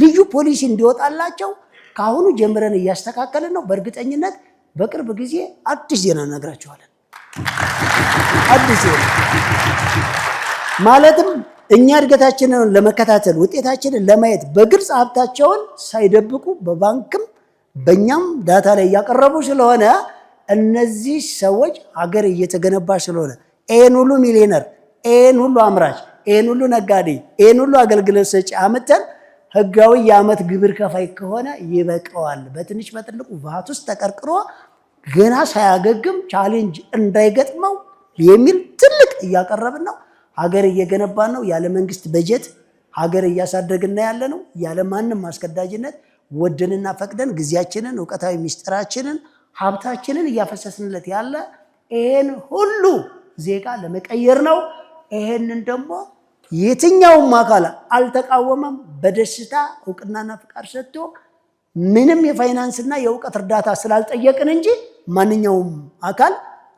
ልዩ ፖሊሲ እንዲወጣላቸው ከአሁኑ ጀምረን እያስተካከልን ነው። በእርግጠኝነት በቅርብ ጊዜ አዲስ ዜና እነግራቸዋለን። አዲስ ዜና ማለትም እኛ እድገታችንን ለመከታተል ውጤታችንን ለማየት በግልጽ ሀብታቸውን ሳይደብቁ በባንክም በእኛም ዳታ ላይ እያቀረቡ ስለሆነ እነዚህ ሰዎች ሀገር እየተገነባ ስለሆነ ይህን ሁሉ ሚሊዮነር፣ ይህን ሁሉ አምራች፣ ይህን ሁሉ ነጋዴ፣ ይህን ሁሉ አገልግሎት ሰጪ አምተን ህጋዊ የዓመት ግብር ከፋይ ከሆነ ይበቀዋል። በትንሽ በትልቁ ቫት ውስጥ ተቀርቅሮ ገና ሳያገግም ቻሌንጅ እንዳይገጥመው የሚል ትልቅ እያቀረብን ነው። ሀገር እየገነባን ነው። ያለ መንግስት በጀት ሀገር እያሳደግና ያለ ነው። ያለ ማንም አስገዳጅነት ወደንና ፈቅደን ጊዜያችንን፣ እውቀታዊ ሚስጥራችንን፣ ሀብታችንን እያፈሰስንለት ያለ ይሄን ሁሉ ዜጋ ለመቀየር ነው። ይሄንን ደግሞ የትኛውም አካል አልተቃወመም። በደስታ እውቅናና ፍቃድ ሰጥቶ ምንም የፋይናንስና የእውቀት እርዳታ ስላልጠየቅን እንጂ ማንኛውም አካል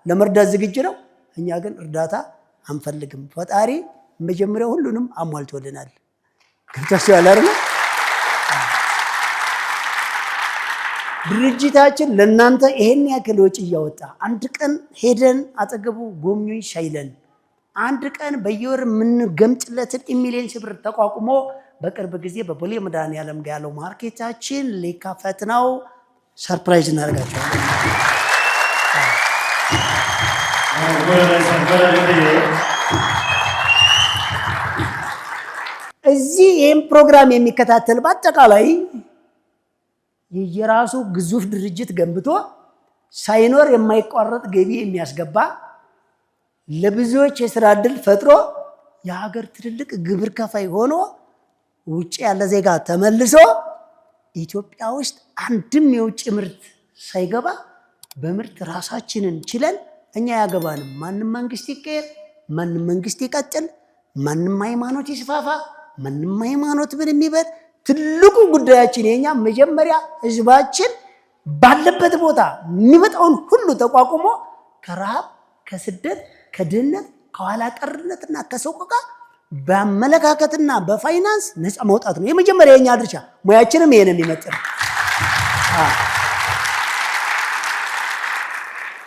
ለመርዳት ዝግጁ ነው። እኛ ግን እርዳታ አንፈልግም። ፈጣሪ መጀመሪያ ሁሉንም አሟልቶልናል። ገብታችሁ ያለ አይደል? ድርጅታችን ለእናንተ ይሄን ያክል ወጪ እያወጣ አንድ ቀን ሄደን አጠገቡ ጎብኚ ሳይለን አንድ ቀን በየወር የምንገምጥለትን ሚሊዮን ብር ተቋቁሞ በቅርብ ጊዜ በቦሌ መድኃኔዓለም ጋር ያለው ማርኬታችን ሊከፈት ነው። ሰርፕራይዝ እናደርጋቸዋለን። እዚህ ይህም ፕሮግራም የሚከታተል በአጠቃላይ የራሱ ግዙፍ ድርጅት ገንብቶ ሳይኖር የማይቋረጥ ገቢ የሚያስገባ ለብዙዎች የስራ ዕድል ፈጥሮ የሀገር ትልልቅ ግብር ከፋይ ሆኖ ውጭ ያለ ዜጋ ተመልሶ ኢትዮጵያ ውስጥ አንድም የውጭ ምርት ሳይገባ በምርት ራሳችንን ችለን እኛ ያገባንም ማንም መንግስት ይቀየር፣ ማንም መንግስት ይቀጥል፣ ማንም ሃይማኖት ይስፋፋ፣ ማንም ሃይማኖት ምን የሚበል ትልቁ ጉዳያችን የኛ መጀመሪያ ህዝባችን ባለበት ቦታ የሚመጣውን ሁሉ ተቋቁሞ ከረሃብ፣ ከስደት፣ ከድህነት፣ ከኋላ ቀርነትና ከሰቆቃ በአመለካከትና በፋይናንስ ነፃ መውጣት ነው የመጀመሪያ የኛ ድርሻ። ሙያችንም ይሄን የሚመጥን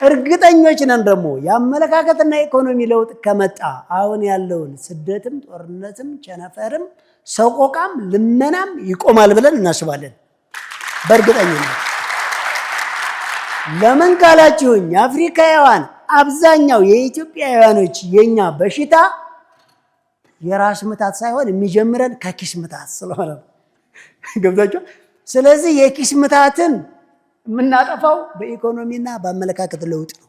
እርግጠኞች ነን። ደግሞ የአመለካከትና የኢኮኖሚ ለውጥ ከመጣ አሁን ያለውን ስደትም፣ ጦርነትም፣ ቸነፈርም፣ ሰቆቃም፣ ልመናም ይቆማል ብለን እናስባለን በእርግጠኝነት። ለምን ካላችሁኝ አፍሪካውያን አብዛኛው የኢትዮጵያውያኖች የኛ በሽታ የራስ ምታት ሳይሆን የሚጀምረን ከኪስ ምታት ስለሆነ ነው። ገብታችሁ? ስለዚህ የኪስ ምታትን የምናጠፋው በኢኮኖሚና በአመለካከት ለውጥ ነው።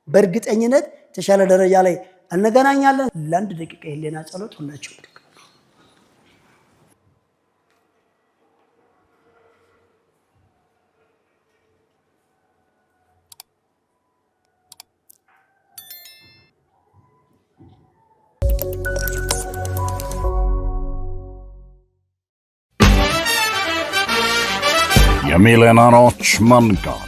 በእርግጠኝነት የተሻለ ደረጃ ላይ እንገናኛለን። ለአንድ ደቂቃ የህሊና ጸሎት ሁላችሁ የሚሊዮነሮች መንገድ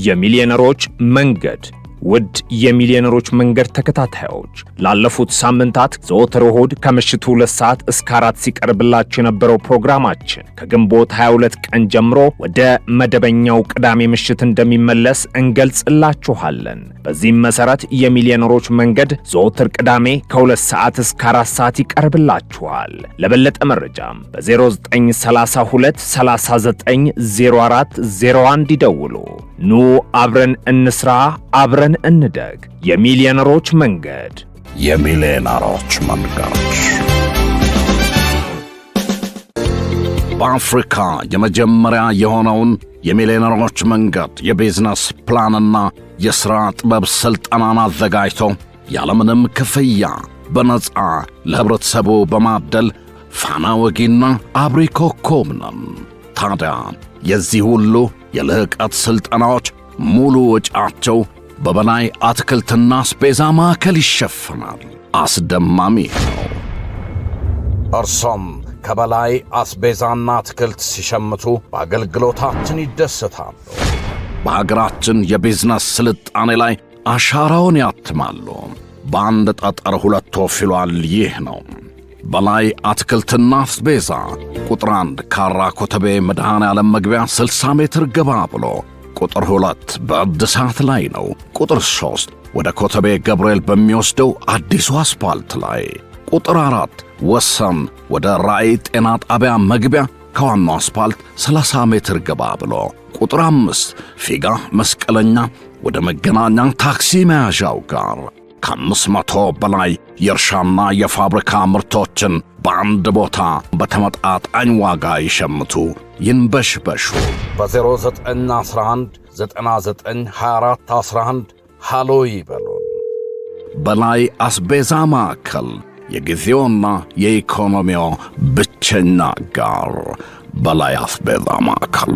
የሚሊዮነሮች መንገድ ውድ የሚሊዮነሮች መንገድ ተከታታዮች ላለፉት ሳምንታት ዘወትር እሁድ ከምሽቱ 2 ሰዓት እስከ 4 ሲቀርብላችሁ የነበረው ፕሮግራማችን ከግንቦት 22 ቀን ጀምሮ ወደ መደበኛው ቅዳሜ ምሽት እንደሚመለስ እንገልጽላችኋለን። በዚህም መሰረት የሚሊዮነሮች መንገድ ዘወትር ቅዳሜ ከ2 ሰዓት እስከ 4 ሰዓት ይቀርብላችኋል። ለበለጠ መረጃም በ0932 390401 ይደውሉ። ኑ አብረን እንስራ፣ አብረን እንደግ። የሚሊዮነሮች መንገድ። የሚሊዮነሮች መንገድ በአፍሪካ የመጀመሪያ የሆነውን የሚሊዮነሮች መንገድ የቢዝነስ ፕላንና የሥራ ጥበብ ሥልጠናን አዘጋጅቶ ያለምንም ክፍያ በነፃ ለህብረተሰቡ በማደል ፋና ወጊና አብሪ ኮከብ ነን። ታዲያ የዚህ ሁሉ የልህቀት ሥልጠናዎች ሙሉ ወጪያቸው በበላይ አትክልትና አስቤዛ ማዕከል ይሸፈናል። አስደማሚ ነው። እርሶም ከበላይ አስቤዛና አትክልት ሲሸምቱ በአገልግሎታችን ይደሰታሉ። በሀገራችን የቢዝነስ ስልጣኔ ላይ አሻራውን ያትማሉ። በአንድ ጠጠር 2 ወፍ ይሏል። ይህ ነው በላይ አትክልትና አስቤዛ። ቁጥር 1 ካራ ኮተቤ መድኃኔ ዓለም መግቢያ 60 ሜትር ገባ ብሎ፣ ቁጥር 2 በእድሳት ላይ ነው። ቁጥር 3 ወደ ኮተቤ ገብርኤል በሚወስደው አዲሱ አስፓልት ላይ፣ ቁጥር 4 ወሰን ወደ ራእይ ጤና ጣቢያ መግቢያ ከዋናው አስፓልት 30 ሜትር ገባ ብሎ፣ ቁጥር 5 ፊጋ መስቀለኛ ወደ መገናኛ ታክሲ መያዣው ጋር ከ500 በላይ የእርሻና የፋብሪካ ምርቶችን በአንድ ቦታ በተመጣጣኝ ዋጋ ይሸምቱ፣ ይንበሽበሹ። በ0911 992411 ሃሎ ይበሉን። በላይ አስቤዛ ማዕከል የጊዜውና የኢኮኖሚው ብቸኛ ጋር። በላይ አስቤዛ ማዕከል